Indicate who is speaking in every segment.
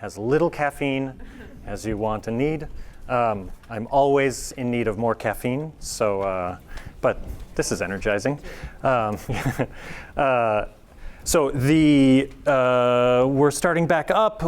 Speaker 1: as little caffeine as you want and need. I'm always in need of more caffeine, so, but this is energizing. So we're starting back up.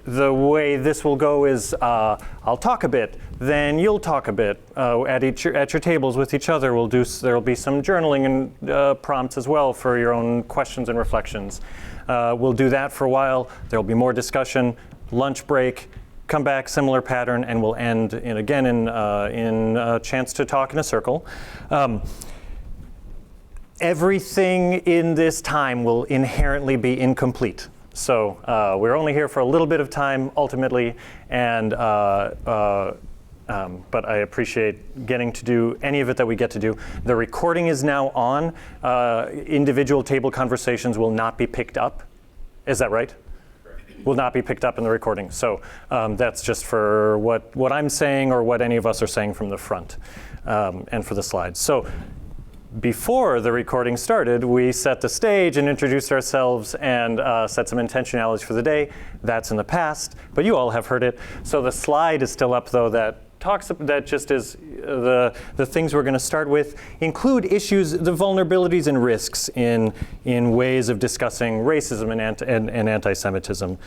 Speaker 1: The way this will go is I'll talk a bit, then you'll talk a bit at your tables with each other. There'll be some journaling and prompts as well for your own questions and reflections. We'll do that for a while. There'll be more discussion, lunch break, come back, similar pattern, and we'll end again in a chance to talk in a circle. Everything in this time will inherently be incomplete. So we're only here for a little bit of time ultimately, and but I appreciate getting to do any of it that we get to do. The recording is now on. Individual table conversations will not be picked up. Is that right? Will not be picked up in the recording. So that's just for what I'm saying or what any of us are saying from the front and for the slides. So before the recording started, we set the stage and introduced ourselves and set some intentionalities for the day. That's in the past, but you all have heard it. So the slide is still up, though, that just is the things we're going to start with include issues, the vulnerabilities and risks in ways of discussing racism and anti-Semitism.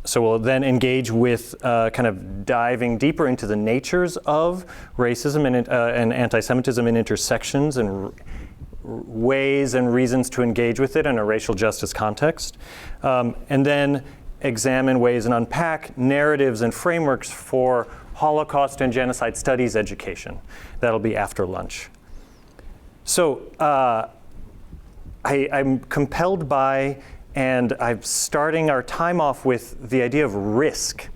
Speaker 1: So we'll then engage with kind of diving deeper into the natures of racism and anti-Semitism and intersections and ways and reasons to engage with it in a racial justice context. And then examine ways and unpack narratives and frameworks for Holocaust and genocide studies education. That'll be after lunch. So I'm compelled by, and I'm starting our time off with the idea of risk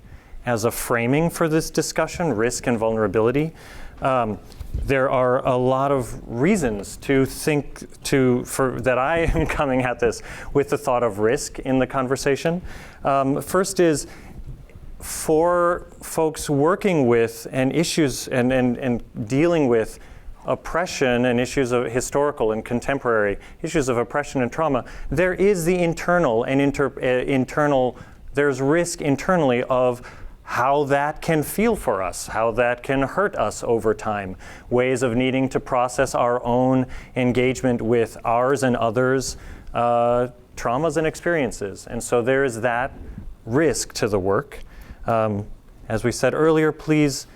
Speaker 1: as a framing for this discussion, risk and vulnerability. There are a lot of reasons to think that I am coming at this with the thought of risk in the conversation. First is for folks working with and issues and dealing with oppression and issues of historical and contemporary issues of oppression and trauma, there is the internal and there's risk internally of how that can feel for us, how that can hurt us over time, ways of needing to process our own engagement with ours and others' traumas and experiences. And so there is that risk to the work. As we said earlier, please,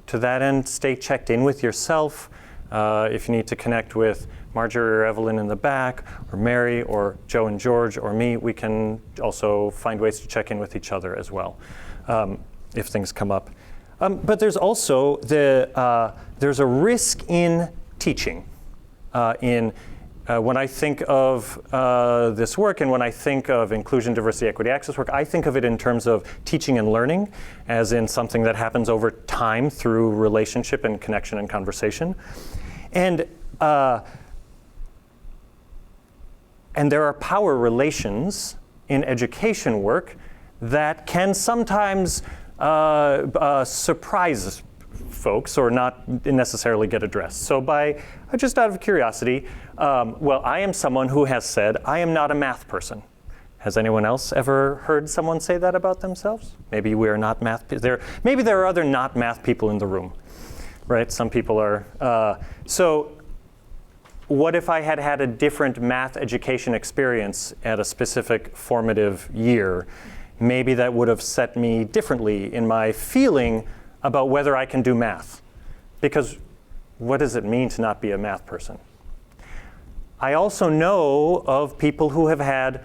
Speaker 1: to that end, stay checked in with yourself. If you need to connect with Marjorie or Evelyn in the back, or Mary, or Joe and George, or me, we can also find ways to check in with each other as well, if things come up. But there's also there's a risk in teaching. When I think of this work and when I think of inclusion, diversity, equity, access work, I think of it in terms of teaching and learning, as in something that happens over time through relationship and connection and conversation. And there are power relations in education work that can sometimes surprise folks or not necessarily get addressed. So just out of curiosity, I am someone who has said, I am not a math person. Has anyone else ever heard someone say that about themselves? Maybe we are not math people. Maybe there are other not math people in the room, right? Some people are. So what if I had had a different math education experience at a specific formative year? Maybe that would have set me differently in my feeling about whether I can do math. Because what does it mean to not be a math person? I also know of people who have had,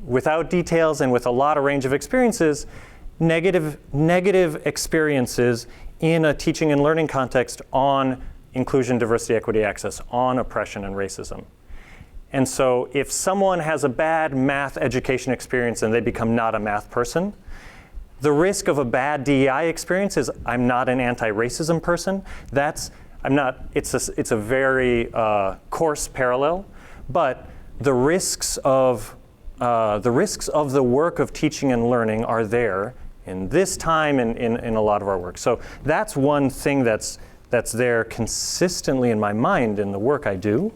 Speaker 1: without details and with a lot of range of experiences, negative experiences in a teaching and learning context on inclusion, diversity, equity, access, on oppression and racism. And so if someone has a bad math education experience and they become not a math person, the risk of a bad DEI experience is I'm not an anti-racism person. It's a very coarse parallel, but the risks of the work of teaching and learning are there in this time and in a lot of our work. So that's one thing that's there consistently in my mind in the work I do.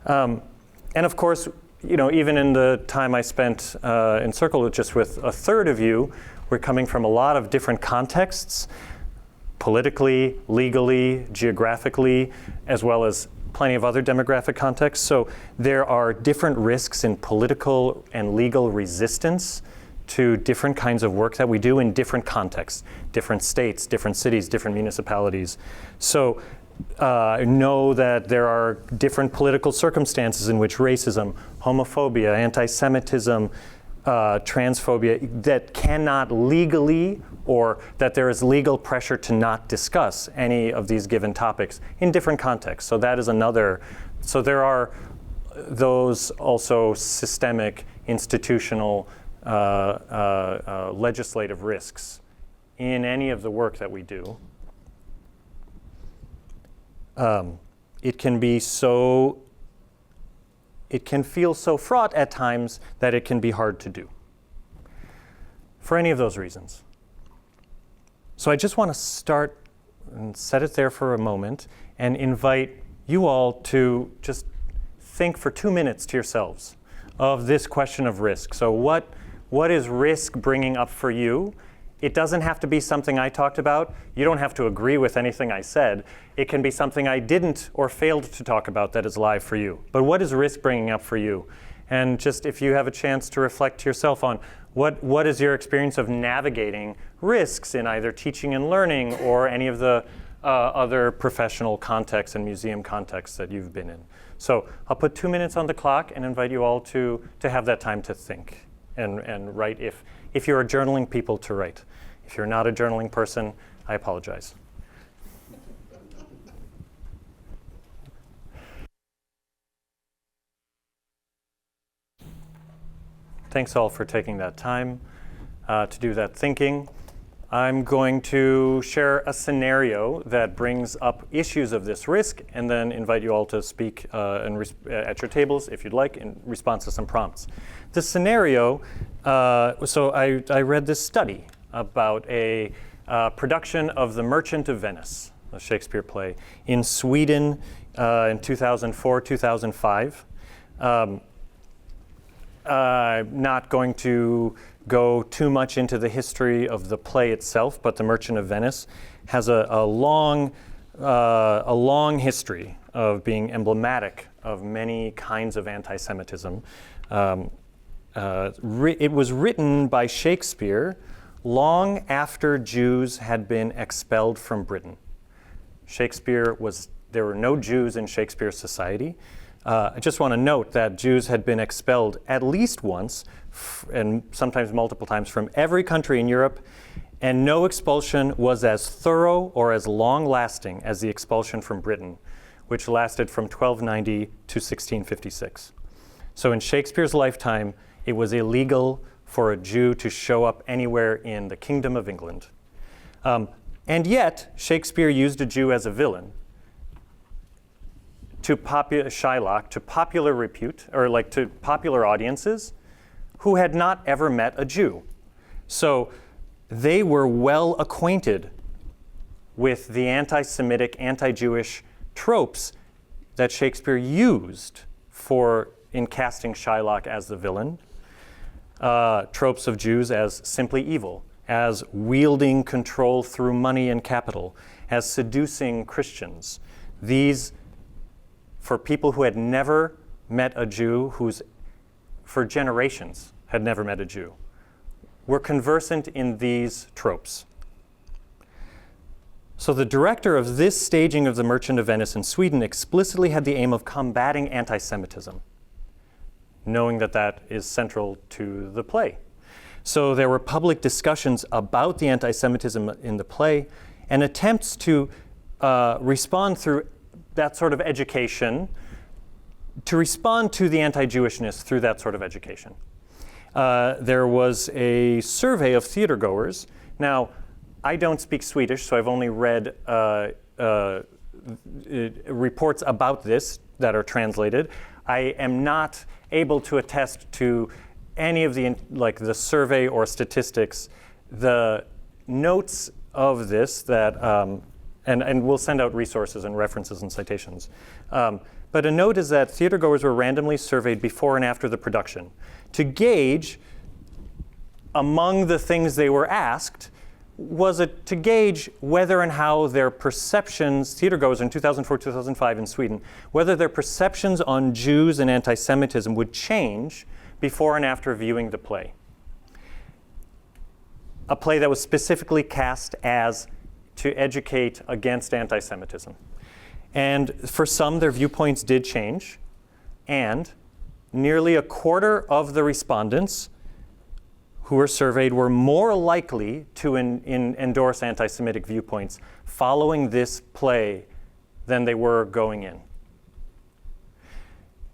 Speaker 1: And of course, even in the time I spent in Circle just with a third of you, we're coming from a lot of different contexts, politically, legally, geographically, as well as plenty of other demographic contexts. So there are different risks in political and legal resistance to different kinds of work that we do in different contexts, different states, different cities, different municipalities. So know that there are different political circumstances in which racism, homophobia, anti-Semitism, transphobia, that cannot legally, or that there is legal pressure to not discuss any of these given topics in different contexts. So that is another, so there are those also systemic, institutional, legislative risks in any of the work that we do. It can feel so fraught at times that it can be hard to do, for any of those reasons. So I just want to start and set it there for a moment and invite you all to just think for 2 minutes to yourselves of this question of risk. So what is risk bringing up for you? It doesn't have to be something I talked about. You don't have to agree with anything I said. It can be something I didn't or failed to talk about that is live for you. But what is risk bringing up for you? And just if you have a chance to reflect to yourself on what is your experience of navigating risks in either teaching and learning or any of the other professional contexts and museum contexts that you've been in. So I'll put 2 minutes on the clock and invite you all to have that time to think and write if you're a journaling people to write. If you're not a journaling person, I apologize. Thanks all for taking that time to do that thinking. I'm going to share a scenario that brings up issues of this risk and then invite you all to speak at your tables, if you'd like, in response to some prompts. The scenario, so I read this study about a production of The Merchant of Venice, a Shakespeare play, in Sweden in 2004, 2005. I'm not going to go too much into the history of the play itself, but The Merchant of Venice has a long history of being emblematic of many kinds of anti-Semitism. It was written by Shakespeare long after Jews had been expelled from Britain. There were no Jews in Shakespeare's society. I just want to note that Jews had been expelled at least once, and sometimes multiple times, from every country in Europe, and no expulsion was as thorough or as long-lasting as the expulsion from Britain, which lasted from 1290 to 1656. So in Shakespeare's lifetime, it was illegal for a Jew to show up anywhere in the Kingdom of England. And yet, Shakespeare used a Jew as a villain to Shylock, to popular repute, or like to popular audiences who had not ever met a Jew. So they were well acquainted with the anti-Semitic, anti-Jewish tropes that Shakespeare used in casting Shylock as the villain. Tropes of Jews as simply evil, as wielding control through money and capital, as seducing Christians. These, for people who had never met a Jew, for generations had never met a Jew, were conversant in these tropes. So the director of this staging of The Merchant of Venice in Sweden explicitly had the aim of combating anti-Semitism, knowing that that is central to the play. So there were public discussions about the anti-Semitism in the play and attempts to respond through that sort of education, to respond to the anti-Jewishness through that sort of education. There was a survey of theatergoers. Now, I don't speak Swedish, so I've only read reports about this that are translated. I am not able to attest to any of the survey or statistics. The notes of this that and we'll send out resources and references and citations. But a note is that theatergoers were randomly surveyed before and after the production to gauge, among the things they were asked, was it to gauge whether and how their perceptions, theatergoers in 2004-2005 in Sweden, whether their perceptions on Jews and anti-Semitism would change before and after viewing the play. A play that was specifically cast as to educate against anti-Semitism. And for some, their viewpoints did change, and nearly a quarter of the respondents who were surveyed were more likely to endorse anti-Semitic viewpoints following this play than they were going in.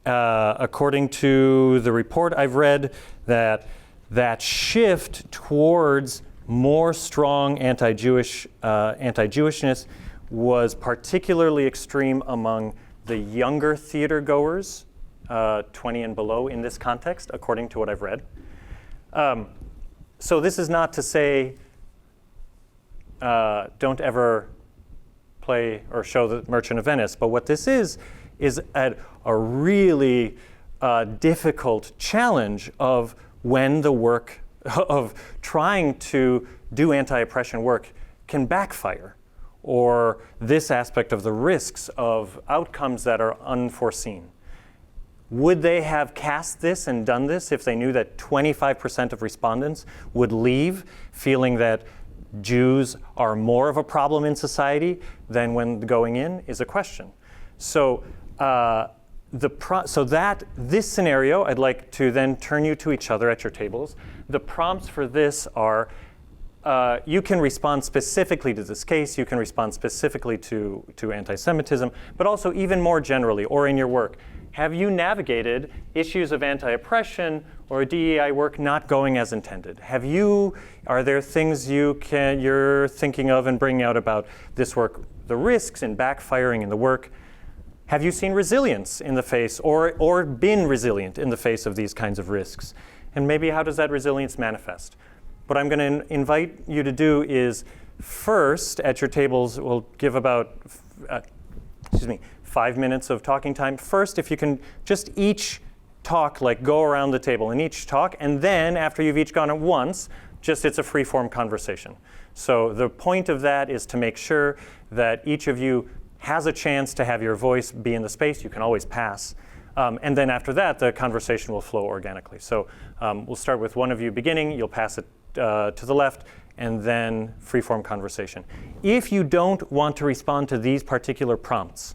Speaker 1: According to the report I've read, that shift towards more strong anti-Jewishness was particularly extreme among the younger theater goers, 20 and below in this context, according to what I've read. So this is not to say don't ever play or show the Merchant of Venice, but what this is a really difficult challenge of when the work of trying to do anti-oppression work can backfire, or this aspect of the risks of outcomes that are unforeseen. Would they have cast this and done this if they knew that 25% of respondents would leave feeling that Jews are more of a problem in society than when going in is a question. So this scenario, I'd like to then turn you to each other at your tables. The prompts for this are, you can respond specifically to this case, you can respond specifically to anti-Semitism, but also even more generally, or in your work. Have you navigated issues of anti-oppression or DEI work not going as intended? Are there things you're thinking of and bringing out about this work, the risks and backfiring in the work? Have you seen resilience in the face or been resilient in the face of these kinds of risks? And maybe how does that resilience manifest? What I'm going to invite you to do is first at your tables, we'll give about 5 minutes of talking time. First, if you can just each talk, like go around the table and each talk, and then after you've each gone at once, it's a free-form conversation. So the point of that is to make sure that each of you has a chance to have your voice be in the space. You can always pass. And then after that, the conversation will flow organically. So we'll start with one of you beginning, you'll pass it to the left, and then free-form conversation. If you don't want to respond to these particular prompts,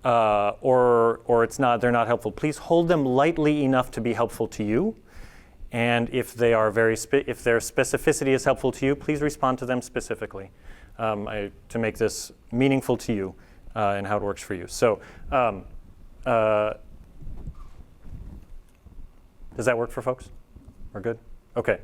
Speaker 1: or they're not helpful, please hold them lightly enough to be helpful to you. And if they are if their specificity is helpful to you, please respond to them specifically to make this meaningful to you and how it works for you. So, does that work for folks? We're good? Okay.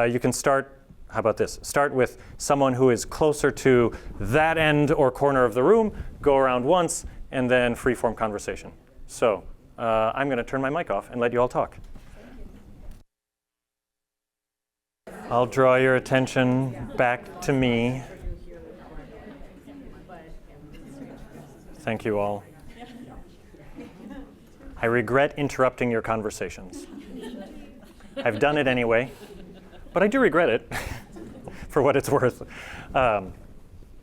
Speaker 1: You can start. How about this? Start with someone who is closer to that end or corner of the room. Go around once, and then free-form conversation. So I'm going to turn my mic off and let you all talk. I'll draw your attention back to me. Thank you all. I regret interrupting your conversations. I've done it anyway, but I do regret it for what it's worth.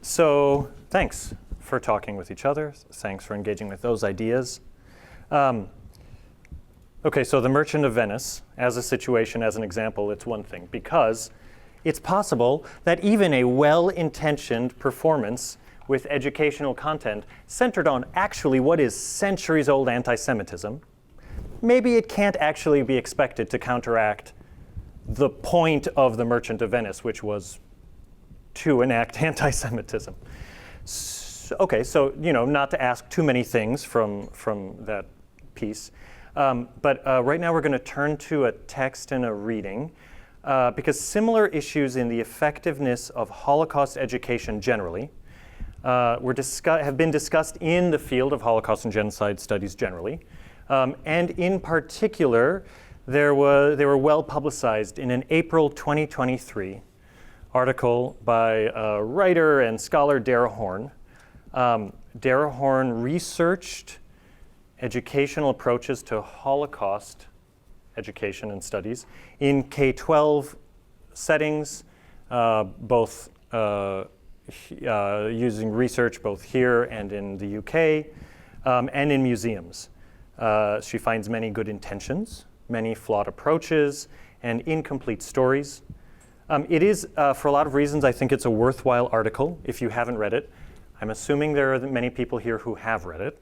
Speaker 1: So thanks for talking with each other. Thanks for engaging with those ideas. Okay, so the Merchant of Venice, as a situation, as an example, it's one thing, because it's possible that even a well-intentioned performance with educational content centered on actually what is centuries-old anti-Semitism, maybe it can't actually be expected to counteract the point of the Merchant of Venice, which was to enact anti-Semitism. Okay, so not to ask too many things from that piece, but right now we're going to turn to a text and a reading because similar issues in the effectiveness of Holocaust education generally have been discussed in the field of Holocaust and genocide studies generally, and in particular, they were well publicized in an April 2023 article by writer and scholar Dara Horn. Dara Horn researched educational approaches to Holocaust education and studies in K-12 settings, both using research both here and in the UK, and in museums. She finds many good intentions, many flawed approaches, and incomplete stories. It is, for a lot of reasons, I think it's a worthwhile article if you haven't read it. I'm assuming there are many people here who have read it.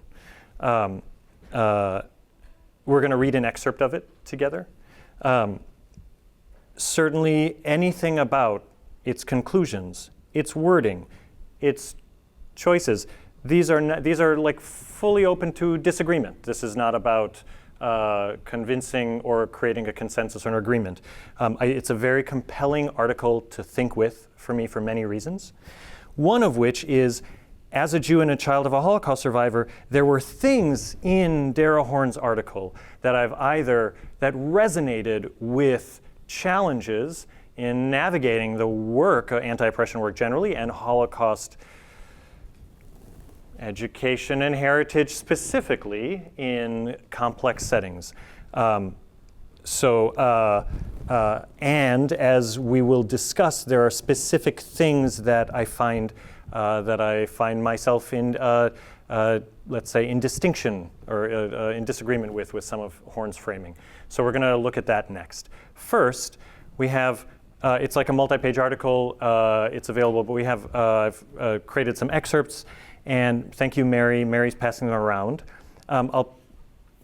Speaker 1: We're going to read an excerpt of it together. Certainly anything about its conclusions, its wording, its choices, these are like fully open to disagreement. This is not about convincing or creating a consensus or an agreement. It's a very compelling article to think with for me for many reasons. One of which is, as a Jew and a child of a Holocaust survivor, there were things in Dara Horn's article that that resonated with challenges in navigating the work, anti-oppression work generally, and Holocaust education and heritage specifically in complex settings. And as we will discuss, there are specific things that I find myself in, let's say, in distinction or in disagreement with some of Horn's framing. So we're going to look at that next. First, we have, it's like a multi-page article. It's available, but we have, I've created some excerpts. And thank you, Mary. Mary's passing them around. I'll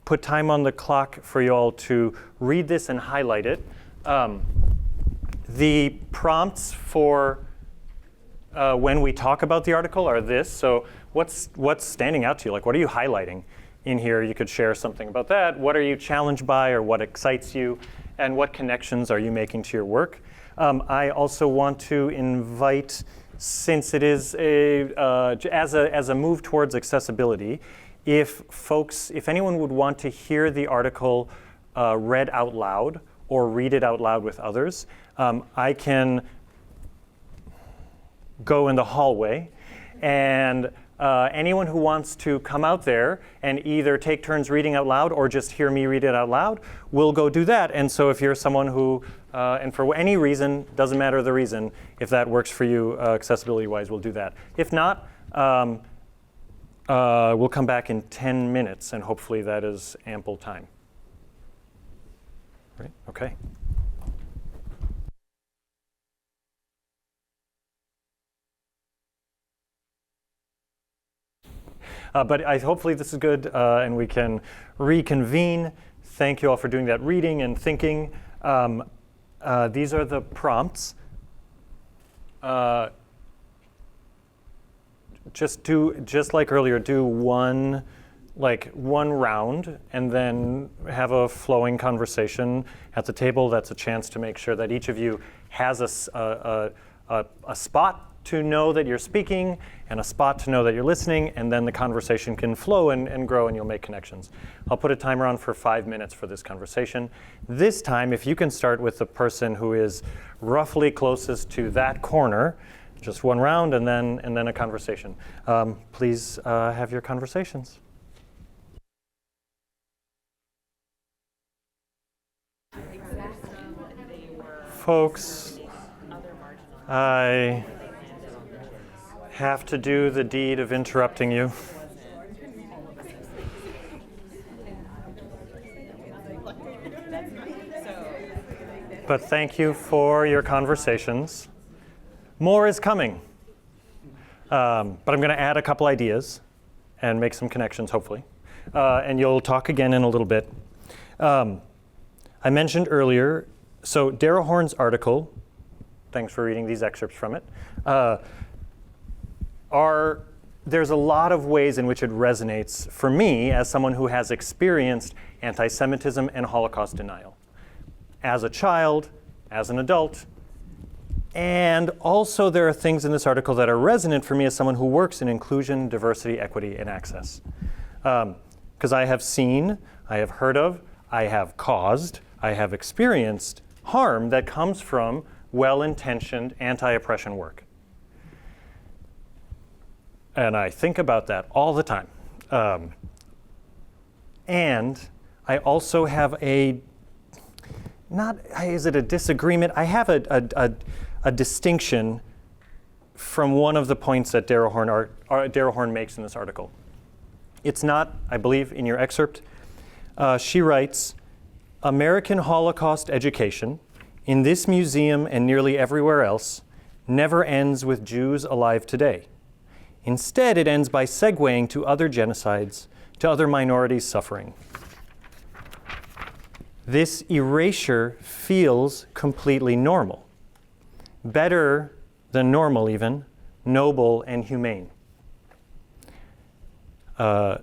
Speaker 1: put time on the clock for you all to read this and highlight it. The prompts for when we talk about the article are this. So what's standing out to you? Like, what are you highlighting in here? You could share something about that. What are you challenged by, or what excites you? And what connections are you making to your work? I also want to invite, since it is as a move towards accessibility, if anyone would want to hear the article read out loud or read it out loud with others, I can go in the hallway, and anyone who wants to come out there and either take turns reading out loud or just hear me read it out loud will go do that. And so if you're someone who, and for any reason, doesn't matter the reason, if that works for you accessibility-wise, we'll do that. If not, we'll come back in 10 minutes, and hopefully that is ample time. Right? Okay. But hopefully this is good, and we can reconvene. Thank you all for doing that reading and thinking. These are the prompts. Just like earlier, do one round, and then have a flowing conversation at the table. That's a chance to make sure that each of you has a spot to know that you're speaking and a spot to know that you're listening, and then the conversation can flow and grow, and you'll make connections. I'll put a timer on for 5 minutes for this conversation. This time, if you can start with the person who is roughly closest to that corner, just one round and then a conversation. Please have your conversations. Folks, I have to do the deed of interrupting you. But thank you for your conversations. More is coming. But I'm going to add a couple ideas and make some connections, hopefully. And you'll talk again in a little bit. I mentioned earlier, so Dara Horn's article, thanks for reading these excerpts from it, there's a lot of ways in which it resonates for me as someone who has experienced anti-Semitism and Holocaust denial. As a child, as an adult, and also there are things in this article that are resonant for me as someone who works in inclusion, diversity, equity, and access. Because I have seen, I have heard of, I have caused, I have experienced harm that comes from well-intentioned anti-oppression work. And I think about that all the time. And I also have is it a disagreement? I have a distinction from one of the points that Darrell Horn makes in this article. It's not, I believe, in your excerpt. She writes, American Holocaust education, in this museum and nearly everywhere else, never ends with Jews alive today. Instead, it ends by segueing to other genocides, to other minorities suffering. This erasure feels completely normal. Better than normal even, noble and humane.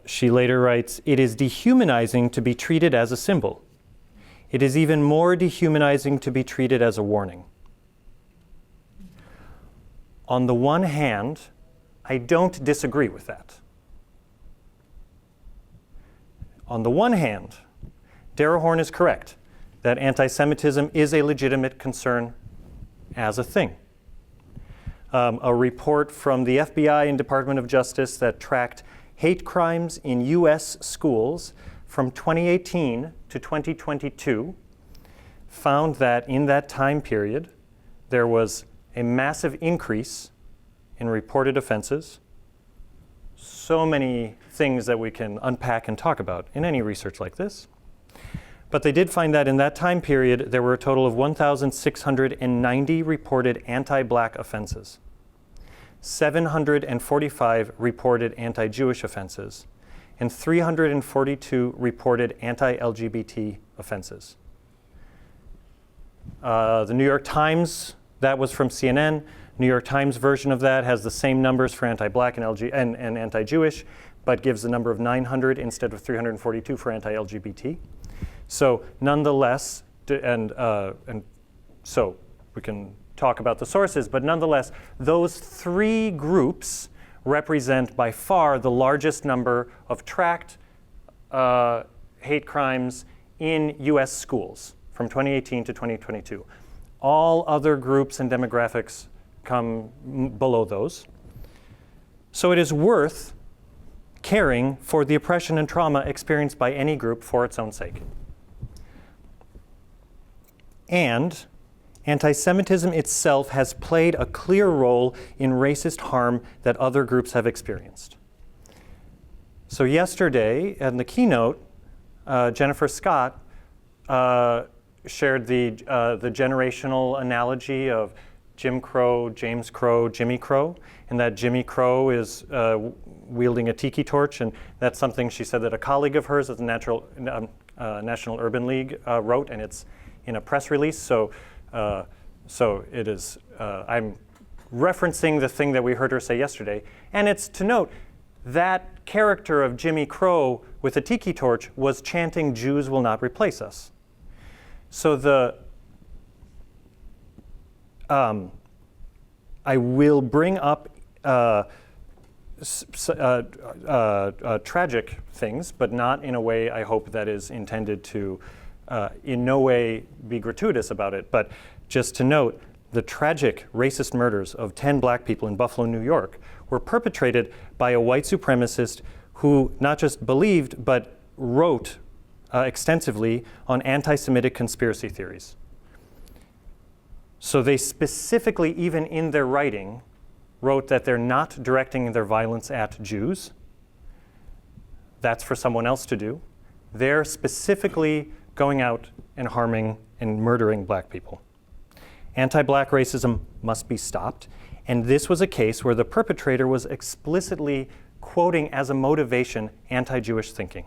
Speaker 1: She later writes, it is dehumanizing to be treated as a symbol. It is even more dehumanizing to be treated as a warning. On the one hand, I don't disagree with that. On the one hand, Darrell Horn is correct that anti-Semitism is a legitimate concern as a thing. A report from the FBI and Department of Justice that tracked hate crimes in U.S. schools from 2018 to 2022 found that in that time period, there was a massive increase in reported offenses. So many things that we can unpack and talk about in any research like this. But they did find that in that time period, there were a total of 1,690 reported anti-Black offenses, 745 reported anti-Jewish offenses, and 342 reported anti-LGBT offenses. The New York Times, that was from CNN. New York Times version of that has the same numbers for anti-Black and anti-Jewish, but gives the number of 900 instead of 342 for anti-LGBT. So nonetheless, and so we can talk about the sources, but nonetheless, those three groups represent by far the largest number of tracked hate crimes in US schools from 2018 to 2022. All other groups and demographics come below those. So it is worth caring for the oppression and trauma experienced by any group for its own sake. And anti-Semitism itself has played a clear role in racist harm that other groups have experienced. So yesterday, in the keynote, Jennifer Scott shared the generational analogy of Jim Crow, James Crow, Jimmy Crow, and that Jimmy Crow is wielding a tiki torch, and that's something she said that a colleague of hers at the National Urban League wrote, and it's in a press release. So it is. I'm referencing the thing that we heard her say yesterday, and it's to note that character of Jimmy Crow with a tiki torch was chanting, "Jews will not replace us." So I will bring up tragic things, but not in a way I hope that is intended to in no way be gratuitous about it, but just to note the tragic racist murders of 10 Black people in Buffalo, New York were perpetrated by a white supremacist who not just believed, but wrote extensively on anti-Semitic conspiracy theories. So they specifically, even in their writing, wrote that they're not directing their violence at Jews. That's for someone else to do. They're specifically going out and harming and murdering Black people. Anti-Black racism must be stopped. And this was a case where the perpetrator was explicitly quoting as a motivation anti-Jewish thinking.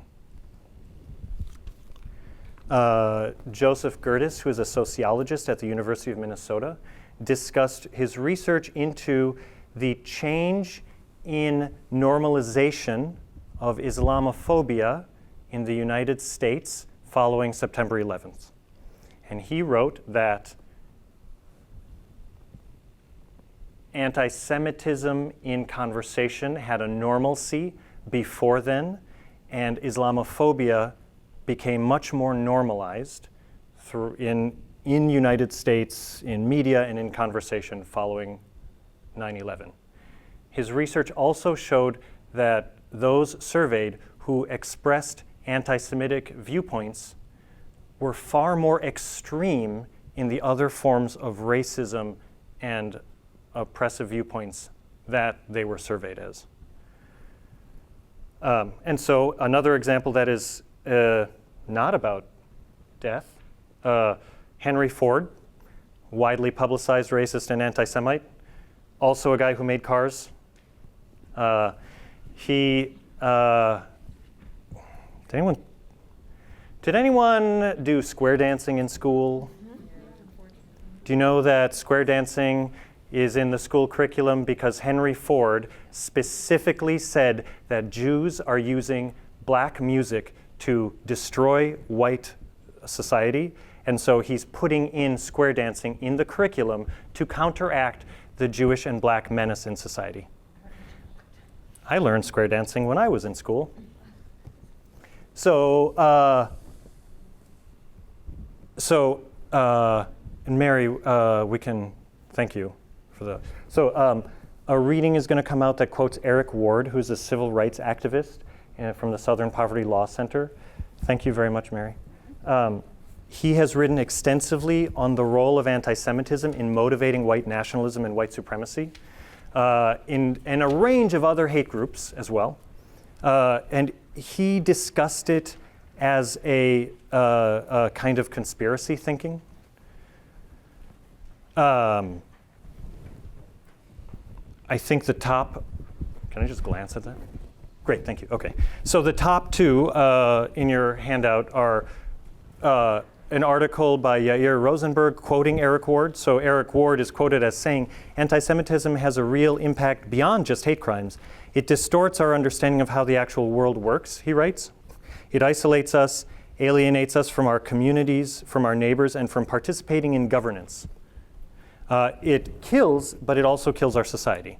Speaker 1: Joseph Gerdes, who is a sociologist at the University of Minnesota, discussed his research into the change in normalization of Islamophobia in the United States following September 11th. And he wrote that anti-Semitism in conversation had a normalcy before then, and Islamophobia became much more normalized in United States, in media, and in conversation following 9/11. His research also showed that those surveyed who expressed anti-Semitic viewpoints were far more extreme in the other forms of racism and oppressive viewpoints that they were surveyed as. And so another example that is not about death, Henry Ford, widely publicized racist and anti-Semite, also a guy who made cars. Did anyone do square dancing in school? Do you know that square dancing is in the school curriculum because Henry Ford specifically said that Jews are using black music to destroy white society, and so he's putting in square dancing in the curriculum to counteract the Jewish and black menace in society. I learned square dancing when I was in school. And Mary, we can thank you for the. A reading is going to come out that quotes Eric Ward, who's a civil rights activist from the Southern Poverty Law Center. Thank you very much, Mary. He has written extensively on the role of anti-Semitism in motivating white nationalism and white supremacy, and a range of other hate groups as well. And he discussed it as a kind of conspiracy thinking. I think the top, can I just glance at that? Great, thank you, okay. So the top two in your handout are an article by Yair Rosenberg quoting Eric Ward. So Eric Ward is quoted as saying, "Anti-Semitism has a real impact beyond just hate crimes. It distorts our understanding of how the actual world works," he writes. "It isolates us, alienates us from our communities, from our neighbors, and from participating in governance. It kills, but it also kills our society."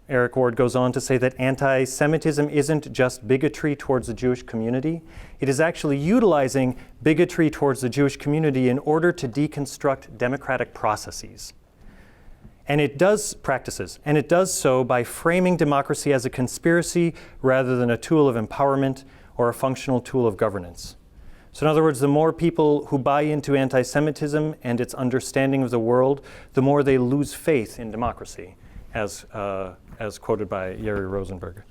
Speaker 1: Eric Ward goes on to say that anti-Semitism isn't just bigotry towards the Jewish community. It is actually utilizing bigotry towards the Jewish community in order to deconstruct democratic processes. And it does so by framing democracy as a conspiracy rather than a tool of empowerment or a functional tool of governance. So in other words, the more people who buy into anti-Semitism and its understanding of the world, the more they lose faith in democracy, as quoted by Yair Rosenberg.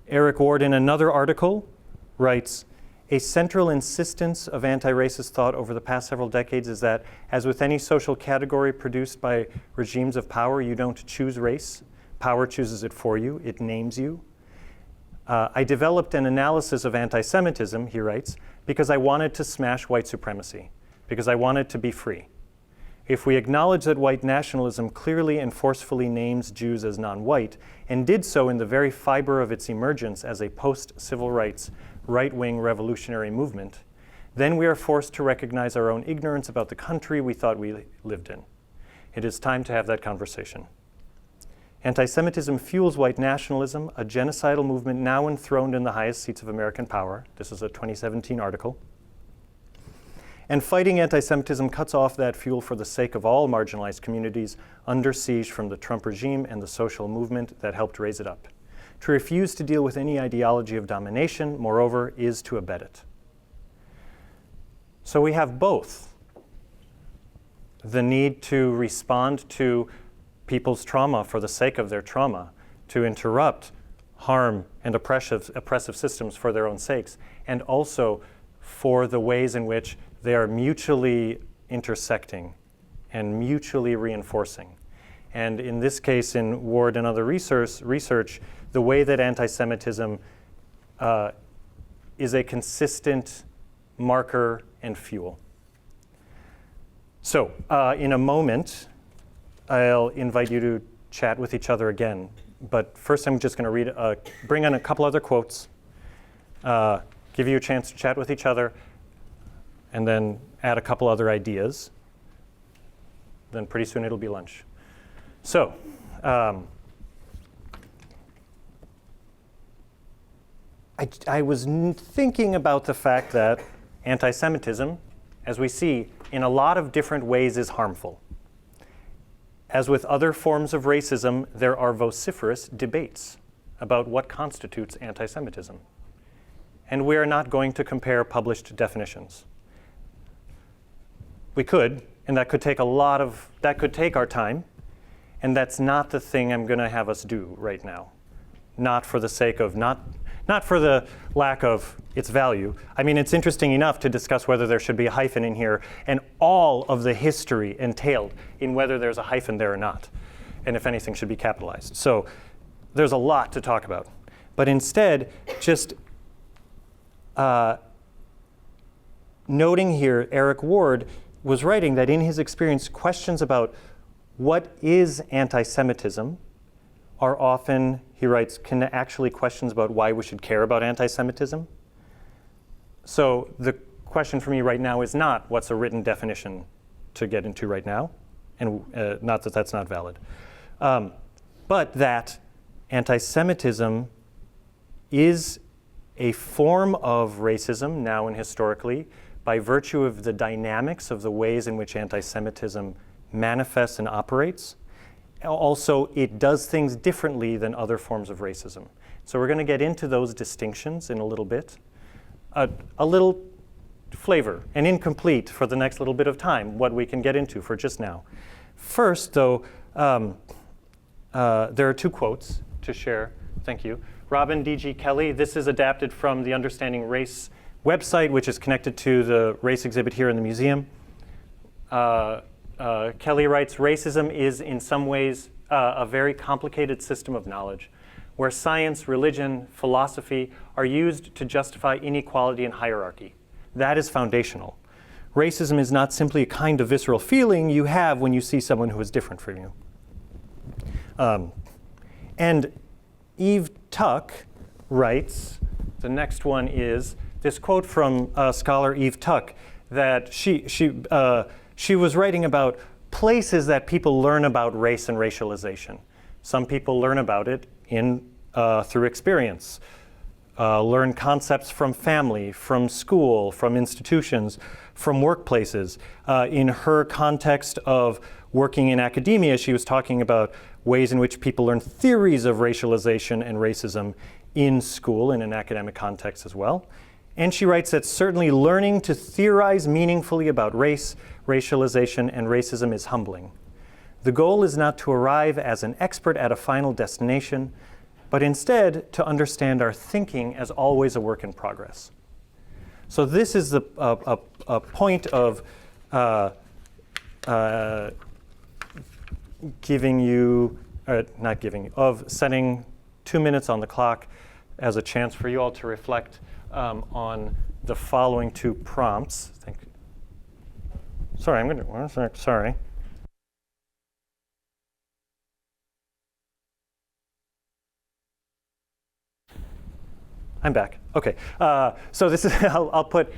Speaker 1: Eric Ward, in another article, writes, "A central insistence of anti-racist thought over the past several decades is that, as with any social category produced by regimes of power, you don't choose race. Power chooses it for you. It names you. I developed an analysis of anti-Semitism," he writes, "because I wanted to smash white supremacy, because I wanted to be free. If we acknowledge that white nationalism clearly and forcefully names Jews as non-white, and did so in the very fiber of its emergence as a post-civil rights, right-wing revolutionary movement, then we are forced to recognize our own ignorance about the country we thought we lived in. It is time to have that conversation. Anti-Semitism fuels white nationalism, a genocidal movement now enthroned in the highest seats of American power." This is a 2017 article. "And fighting anti-Semitism cuts off that fuel for the sake of all marginalized communities under siege from the Trump regime and the social movement that helped raise it up. To refuse to deal with any ideology of domination, moreover, is to abet it." So we have both the need to respond to people's trauma for the sake of their trauma, to interrupt harm and oppressive systems for their own sakes, and also for the ways in which they are mutually intersecting and mutually reinforcing. And in this case, in Ward and other research, the way that anti-Semitism is a consistent marker and fuel. So in a moment, I'll invite you to chat with each other again. But first I'm just going to bring in a couple other quotes, give you a chance to chat with each other, and then add a couple other ideas. Then pretty soon it'll be lunch. So, I was thinking about the fact that anti-Semitism, as we see, in a lot of different ways is harmful. As with other forms of racism, there are vociferous debates about what constitutes anti-Semitism. And we are not going to compare published definitions. We could, and that could take our time, and that's not the thing I'm going to have us do right now. Not for the sake of, not for the lack of its value. I mean, it's interesting enough to discuss whether there should be a hyphen in here and all of the history entailed in whether there's a hyphen there or not, and if anything should be capitalized. So there's a lot to talk about. But instead, just noting here, Eric Ward was writing that in his experience, questions about what is anti-Semitism are often, he writes, actually questions about why we should care about anti-Semitism. So the question for me right now is not what's a written definition to get into right now, and not that that's not valid, but that anti-Semitism is a form of racism now and historically by virtue of the dynamics of the ways in which anti-Semitism manifests and operates. Also, it does things differently than other forms of racism. So we're going to get into those distinctions in a little bit. A little flavor, and incomplete for the next little bit of time, what we can get into for just now. First, though, there are two quotes to share. Thank you. Robin D.G. Kelly, this is adapted from the Understanding Race website, which is connected to the race exhibit here in the museum. Kelly writes, racism is in some ways a very complicated system of knowledge where science, religion, philosophy are used to justify inequality and hierarchy. That is foundational. Racism is not simply a kind of visceral feeling you have when you see someone who is different from you. And Eve Tuck writes, the next one is this quote from scholar Eve Tuck that she was writing about places that people learn about race and racialization. Some people learn about it through experience, learn concepts from family, from school, from institutions, from workplaces. In her context of working in academia, she was talking about ways in which people learn theories of racialization and racism in school in an academic context as well. And she writes that certainly learning to theorize meaningfully about race, racialization, and racism is humbling. The goal is not to arrive as an expert at a final destination, but instead to understand our thinking as always a work in progress. So this is a point of setting 2 minutes on the clock as a chance for you all to reflect on the following two prompts. Sorry. I'm back. Okay. So this is I'll put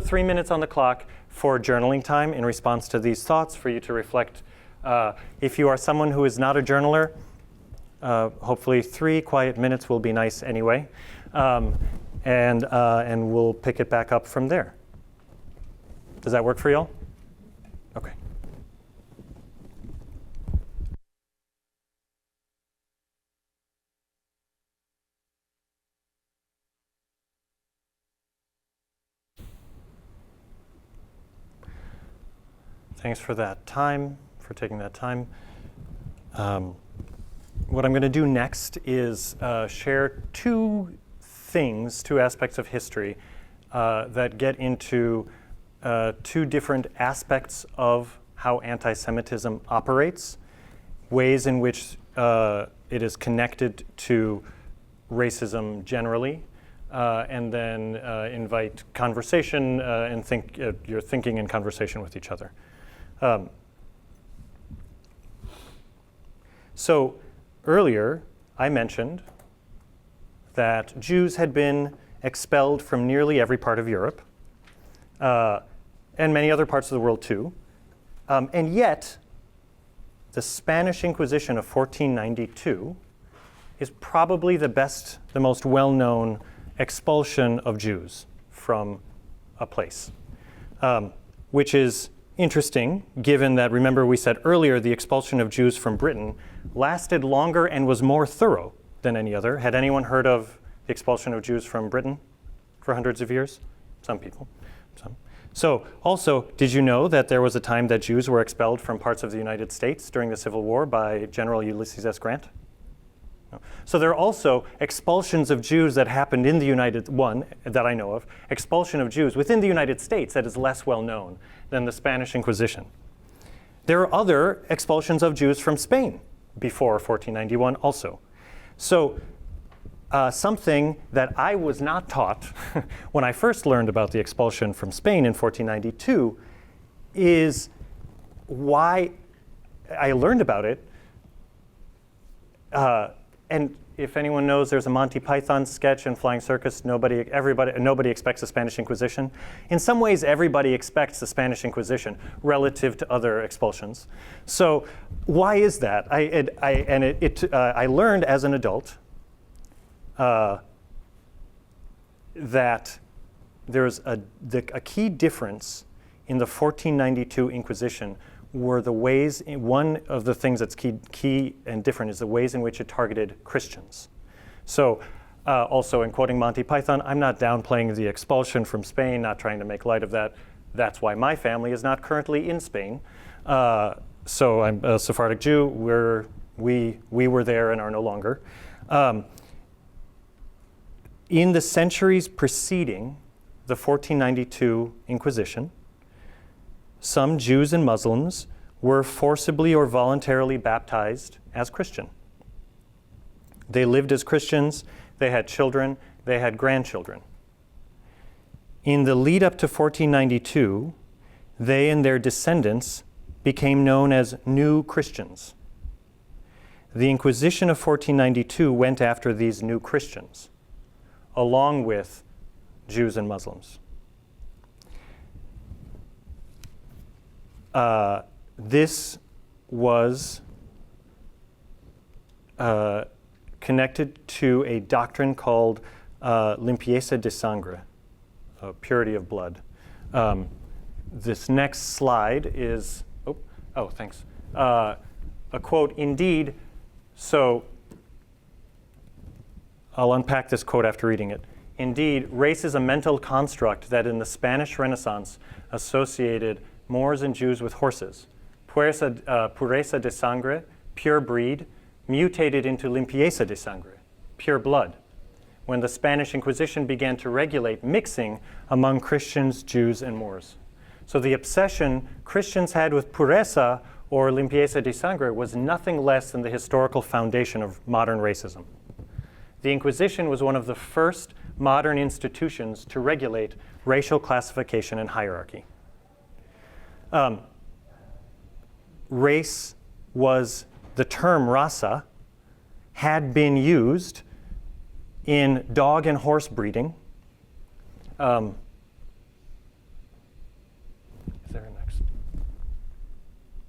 Speaker 1: 3 minutes on the clock for journaling time in response to these thoughts for you to reflect. If you are someone who is not a journaler, hopefully 3 quiet minutes will be nice anyway, and we'll pick it back up from there. Does that work for y'all? Okay. Thanks for that time, for taking that time. What I'm going to do next is share two aspects of history that get into two different aspects of how anti-Semitism operates, ways in which it is connected to racism generally, and then invite conversation and your thinking and conversation with each other. So earlier, I mentioned that Jews had been expelled from nearly every part of Europe, and many other parts of the world too. And yet, the Spanish Inquisition of 1492 is probably the most well-known expulsion of Jews from a place, which is interesting given that, remember we said earlier, the expulsion of Jews from Britain lasted longer and was more thorough than any other. Had anyone heard of the expulsion of Jews from Britain for hundreds of years? Some people. Some. So also, did you know that there was a time that Jews were expelled from parts of the United States during the Civil War by General Ulysses S. Grant? No. So there are also expulsions of Jews that happened in the one that I know of, expulsion of Jews within the United States that is less well known than the Spanish Inquisition. There are other expulsions of Jews from Spain before 1491 also. So something that I was not taught when I first learned about the expulsion from Spain in 1492 is why I learned about it. And if anyone knows, there's a Monty Python sketch in Flying Circus, nobody expects the Spanish Inquisition. In some ways, everybody expects the Spanish Inquisition relative to other expulsions. So why is that? I learned as an adult that there's a key difference in the 1492 Inquisition were the ways, one of the things that's key and different is the ways in which it targeted Christians. So also in quoting Monty Python, I'm not downplaying the expulsion from Spain, not trying to make light of that. That's why my family is not currently in Spain. So I'm a Sephardic Jew, we were there and are no longer. In the centuries preceding the 1492 Inquisition, some Jews and Muslims were forcibly or voluntarily baptized as Christian. They lived as Christians, they had children, they had grandchildren. In the lead up to 1492, they and their descendants became known as New Christians. The Inquisition of 1492 went after these new Christians, along with Jews and Muslims. This was connected to a doctrine called limpieza de sangre, purity of blood. This next slide is, thanks. A quote, indeed, so I'll unpack this quote after reading it. Indeed, race is a mental construct that in the Spanish Renaissance associated Moors and Jews with horses. Pureza de sangre, pure breed, mutated into limpieza de sangre, pure blood, when the Spanish Inquisition began to regulate mixing among Christians, Jews, and Moors. So the obsession Christians had with pureza or limpieza de sangre was nothing less than the historical foundation of modern racism. The Inquisition was one of the first modern institutions to regulate racial classification and hierarchy. Race was, the term raza had been used in dog and horse breeding. Is there a next?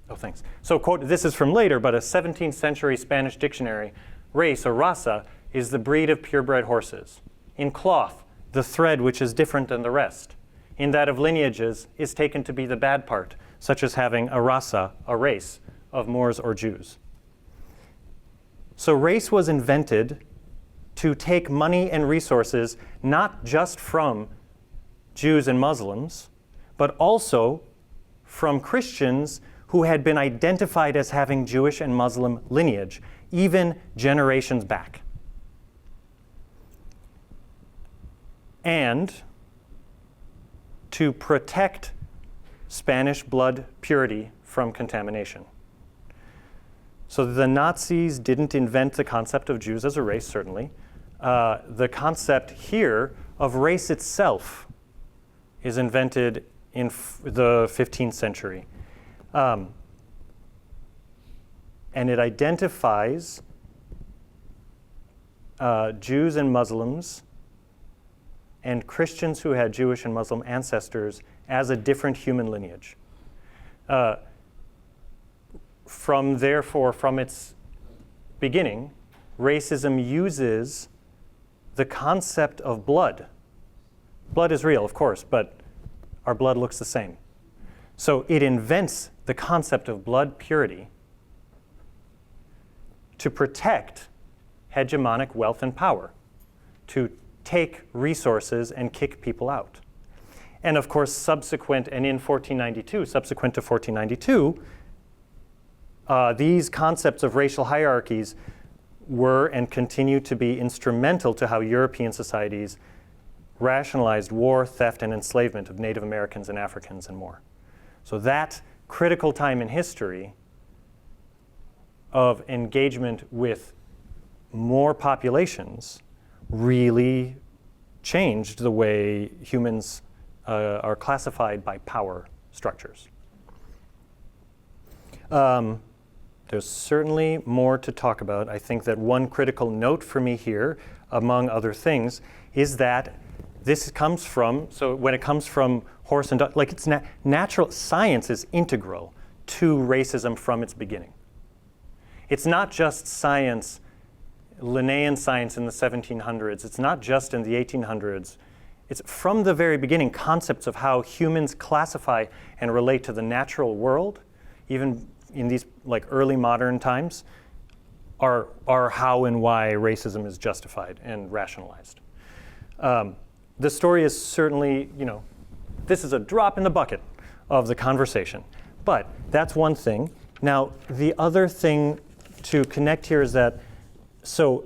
Speaker 1: Oh, thanks. So, quote, this is from later, but a 17th century Spanish dictionary, race or raza is the breed of purebred horses. In cloth, the thread which is different than the rest. In that of lineages is taken to be the bad part, such as having a raza, a race, of Moors or Jews. So race was invented to take money and resources not just from Jews and Muslims, but also from Christians who had been identified as having Jewish and Muslim lineage, even generations back. And to protect Spanish blood purity from contamination. So the Nazis didn't invent the concept of Jews as a race, certainly. The concept here of race itself is invented in the 15th century. And it identifies Jews and Muslims and Christians who had Jewish and Muslim ancestors as a different human lineage. From its beginning, racism uses the concept of blood. Blood is real, of course, but our blood looks the same. So it invents the concept of blood purity to protect hegemonic wealth and power, to take resources and kick people out. And of course, subsequent to 1492, these concepts of racial hierarchies were and continue to be instrumental to how European societies rationalized war, theft, and enslavement of Native Americans and Africans and more. So that critical time in history of engagement with more populations really changed the way humans are classified by power structures. There's certainly more to talk about. I think that one critical note for me here, among other things, is that this comes from, so when it comes from horse and dog, like it's natural, science is integral to racism from its beginning. It's not just science, Linnaean science in the 1700s. It's not just in the 1800s. It's from the very beginning, concepts of how humans classify and relate to the natural world, even in these like early modern times, are how and why racism is justified and rationalized. The story is certainly, this is a drop in the bucket of the conversation, but that's one thing. Now, the other thing to connect here is that, so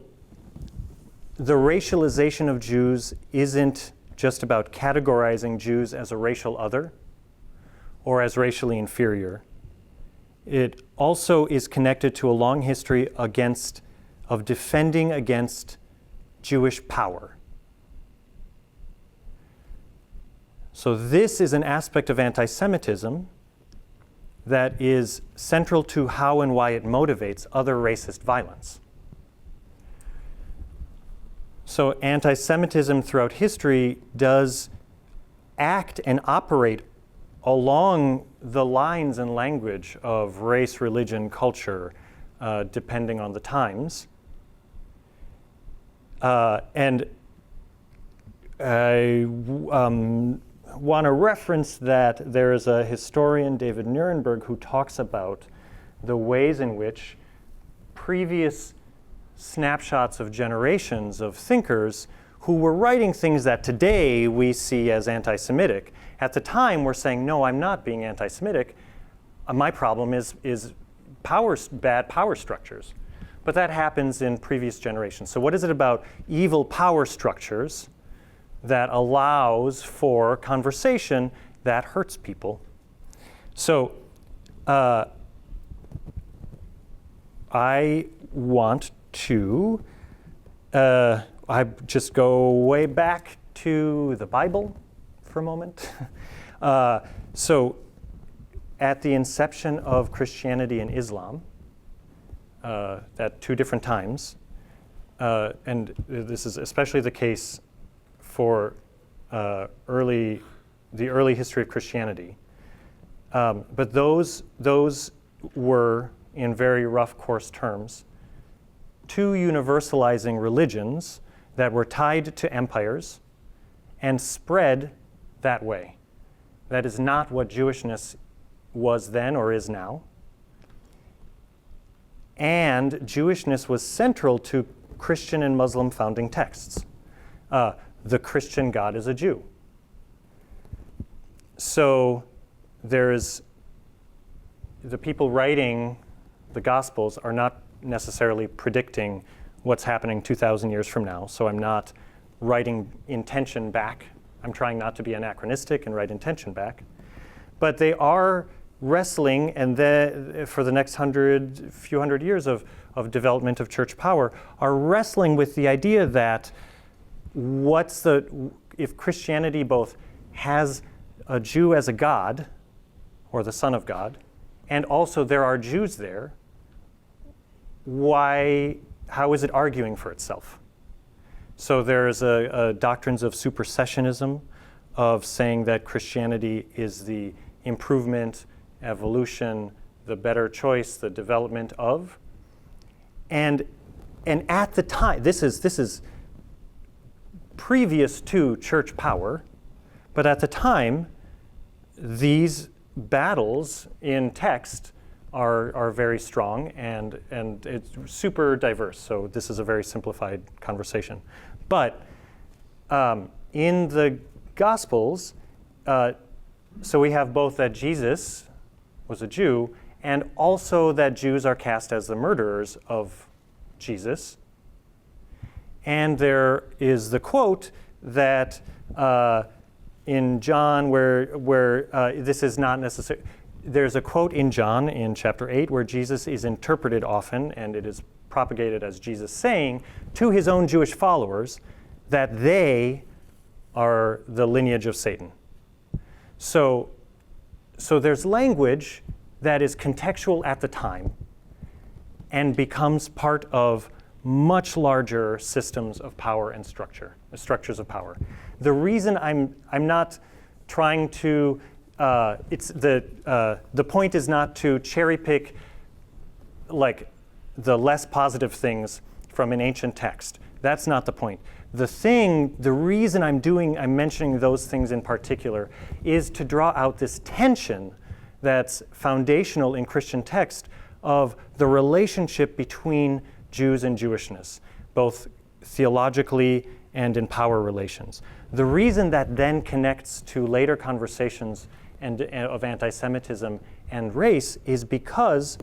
Speaker 1: the racialization of Jews isn't just about categorizing Jews as a racial other or as racially inferior. It also is connected to a long history of defending against Jewish power. So this is an aspect of anti-Semitism that is central to how and why it motivates other racist violence. So anti-Semitism throughout history does act and operate along the lines and language of race, religion, culture, depending on the times. And I want to reference that there is a historian, David Nuremberg, who talks about the ways in which previous snapshots of generations of thinkers who were writing things that today we see as anti-Semitic, at the time were saying, no, I'm not being anti-Semitic. My problem is bad power structures. But that happens in previous generations. So what is it about evil power structures that allows for conversation that hurts people? So I want to I just go way back to the Bible for a moment. So at the inception of Christianity and Islam, at two different times, and this is especially the case for the early history of Christianity, but those were, in very rough, coarse terms, two universalizing religions that were tied to empires and spread that way. That is not what Jewishness was then or is now. And Jewishness was central to Christian and Muslim founding texts. The Christian God is a Jew. So the people writing the Gospels are not necessarily predicting what's happening 2,000 years from now. So I'm not writing intention back. I'm trying not to be anachronistic and write intention back. But they are wrestling, and for the next few hundred years of development of church power, are wrestling with the idea that if Christianity both has a Jew as a God, or the Son of God, and also there are Jews there, how is it arguing for itself? So there's doctrines of supersessionism, of saying that Christianity is the improvement, evolution, the better choice, the development of. And at the time, this is previous to church power, but at the time, these battles in text are very strong, and it's super diverse. So this is a very simplified conversation. But in the Gospels, so we have both that Jesus was a Jew, and also that Jews are cast as the murderers of Jesus. And there is the quote that in John where this is not necessary. There's a quote in John in chapter 8 where Jesus is interpreted often, and it is propagated as Jesus saying to his own Jewish followers that they are the lineage of Satan. So there's language that is contextual at the time and becomes part of much larger systems of power and structures of power. The reason I'm not trying to the point is not to cherry pick like the less positive things from an ancient text. That's not the point. The reason I'm mentioning those things in particular is to draw out this tension that's foundational in Christian text of the relationship between Jews and Jewishness, both theologically and in power relations. The reason that then connects to later conversations of anti-Semitism and race is because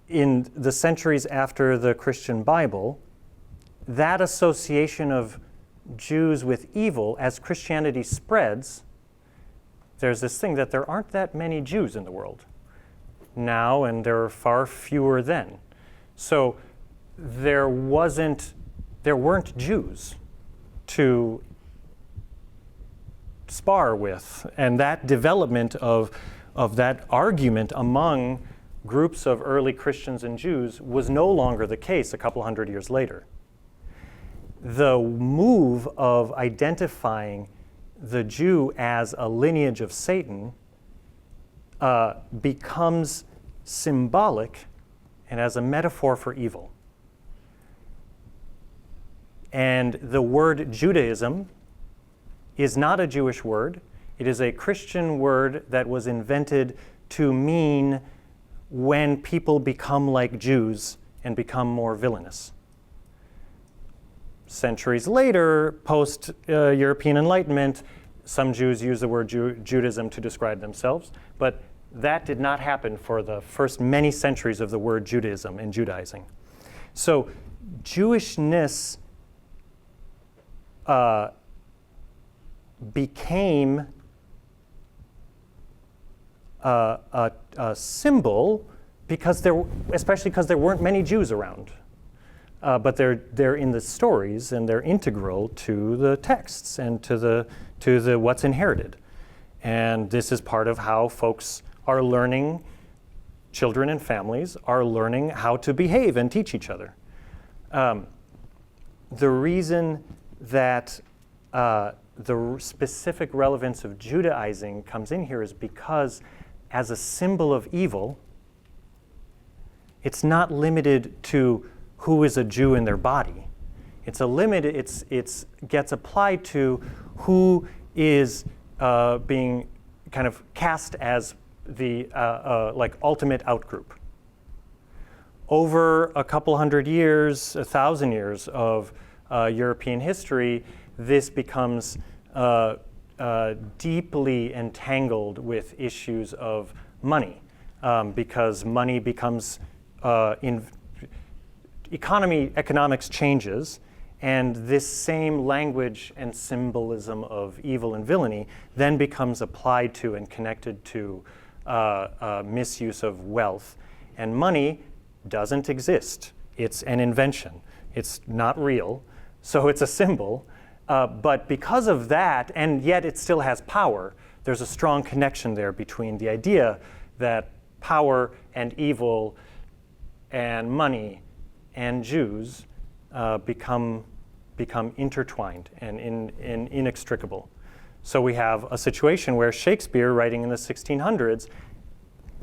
Speaker 1: in the centuries after the Christian Bible, that association of Jews with evil, as Christianity spreads, there's this thing that there aren't that many Jews in the world now, and there are far fewer then. So there weren't Jews to spar with, and that development of that argument among groups of early Christians and Jews was no longer the case a couple hundred years later. The move of identifying the Jew as a lineage of Satan becomes symbolic and as a metaphor for evil. And the word Judaism is not a Jewish word. It is a Christian word that was invented to mean when people become like Jews and become more villainous. Centuries later, post-European Enlightenment, some Jews use the word Judaism to describe themselves, but that did not happen for the first many centuries of the word Judaism and Judaizing. So Jewishness became a symbol especially because there weren't many Jews around. But they're in the stories, and they're integral to the texts and to the what's inherited. And this is part of how folks are learning, children and families are learning how to behave and teach each other. The reason that the specific relevance of Judaizing comes in here is because as a symbol of evil, it's not limited to who is a Jew in their body. It's gets applied to who is being kind of cast as the like ultimate outgroup. Over a couple hundred years, 1,000 years of European history, this becomes deeply entangled with issues of money, because money becomes economics changes, and this same language and symbolism of evil and villainy then becomes applied to and connected to misuse of wealth. And money doesn't exist. It's an invention. It's not real, so it's a symbol. But because of that, and yet it still has power, there's a strong connection there between the idea that power and evil and money and Jews become intertwined and inextricable. So we have a situation where Shakespeare, writing in the 1600s,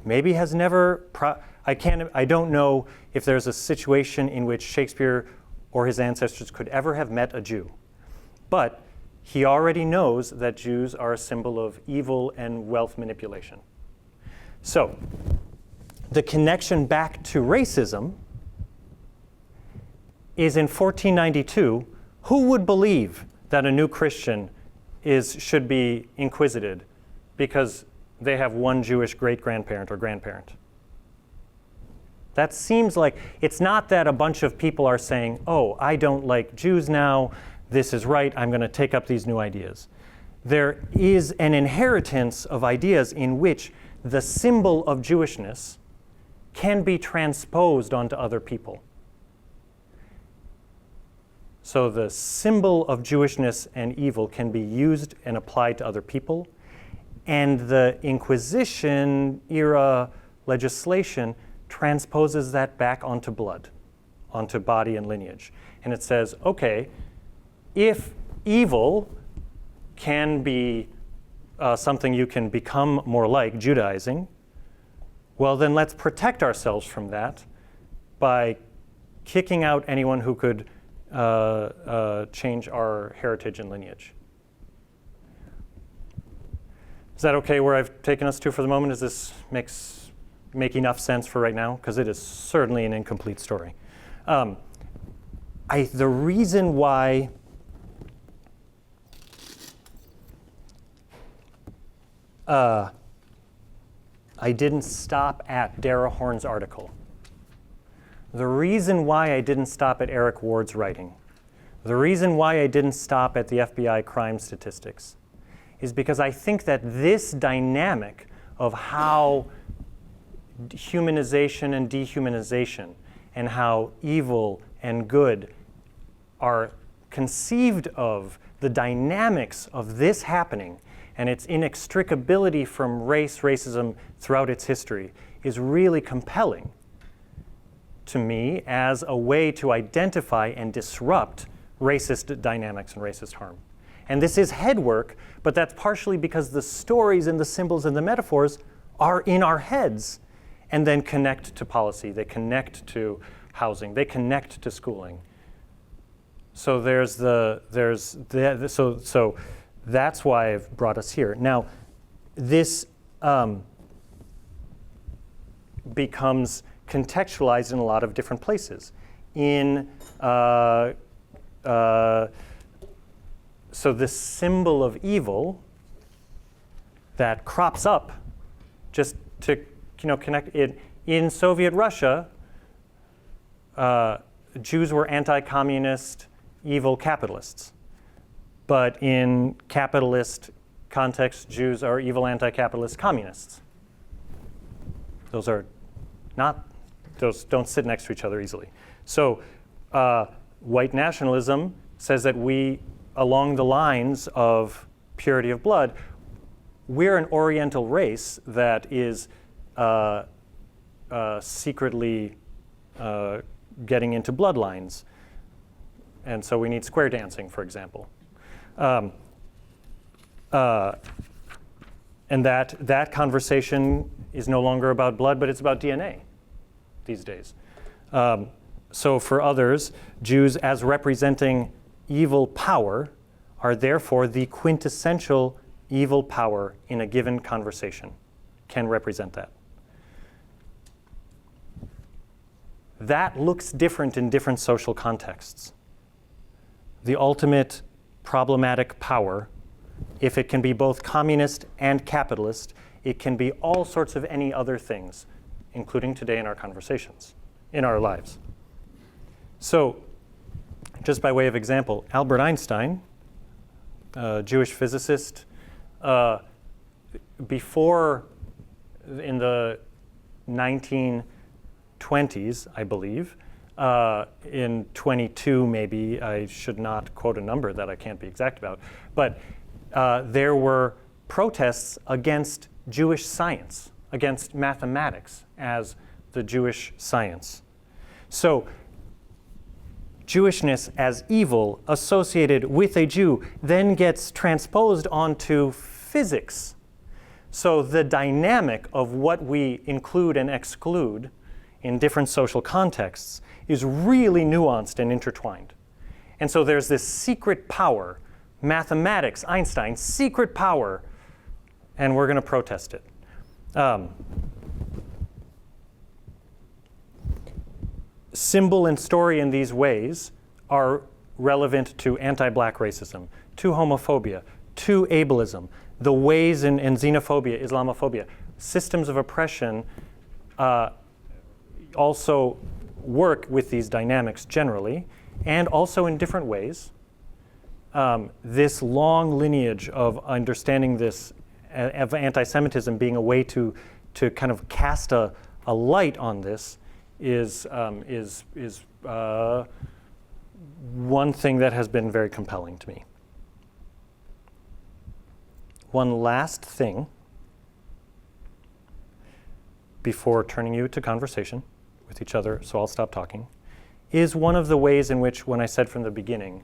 Speaker 1: maybe has never. I don't know if there's a situation in which Shakespeare or his ancestors could ever have met a Jew, but he already knows that Jews are a symbol of evil and wealth manipulation. So, the connection back to racism is in 1492. Who would believe that a new Christian should be inquisited because they have one Jewish great-grandparent or grandparent? That seems like, it's not that a bunch of people are saying, oh, I don't like Jews now, this is right, I'm going to take up these new ideas. There is an inheritance of ideas in which the symbol of Jewishness can be transposed onto other people. So the symbol of Jewishness and evil can be used and applied to other people, and the Inquisition era legislation transposes that back onto blood, onto body and lineage. And it says, okay, if evil can be something you can become more like, Judaizing, well then let's protect ourselves from that by kicking out anyone who could change our heritage and lineage. Is that okay where I've taken us to for the moment? Does this make enough sense for right now? Because it is certainly an incomplete story. The reason why I didn't stop at Dara Horn's article, the reason why I didn't stop at Eric Ward's writing, the reason why I didn't stop at the FBI crime statistics is because I think that this dynamic of how humanization and dehumanization and how evil and good are conceived of, the dynamics of this happening and its inextricability from racism throughout its history is really compelling to me as a way to identify and disrupt racist dynamics and racist harm. And this is head work, but that's partially because the stories and the symbols and the metaphors are in our heads and then connect to policy, they connect to housing, they connect to schooling. So so that's why I've brought us here. Now, this becomes contextualized in a lot of different places. So this symbol of evil that crops up, just to connect it, in Soviet Russia, Jews were anti-communist, evil capitalists. But in capitalist context, Jews are evil anti-capitalist communists. Those don't sit next to each other easily. So white nationalism says that we, along the lines of purity of blood, we're an Oriental race that is secretly getting into bloodlines. And so we need square dancing, for example. And that conversation is no longer about blood, but it's about DNA these days. So for others, Jews as representing evil power are therefore the quintessential evil power in a given conversation, can represent that. That looks different in different social contexts. The ultimate problematic power, if it can be both communist and capitalist, it can be all sorts of any other things, including today in our conversations, in our lives. So, just by way of example, Albert Einstein, a Jewish physicist, before, in the 1920s, I believe, in 22 maybe, I should not quote a number that I can't be exact about, but there were protests against Jewish science, against mathematics as the Jewish science. So Jewishness as evil associated with a Jew then gets transposed onto physics. So the dynamic of what we include and exclude in different social contexts is really nuanced and intertwined. And so there's this secret power mathematics, Einstein, secret power, and we're going to protest it. Symbol and story in these ways are relevant to anti-black racism, to homophobia, to ableism, the ways in xenophobia, Islamophobia. Systems of oppression also work with these dynamics generally, and also in different ways. This long lineage of understanding this, of anti-Semitism being a way to kind of cast a light on this is one thing that has been very compelling to me. One last thing before turning you to conversation with each other, so I'll stop talking, is one of the ways in which, when I said from the beginning,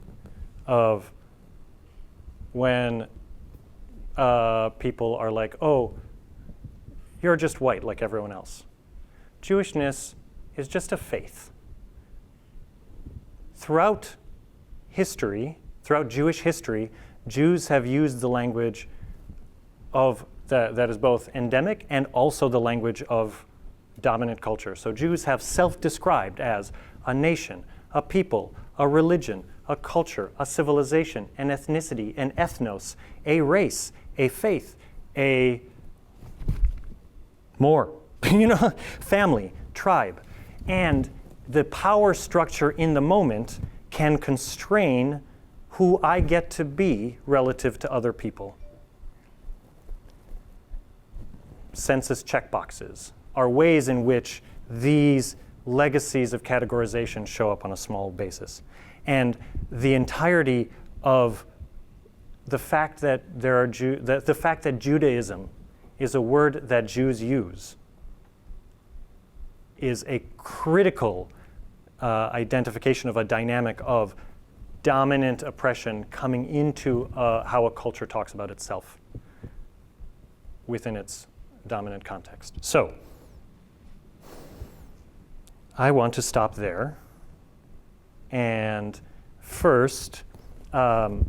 Speaker 1: of when people are like, oh, you're just white like everyone else. Jewishness is just a faith. Throughout history, throughout Jewish history, Jews have used the language of that is both endemic and also the language of dominant culture. So Jews have self-described as a nation, a people, a religion, a culture, a civilization, an ethnicity, an ethnos, a race, a faith, a family, tribe. And the power structure in the moment can constrain who I get to be relative to other people. Census checkboxes are ways in which these legacies of categorization show up on a small basis. And the entirety of the fact that the fact that Judaism is a word that Jews use is a critical identification of a dynamic of dominant oppression coming into how a culture talks about itself within its dominant context. So, I want to stop there. And first, I'll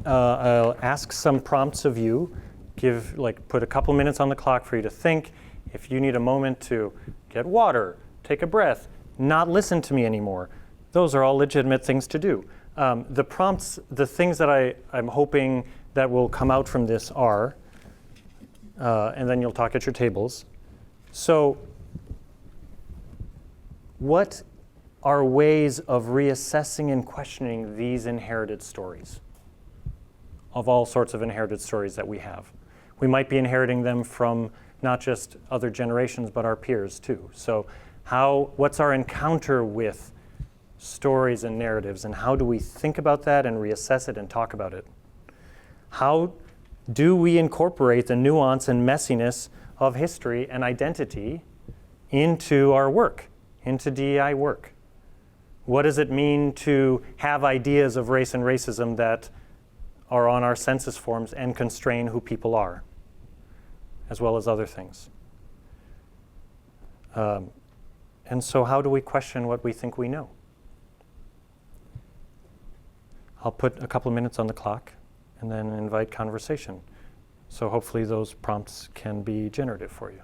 Speaker 1: ask some prompts of you. Put a couple minutes on the clock for you to think. If you need a moment to get water, take a breath, not listen to me anymore, those are all legitimate things to do. The prompts, the things that I'm hoping that will come out from this are, and then you'll talk at your tables. So, what are ways of reassessing and questioning these inherited stories, of all sorts of inherited stories that we have? We might be inheriting them from not just other generations, but our peers too. So what's our encounter with stories and narratives, and how do we think about that and reassess it and talk about it? How do we incorporate the nuance and messiness of history and identity into our work, into DEI work? What does it mean to have ideas of race and racism that are on our census forms and constrain who people are, as well as other things? And so how do we question what we think we know? I'll put a couple minutes on the clock and then invite conversation. So hopefully those prompts can be generative for you.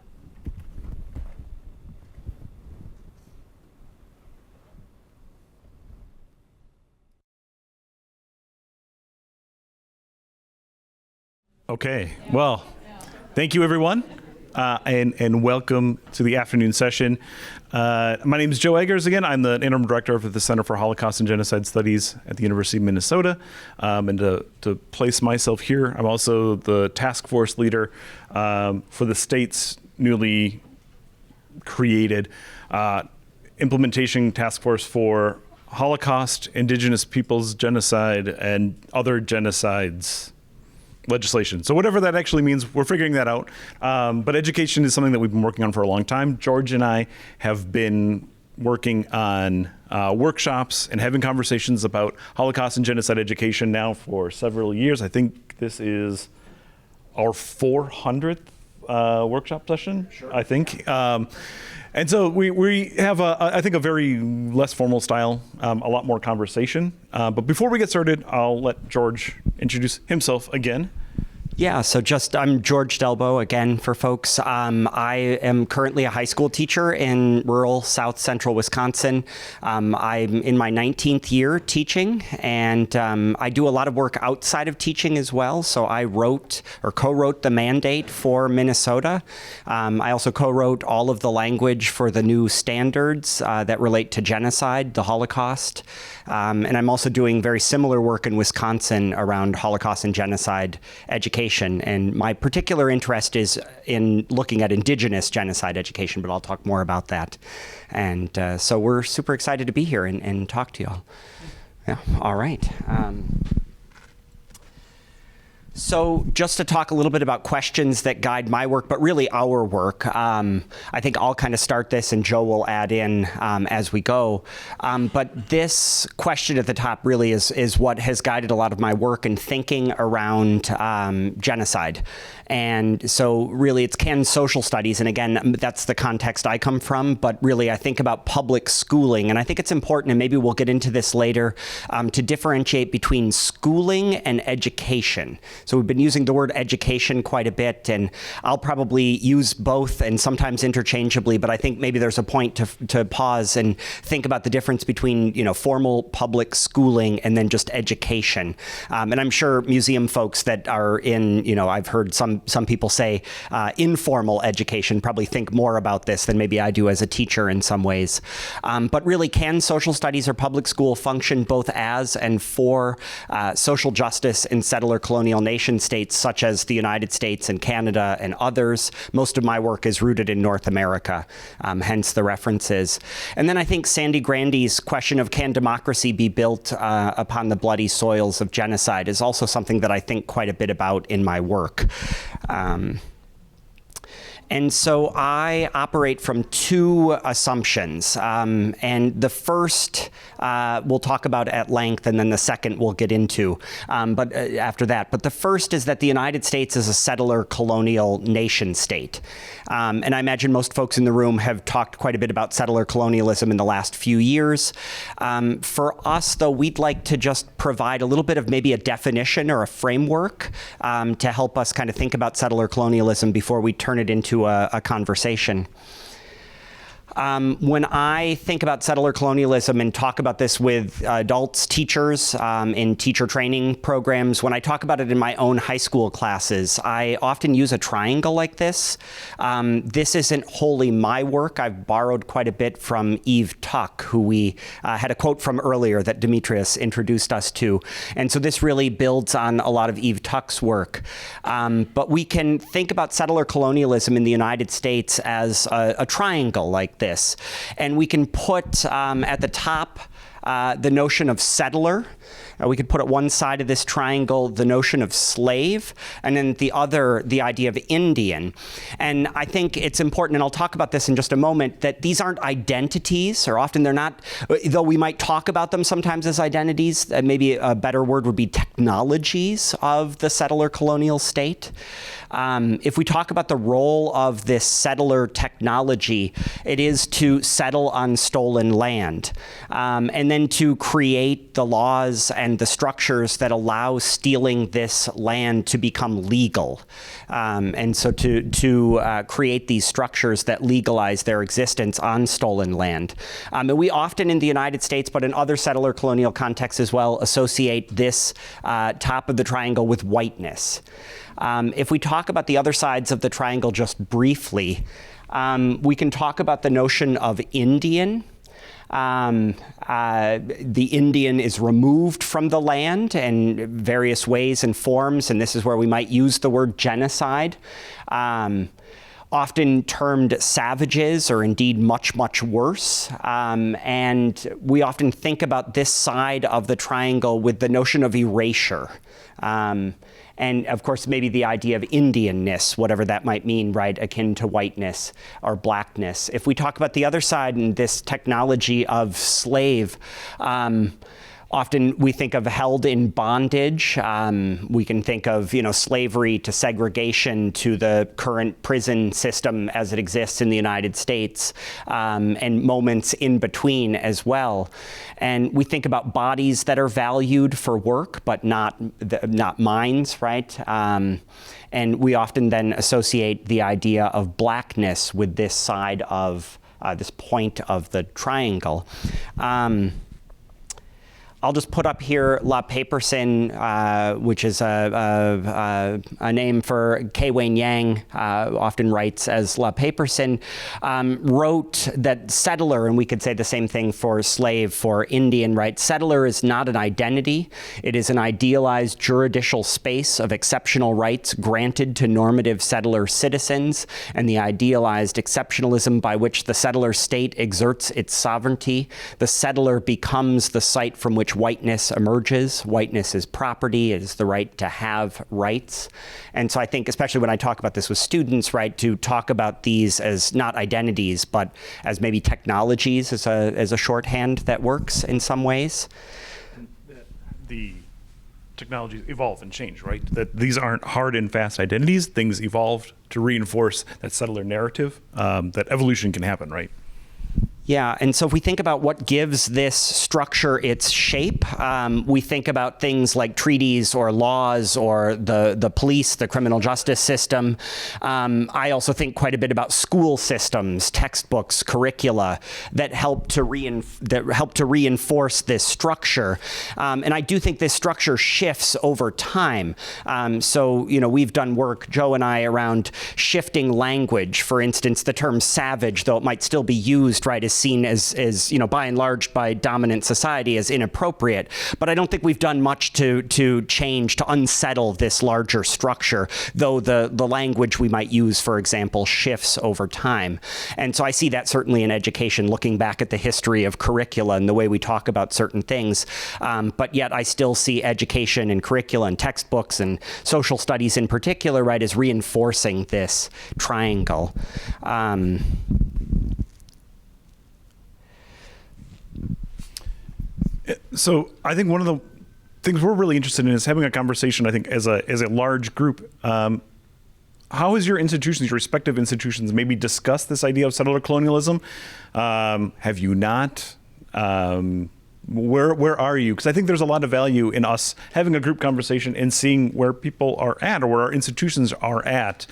Speaker 2: Okay, well, thank you everyone, and welcome to the afternoon session. My name is Joe Eggers again. I'm the interim director of the Center for Holocaust and Genocide Studies at the University of Minnesota. And to place myself here, I'm also the task force leader for the state's newly created implementation task force for Holocaust, Indigenous Peoples Genocide, and other genocides legislation. So whatever that actually means, we're figuring that out. But education is something that we've been working on for a long time. George and I have been working on workshops and having conversations about Holocaust and genocide education now for several years. I think this is our 400th workshop session, sure. I think. And so we have, I think, a very less formal style, a lot more conversation. But before we get started, I'll let George introduce himself again.
Speaker 3: Yeah, so I'm George Delbo, again, for folks. I am currently a high school teacher in rural south central Wisconsin. I'm in my 19th year teaching, and I do a lot of work outside of teaching as well. So I wrote or co-wrote the mandate for Minnesota. I also co-wrote all of the language for the new standards that relate to genocide, the Holocaust. And I'm also doing very similar work in Wisconsin around Holocaust and genocide education. And my particular interest is in looking at indigenous genocide education, but I'll talk more about that. And so we're super excited to be here and talk to you all. Yeah, all right. So just to talk a little bit about questions that guide my work, but really our work. I think I'll kind of start this and Joe will add in as we go. But this question at the top really is what has guided a lot of my work and thinking around genocide. And so really it's can social studies. And again, that's the context I come from. But really I think about public schooling. And I think it's important, and maybe we'll get into this later, to differentiate between schooling and education. So we've been using the word education quite a bit, and I'll probably use both and sometimes interchangeably, but I think maybe there's a point to pause and think about the difference between, formal public schooling and then just education. And I'm sure museum folks that are in, I've heard some people say informal education probably think more about this than maybe I do as a teacher in some ways. But really, can social studies or public school function both as and for social justice in settler colonial nation states such as the United States and Canada and others? Most of my work is rooted in North America, hence the references. And then I think Sandy Grandy's question of can democracy be built upon the bloody soils of genocide is also something that I think quite a bit about in my work. And so I operate from two assumptions. And the first we'll talk about at length, and then the second we'll get into but after that. But the first is that the United States is a settler colonial nation state. And I imagine most folks in the room have talked quite a bit about settler colonialism in the last few years. For us, though, we'd like to just provide a little bit of maybe a definition or a framework to help us kind of think about settler colonialism before we turn it into a conversation. When I think about settler colonialism and talk about this with adults, teachers, in teacher training programs, when I talk about it in my own high school classes, I often use a triangle like this. This isn't wholly my work. I've borrowed quite a bit from Eve Tuck, who we had a quote from earlier that Demetrius introduced us to. And so this really builds on a lot of Eve Tuck's work. But we can think about settler colonialism in the United States as a triangle like this. And we can put at the top the notion of settler. We could put at one side of this triangle the notion of slave, and then the other, the idea of Indian. And I think it's important, and I'll talk about this in just a moment, that these aren't identities, or often they're not, though we might talk about them sometimes as identities, maybe a better word would be technologies of the settler colonial state. If we talk about the role of this settler technology, it is to settle on stolen land, and then to create the laws and the structures that allow stealing this land to become legal. And so to create these structures that legalize their existence on stolen land. And we often in the United States, but in other settler colonial contexts as well, associate this top of the triangle with whiteness. If we talk about the other sides of the triangle just briefly, we can talk about the notion of Indian. The Indian is removed from the land in various ways and forms, and this is where we might use the word genocide. Often termed savages, or indeed much, much worse. And we often think about this side of the triangle with the notion of erasure. And of course, maybe the idea of Indianness, whatever that might mean, right, akin to whiteness or blackness. If we talk about the other side and this technology of slave, Often we think of held in bondage. We can think of, slavery to segregation to the current prison system as it exists in the United States, and moments in between as well. And we think about bodies that are valued for work, but not minds, right? And we often then associate the idea of blackness with this side of this point of the triangle. I'll just put up here La Paperson, which is a name for K. Wayne Yang, often writes as La Paperson, wrote that settler, and we could say the same thing for slave, for Indian, right? Settler is not an identity. It is an idealized juridical space of exceptional rights granted to normative settler citizens, and the idealized exceptionalism by which the settler state exerts its sovereignty. The settler becomes the site from which whiteness emerges. Whiteness is property, it is the right to have rights. And so I think, especially when I talk about this with students, right, to talk about these as not identities, but as maybe technologies as a shorthand that works in some ways.
Speaker 2: The technologies evolve and change, right? That these aren't hard and fast identities. Things evolved to reinforce that settler narrative, that evolution can happen, right?
Speaker 3: Yeah, and so if we think about what gives this structure its shape, we think about things like treaties or laws or the police, the criminal justice system. I also think quite a bit about school systems, textbooks, curricula that help to reinforce this structure. And I do think this structure shifts over time. So we've done work, Joe and I, around shifting language. For instance, the term savage, though it might still be used, right, is seen as by and large by dominant society as inappropriate. But I don't think we've done much to change, to unsettle this larger structure, though the language we might use, for example, shifts over time. And so I see that certainly in education, looking back at the history of curricula and the way we talk about certain things. But yet I still see education and curricula and textbooks and social studies in particular, right, as reinforcing this triangle.
Speaker 2: So I think one of the things we're really interested in is having a conversation, I think, as a large group. How has your institutions, your respective institutions, maybe discussed this idea of settler colonialism? Have you not? Where are you? Because I think there's a lot of value in us having a group conversation and seeing where people are at or where our institutions are at.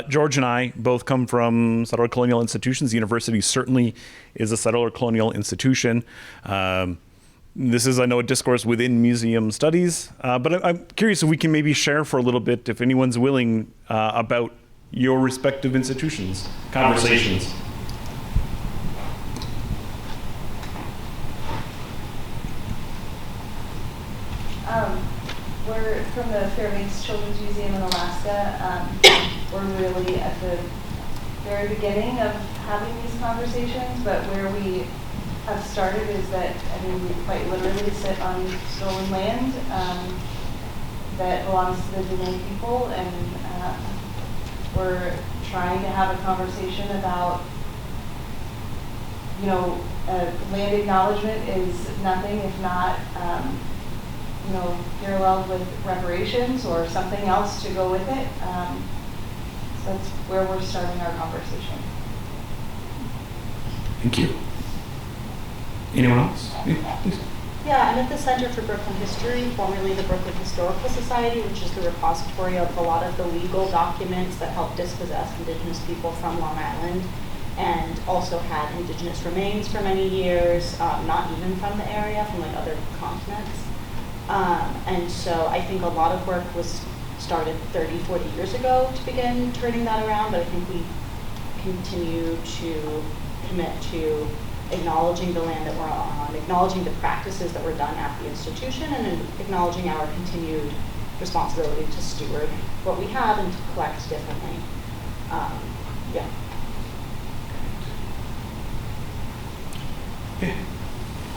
Speaker 2: George and I both come from settler colonial institutions. The university certainly is a settler colonial institution. This is, I know, a discourse within museum studies, but I'm curious if we can maybe share for a little bit, if anyone's willing, about your respective institutions' conversations.
Speaker 4: We're from the Fairbanks Children's Museum in Alaska. We're really at the very beginning of having these conversations, but where we have started is that, we quite literally sit on stolen land that belongs to the Dene people, and we're trying to have a conversation about, land acknowledgement is nothing if not, paralleled with reparations or something else to go with it. So that's where we're starting our conversation.
Speaker 2: Thank you. Anyone else? Yeah, please.
Speaker 5: Yeah, I'm at the Center for Brooklyn History, formerly the Brooklyn Historical Society, which is the repository of a lot of the legal documents that help dispossess Indigenous people from Long Island, and also had Indigenous remains for many years, not even from the area, from like other continents. And so I think a lot of work was started 30, 40 years ago to begin turning that around, but I think we continue to commit to acknowledging the land that we're on, acknowledging the practices that were done at the institution, and acknowledging our continued responsibility to steward what we have and to collect differently. Yeah.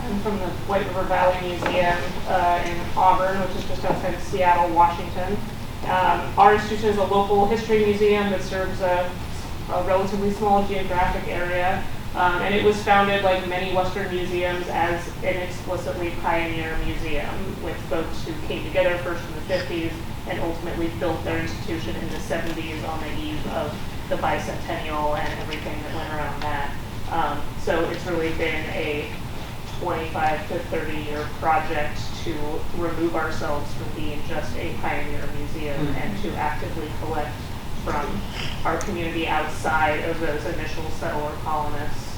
Speaker 6: I'm from the White River Valley Museum in Auburn, which is just outside of Seattle, Washington. Our institution is a local history museum that serves a relatively small geographic area. And it was founded, like many Western museums, as an explicitly pioneer museum with folks who came together first in the 50s and ultimately built their institution in the 70s on the eve of the bicentennial and everything that went around that. So it's really been a 25 to 30-year project to remove ourselves from being just a pioneer museum and to actively collect from our community outside of those initial settler colonists,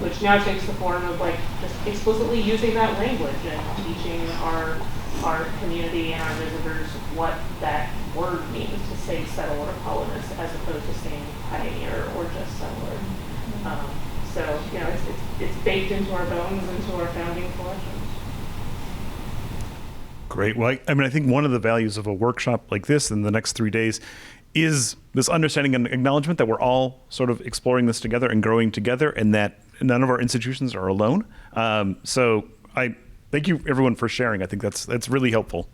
Speaker 6: which now takes the form of like just explicitly using that language and teaching our community and our visitors what that word means to say settler colonist as opposed to saying pioneer or just settler. So it's baked into our bones, into our founding collections.
Speaker 2: Great. Well, I think one of the values of a workshop like this in the next 3 days is this understanding and acknowledgement that we're all sort of exploring this together and growing together, and that none of our institutions are alone. So I thank you everyone for sharing. I think that's really helpful.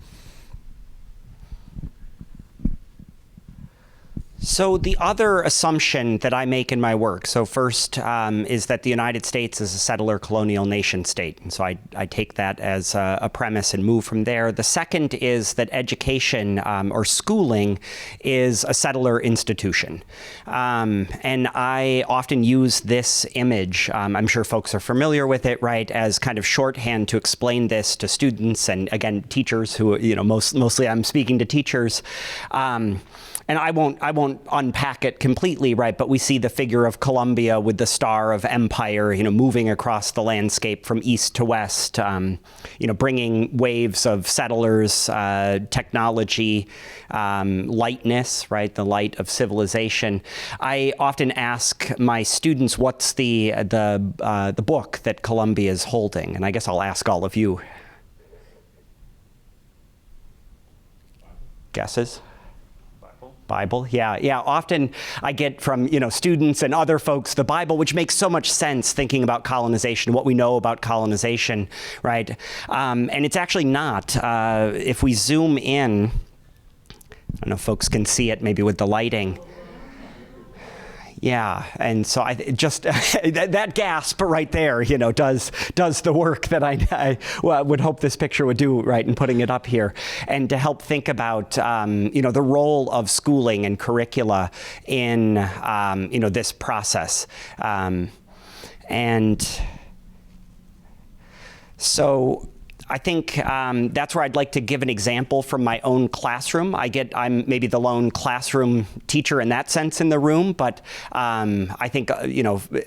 Speaker 3: So the other assumption that I make in my work, so first is that the United States is a settler colonial nation state. And so I take that as a premise and move from there. The second is that education or schooling is a settler institution. And I often use this image, I'm sure folks are familiar with it, right, as kind of shorthand to explain this to students and, again, teachers who, mostly I'm speaking to teachers. And I won't unpack it completely, right? But we see the figure of Columbia with the star of empire, moving across the landscape from east to west, bringing waves of settlers, technology, lightness, right? The light of civilization. I often ask my students, what's the book that Columbia is holding? And I guess I'll ask all of you. Guesses? Bible, yeah. Often I get from students and other folks the Bible, which makes so much sense thinking about colonization, what we know about colonization, right? And it's actually not. If we zoom in, I don't know if folks can see it, maybe with the lighting. Yeah, and so I just that gasp right there, does the work that I would hope this picture would do, right, in putting it up here, and to help think about the role of schooling and curricula in this process, and so. I think that's where I'd like to give an example from my own classroom. I'm maybe the lone classroom teacher in that sense in the room, but I think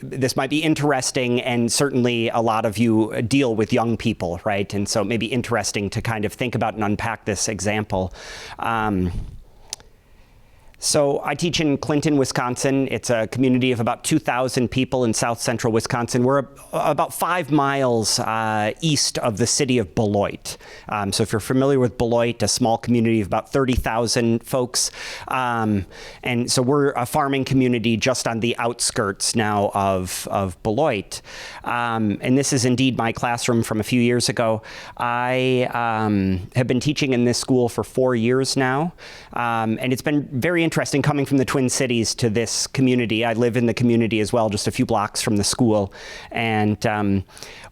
Speaker 3: this might be interesting, and certainly a lot of you deal with young people, right? And so it may be interesting to kind of think about and unpack this example. So I teach in Clinton, Wisconsin. It's a community of about 2,000 people in south central Wisconsin. We're about 5 miles east of the city of Beloit. So if you're familiar with Beloit, a small community of about 30,000 folks. And so we're a farming community just on the outskirts now of Beloit. And this is indeed my classroom from a few years ago. I have been teaching in this school for 4 years now. And it's been very interesting coming from the Twin Cities to this community. I live in the community as well, just a few blocks from the school. And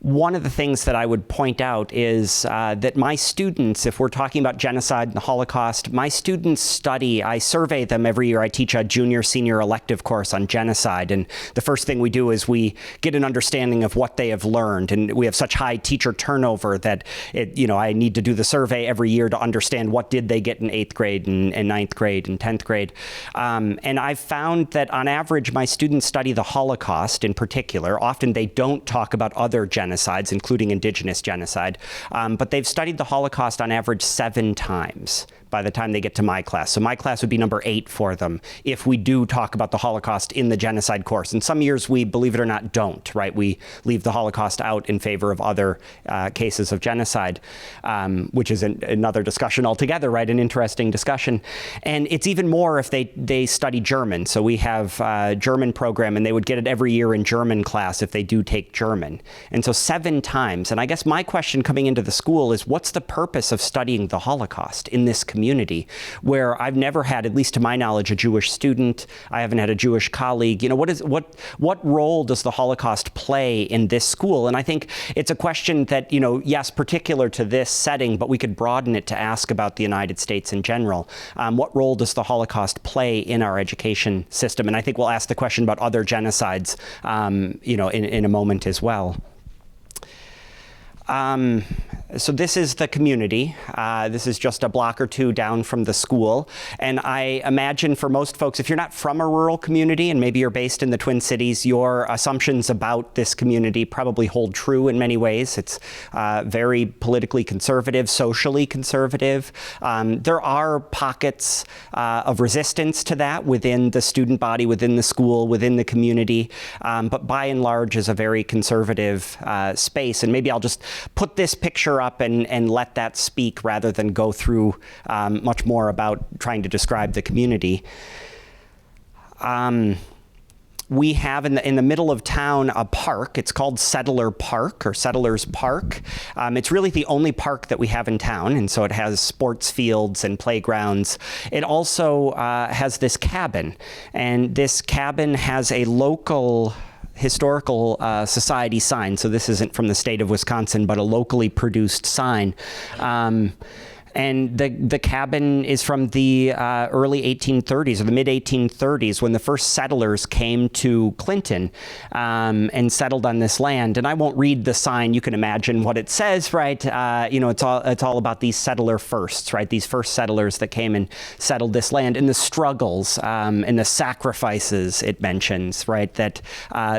Speaker 3: one of the things that I would point out is that my students, if we're talking about genocide and the Holocaust, my students I survey them every year. I teach a junior, senior elective course on genocide. And the first thing we do is we get an understanding of what they have learned. And we have such high teacher turnover that I need to do the survey every year to understand what did they get in 8th grade and 9th grade and 10th grade. And I've found that on average, my students study the Holocaust in particular. Often they don't talk about other genocides, including indigenous genocide, but they've studied the Holocaust on average 7 times by the time they get to my class. So my class would be number 8 for them if we do talk about the Holocaust in the genocide course. And some years we, believe it or not, don't, right? We leave the Holocaust out in favor of other cases of genocide, which is another discussion altogether, right? An interesting discussion. And it's even more if they study German. So we have a German program, and they would get it every year in German class if they do take German. And so 7 times. And I guess my question coming into the school is, what's the purpose of studying the Holocaust in this community? community, where I've never had, at least to my knowledge, a Jewish student. I haven't had a Jewish colleague. What role does the Holocaust play in this school? And I think it's a question that, yes, particular to this setting, but we could broaden it to ask about the United States in general. What role does the Holocaust play in our education system? And I think we'll ask the question about other genocides, in a moment as well. So this is the community. This is just a block or two down from the school. And I imagine for most folks, if you're not from a rural community and maybe you're based in the Twin Cities, your assumptions about this community probably hold true in many ways. It's very politically conservative, socially conservative. There are pockets of resistance to that within the student body, within the school, within the community. But by and large is a very conservative space. And maybe I'll just put this picture up and let that speak rather than go through much more about trying to describe the community. We have in the middle of town a park. It's called Settler Park or Settlers Park. It's really the only park that we have in town, and so it has sports fields and playgrounds. It also has this cabin, and this cabin has a local historical society sign. So this isn't from the state of Wisconsin, but a locally produced sign. And the cabin is from the early 1830s or the mid 1830s when the first settlers came to Clinton and settled on this land. And I won't read the sign. You can imagine what it says, right? It's all about these settler firsts, right? These first settlers that came and settled this land, and the struggles and the sacrifices it mentions, right, that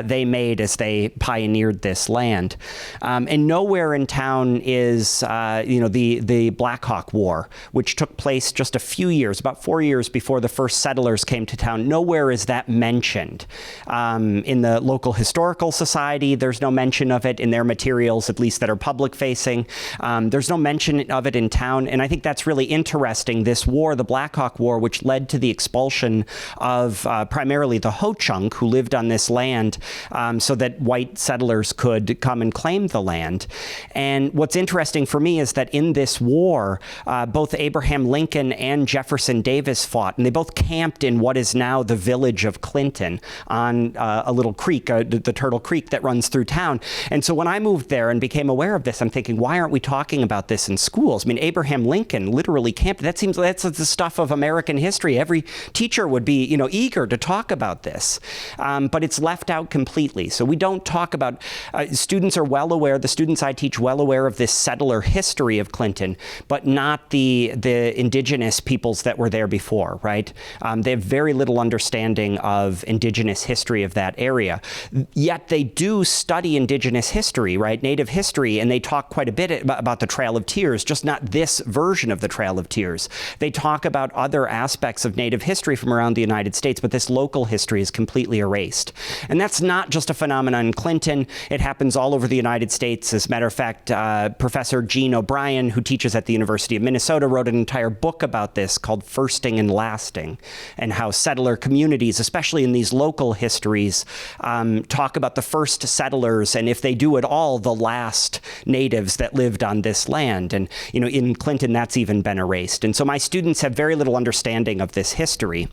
Speaker 3: they made as they pioneered this land. And nowhere in town is the Black Hawk War, which took place just a few years, about 4 years before the first settlers came to town. Nowhere is that mentioned. In the local historical society, there's no mention of it in their materials, at least that are public facing. There's no mention of it in town. And I think that's really interesting. This war, the Black Hawk War, which led to the expulsion of primarily the Ho-Chunk who lived on this land so that white settlers could come and claim the land. And what's interesting for me is that in this war, both Abraham Lincoln and Jefferson Davis fought, and they both camped in what is now the village of Clinton on a little creek, the Turtle Creek that runs through town. And so when I moved there and became aware of this, I'm thinking, why aren't we talking about this in schools? I mean, Abraham Lincoln literally camped. That's the stuff of American history. Every teacher would be, eager to talk about this, but it's left out completely. So we don't talk about. Students are well aware. The students I teach well aware of this settler history of Clinton, but not the indigenous peoples that were there before, right? They have very little understanding of indigenous history of that area. Yet they do study indigenous history, right? Native history, and they talk quite a bit about the Trail of Tears, just not this version of the Trail of Tears. They talk about other aspects of Native history from around the United States, but this local history is completely erased. And that's not just a phenomenon in Clinton. It happens all over the United States. As a matter of fact, Professor Gene O'Brien, who teaches at the University of Minnesota, wrote an entire book about this called Firsting and Lasting, and how settler communities, especially in these local histories, talk about the first settlers, and if they do at all, the last natives that lived on this land. And in Clinton, that's even been erased. And so my students have very little understanding of this history.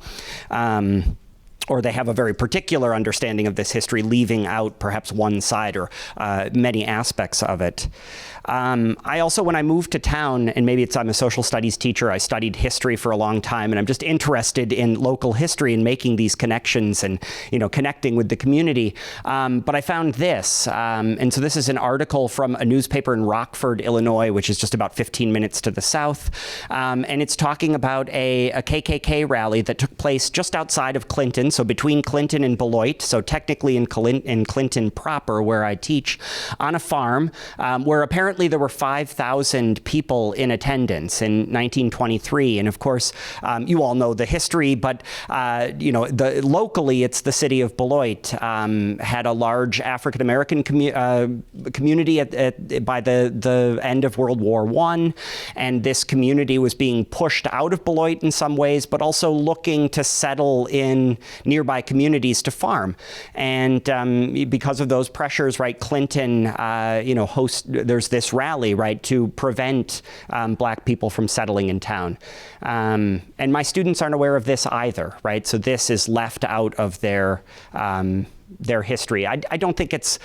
Speaker 3: Or they have a very particular understanding of this history, leaving out perhaps one side or many aspects of it. I also, when I moved to town, and maybe I'm a social studies teacher, I studied history for a long time, and I'm just interested in local history and making these connections and, connecting with the community. But I found this, and so this is an article from a newspaper in Rockford, Illinois, which is just about 15 minutes to the south. And it's talking about a KKK rally that took place just outside of Clinton, so between Clinton and Beloit, so technically in Clinton proper, where I teach, on a farm, where apparently there were 5,000 people in attendance in 1923. And of course, you all know the history, but locally, it's the city of Beloit had a large African-American community by the end of World War I, and this community was being pushed out of Beloit in some ways, but also looking to settle in nearby communities to farm. And because of those pressures, right, Clinton, there's this rally, right, to prevent black people from settling in town. And my students aren't aware of this either, right? So this is left out of their history. I don't think it's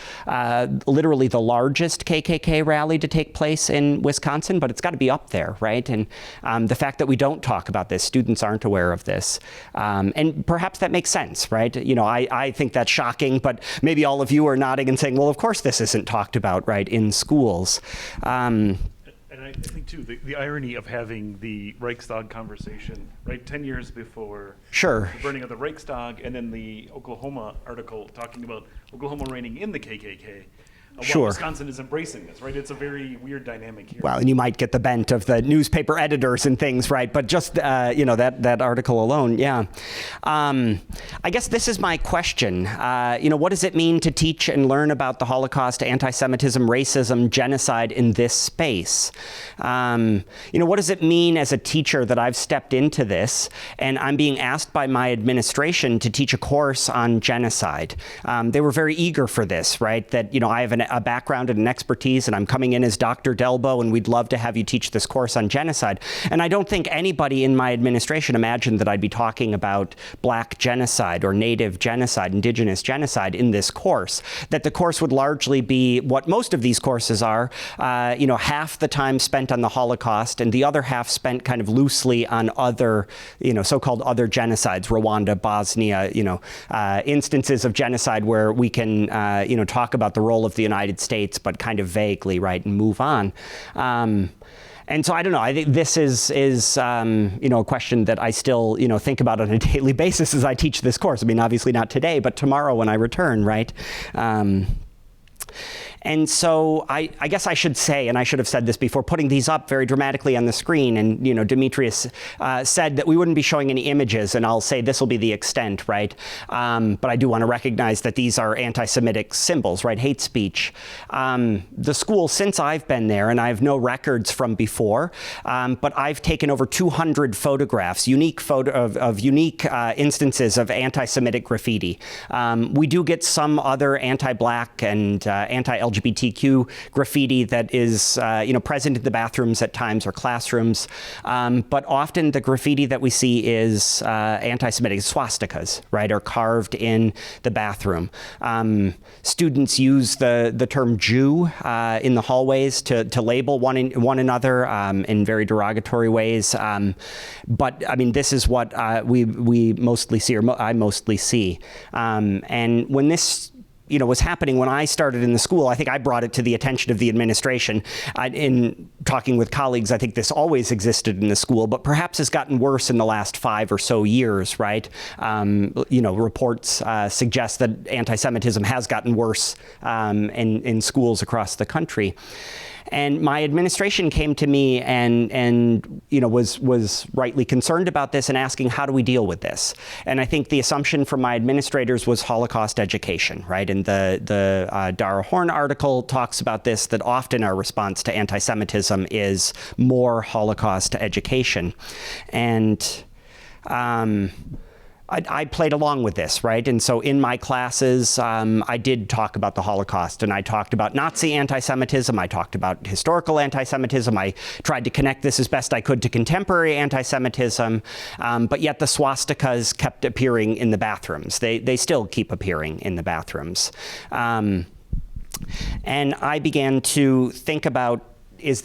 Speaker 3: literally the largest KKK rally to take place in Wisconsin, but it's got to be up there, right? And the fact that we don't talk about this, students aren't aware of this. And perhaps that makes sense, right? I think that's shocking, but maybe all of you are nodding and saying, well, of course this isn't talked about, right, in schools.
Speaker 2: And I think, too, the irony of having the Reichstag conversation, right, 10 years before
Speaker 3: Sure.
Speaker 2: the burning of the Reichstag, and then the Oklahoma article talking about Oklahoma reining in the KKK.
Speaker 3: Sure.
Speaker 2: While Wisconsin is embracing this, right? It's a very weird dynamic here.
Speaker 3: Well, and you might get the bent of the newspaper editors and things, right? But just, that article alone, yeah. I guess this is my question. What does it mean to teach and learn about the Holocaust, anti-Semitism, racism, genocide in this space? What does it mean as a teacher that I've stepped into this and I'm being asked by my administration to teach a course on genocide? They were very eager for this, right? That, I have a background and an expertise, and I'm coming in as Dr. Delbo, and we'd love to have you teach this course on genocide. And I don't think anybody in my administration imagined that I'd be talking about black genocide or native genocide, indigenous genocide in this course, that the course would largely be what most of these courses are, half the time spent on the Holocaust and the other half spent kind of loosely on other, so-called other genocides, Rwanda, Bosnia, instances of genocide where we can, talk about the role of the United States, but kind of vaguely, right, and move on. And so I don't know. I think this is a question that I still think about on a daily basis as I teach this course. I mean, obviously not today, but tomorrow when I return, right? And so I guess I should say, and I should have said this before, putting these up very dramatically on the screen, and Demetrius said that we wouldn't be showing any images, and I'll say this will be the extent, right? But I do want to recognize that these are anti-Semitic symbols, right? Hate speech. The school, since I've been there, and I have no records from before, but I've taken over 200 photographs, unique instances of anti-Semitic graffiti. We do get some other anti-Black and anti-LGBTQ graffiti that is, present in the bathrooms at times or classrooms. But often the graffiti that we see is anti-Semitic swastikas, right, are carved in the bathroom. Students use the term Jew in the hallways to label one another in very derogatory ways. But I mean, this is what we mostly see, or I mostly see. And when this was happening when I started in the school, I think I brought it to the attention of the administration. In talking with colleagues, I think this always existed in the school, but perhaps has gotten worse in the last 5 or so years, right? Reports suggest that anti-Semitism has gotten worse in schools across the country. And my administration came to me and was rightly concerned about this and asking, how do we deal with this? And I think the assumption from my administrators was Holocaust education, right? And the Dara Horn article talks about this, that often our response to anti-Semitism is more Holocaust education. And I played along with this, right? And so in my classes, I did talk about the Holocaust, and I talked about Nazi anti-Semitism. I talked about historical anti-Semitism. I tried to connect this as best I could to contemporary anti-Semitism, but yet the swastikas kept appearing in the bathrooms. They still keep appearing in the bathrooms. And I began to think about, is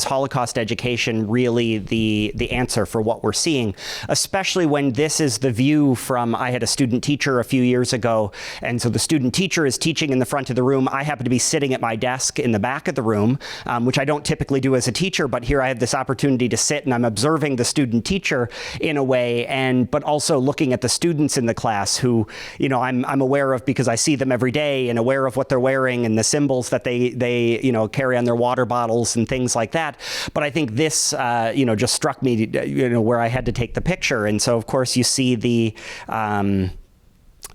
Speaker 3: Holocaust education really the answer for what we're seeing? Especially when this is the view from, I had a student teacher a few years ago, and so the student teacher is teaching in the front of the room. I happen to be sitting at my desk in the back of the room, which I don't typically do as a teacher, but here I have this opportunity to sit and I'm observing the student teacher in a way, but also looking at the students in the class who, I'm aware of because I see them every day and aware of what they're wearing and the symbols that they carry on their water bottles and things like that. But I think this, just struck me, where I had to take the picture. And so, of course, you see the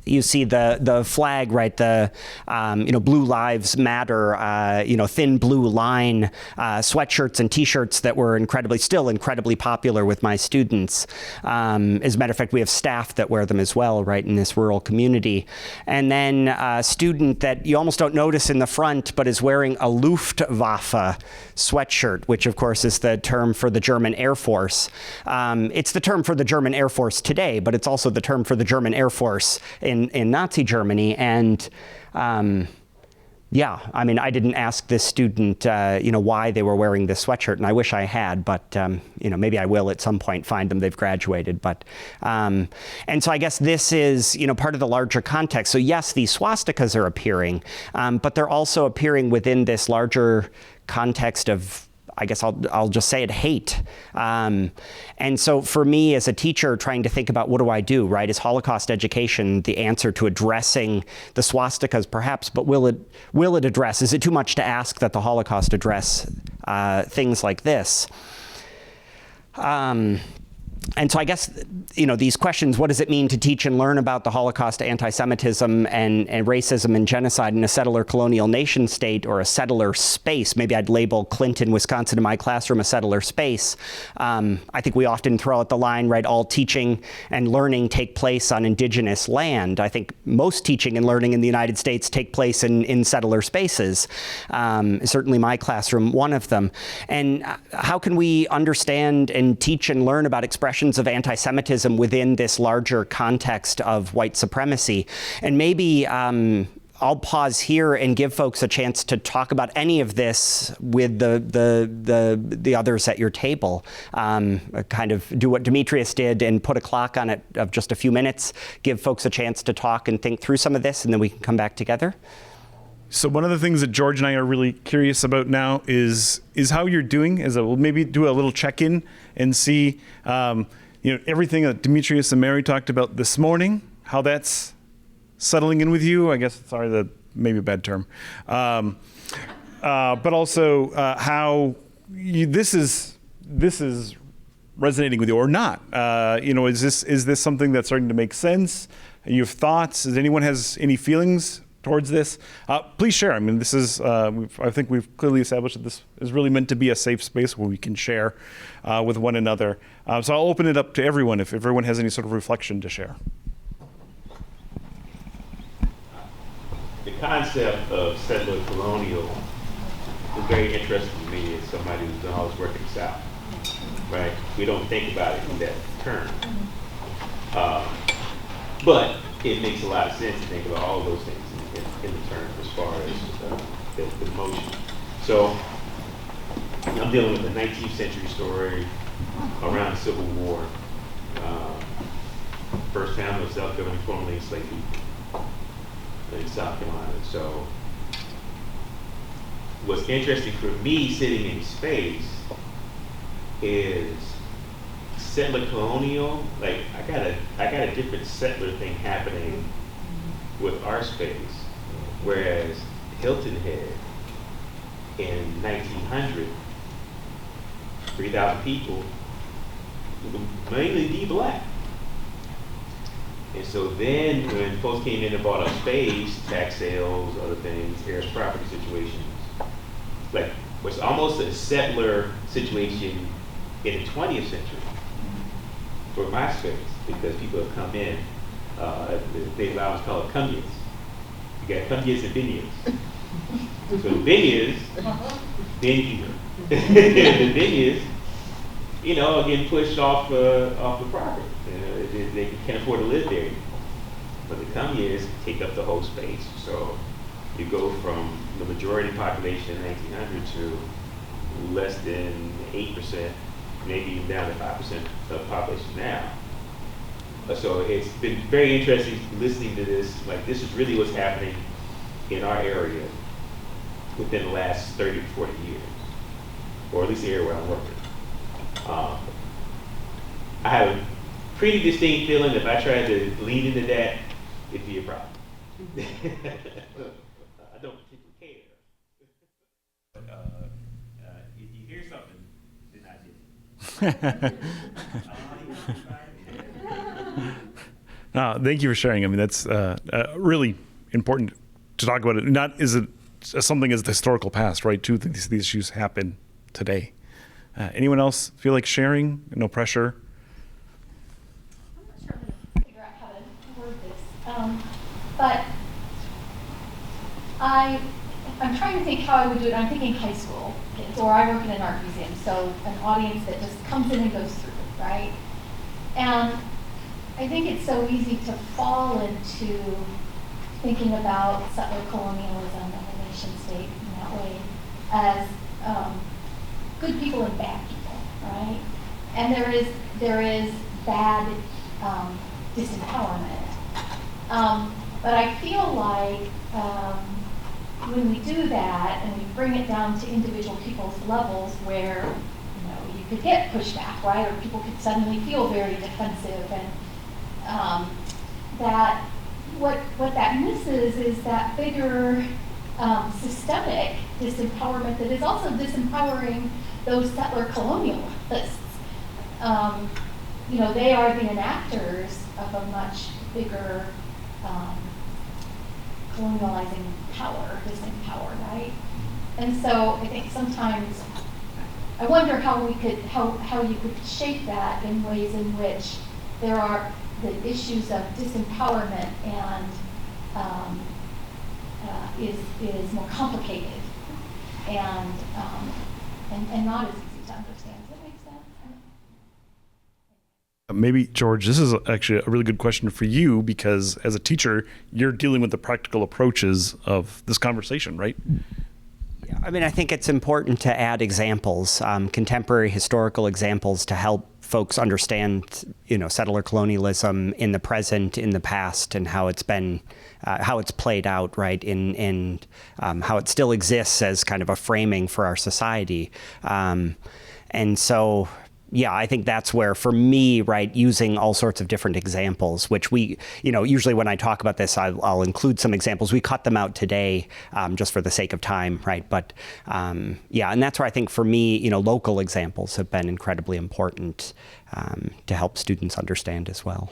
Speaker 3: you see the flag, right? The Blue Lives Matter, thin blue line sweatshirts and T-shirts that were still incredibly popular with my students. As a matter of fact, we have staff that wear them as well, right, in this rural community. And then a student that you almost don't notice in the front, but is wearing a Luftwaffe sweatshirt, which of course is the term for the German Air Force. It's the term for the German Air Force today, but it's also the term for the German Air Force in Nazi Germany. And yeah, I mean, I didn't ask this student, why they were wearing this sweatshirt, and I wish I had, but, maybe I will at some point find them. They've graduated, but, and so I guess this is, part of the larger context. So yes, these swastikas are appearing, but they're also appearing within this larger context of, I guess I'll just say it, hate. And so for me as a teacher trying to think about what do I do, right? Is Holocaust education the answer to addressing the swastikas perhaps, but will it address, is it too much to ask that the Holocaust address things like this? And so I guess, these questions, what does it mean to teach and learn about the Holocaust, anti-Semitism, and racism and genocide in a settler colonial nation state or a settler space? Maybe I'd label Clinton, Wisconsin in my classroom a settler space. I think we often throw out the line, right, all teaching and learning take place on indigenous land. I think most teaching and learning in the United States take place in settler spaces. Certainly my classroom, one of them. And how can we understand and teach and learn about expressions of anti-Semitism within this larger context of white supremacy? And maybe I'll pause here and give folks a chance to talk about any of this with the others at your table. Kind of do what Demetrius did and put a clock on it of just a few minutes, give folks a chance to talk and think through some of this, and then we can come back together.
Speaker 2: So one of the things that George and I are really curious about now is how you're doing. We'll maybe do a little check-in and see, everything that Demetrius and Mary talked about this morning, how that's settling in with you. I guess, sorry, that may be a bad term. But also how this is resonating with you or not. Is this something that's starting to make sense? You have thoughts? Does anyone has any feelings towards this? Please share. I mean, this is, I think we've clearly established that this is really meant to be a safe space where we can share with one another. So I'll open it up to everyone if everyone has any sort of reflection to share.
Speaker 7: The concept of settler colonial is very interesting to me as somebody who's done all this work in the South, right? We don't think about it in that term. But it makes a lot of sense to think about all of those things in the term as far as the motion. So I'm dealing with a 19th century story around the Civil War. First family of self-governing formerly enslaved people in South Carolina. So what's interesting for me sitting in space is settler colonial, like I got a different settler thing happening with our space, whereas Hilton Head in 1900, 3,000 people, mainly D-Black. And so then when folks came in and bought up space, tax sales, other things, Harris property situations, like was almost a settler situation in the 20th century for my space, because people have come in, they always call it come-ins. You got come-ins and vineyards. So the vineyards, vineyard. The vineyards, are getting pushed off the property. They can't afford to live there. But the come-ins take up the whole space. So you go from the majority population in 1900 to less than 8%, maybe even down to 5% of the population now. So it's been very interesting listening to this. Like, this is really what's happening in our area within the last 30 to 40 years, or at least the area where I'm working. I have a pretty distinct feeling if I tried to lean into that, it'd be a problem. I don't particularly care. If you hear something, then I did it.
Speaker 2: Thank you for sharing. I mean, that's really important to talk about it. Not as something as the historical past, right? Too, these issues happen today. Anyone else feel like sharing? No pressure.
Speaker 8: I'm not sure I'm going to figure out how to word this, but I'm trying to think how I would do it. I'm thinking high school kids, or I work in an art museum, so an audience that just comes in and goes through, right? And I think it's so easy to fall into thinking about settler colonialism and the nation state in that way as good people and bad people, right? And there is bad disempowerment. But I feel like when we do that and we bring it down to individual people's levels where you could get pushback, right? Or people could suddenly feel very defensive, and that what that misses is that bigger systemic disempowerment that is also disempowering those settler colonialists. They are the enactors of a much bigger colonializing power, disempower, right? And so I think sometimes I wonder how you could shape that in ways in which there are the issues of disempowerment and is more complicated and not as easy to understand. Does that make sense?
Speaker 2: Maybe, George, this is actually a really good question for you, because as a teacher, you're dealing with the practical approaches of this conversation, right?
Speaker 3: Yeah, I mean, I think it's important to add examples, contemporary historical examples, to help folks understand, settler colonialism in the present, in the past, and how it's been, how it's played out, right, and how it still exists as kind of a framing for our society. And so, yeah, I think that's where, for me, right, using all sorts of different examples, which we, usually when I talk about this, I'll include some examples. We cut them out today just for the sake of time, right? But yeah, and that's where I think for me, local examples have been incredibly important to help students understand as well.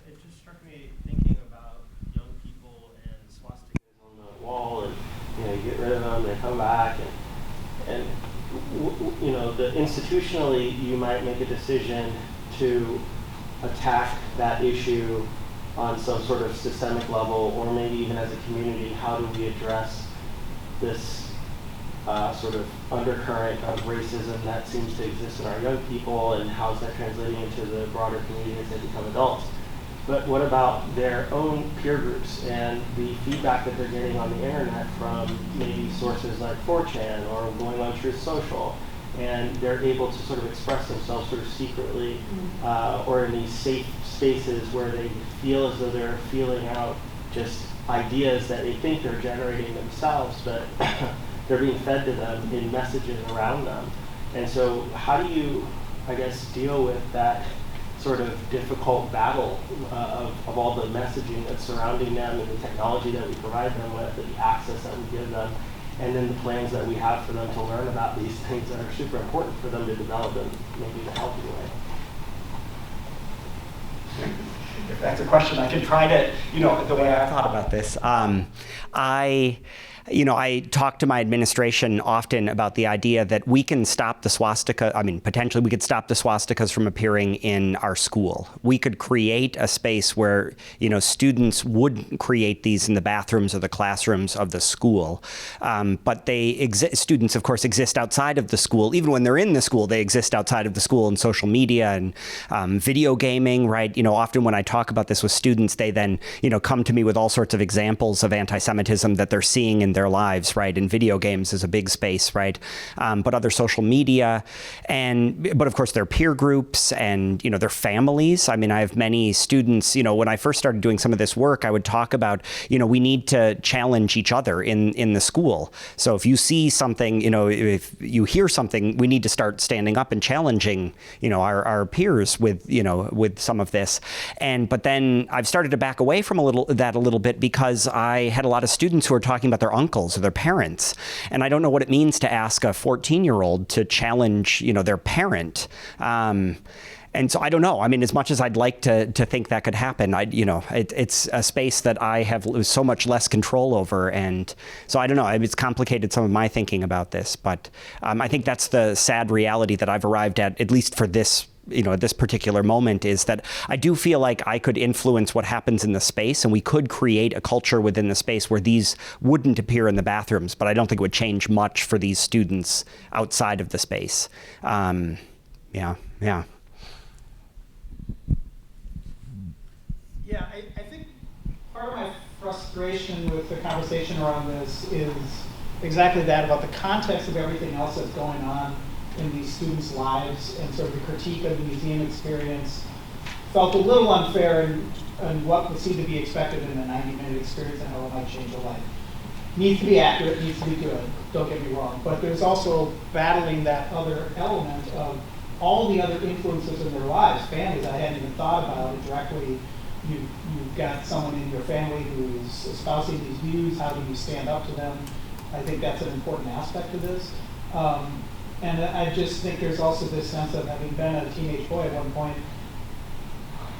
Speaker 9: It just struck me thinking about young people and swastikas on the wall, and you get rid of them, they come back, and institutionally you might make a decision to attack that issue on some sort of systemic level, or maybe even as a community. How do we address this sort of undercurrent of racism that seems to exist in our young people, and how is that translating into the broader community as they become adults? But what about their own peer groups and the feedback that they're getting on the internet from maybe sources like 4chan or going on Truth Social, and they're able to sort of express themselves sort of secretly or in these safe spaces where they feel as though they're feeling out just ideas that they think they're generating themselves, but they're being fed to them in messages around them. And so how do you, I guess, deal with that sort of difficult battle of all the messaging that's surrounding them, and the technology that we provide them with, and the access that we give them, and then the plans that we have for them to learn about these things that are super important for them to develop in maybe a healthy way?
Speaker 10: If that's a question, I can try to, the way I
Speaker 3: thought about this. I talk to my administration often about the idea that we can stop the swastika. I mean, potentially we could stop the swastikas from appearing in our school. We could create a space where, students would create these in the bathrooms or the classrooms of the school. But students, of course, exist outside of the school. Even when they're in the school, they exist outside of the school in social media and video gaming, right? Often when I talk about this with students, they then, come to me with all sorts of examples of anti-Semitism that they're seeing in their lives, right? And video games is a big space, right? But other social media, but of course their peer groups and, their families. I mean, I have many students, when I first started doing some of this work, I would talk about, we need to challenge each other in the school. So if you see something, if you hear something, we need to start standing up and challenging, our peers with, with some of this. But then I've started to back away from a little bit, because I had a lot of students who are talking about their uncles or their parents. And I don't know what it means to ask a 14-year-old to challenge, their parent. And so I don't know. I mean, as much as I'd like to think that could happen, it's a space that I have so much less control over. And so I don't know. It's complicated some of my thinking about this. But I think that's the sad reality that I've arrived at least for this, this particular moment, is that I do feel like I could influence what happens in the space, and we could create a culture within the space where these wouldn't appear in the bathrooms. But I don't think it would change much for these students outside of the space. Yeah.
Speaker 11: Yeah, I think part of my frustration with the conversation around this is exactly that, about the context of everything else that's going on in these students' lives, and sort of the critique of the museum experience felt a little unfair in what would seem to be expected in a 90-minute experience and how it might change a life. Needs to be accurate, needs to be good, don't get me wrong, but there's also battling that other element of all the other influences in their lives, families I hadn't even thought about it directly. You've got someone in your family who's espousing these views. How do you stand up to them? I think that's an important aspect of this. And I just think there's also this sense of having been a teenage boy at one point,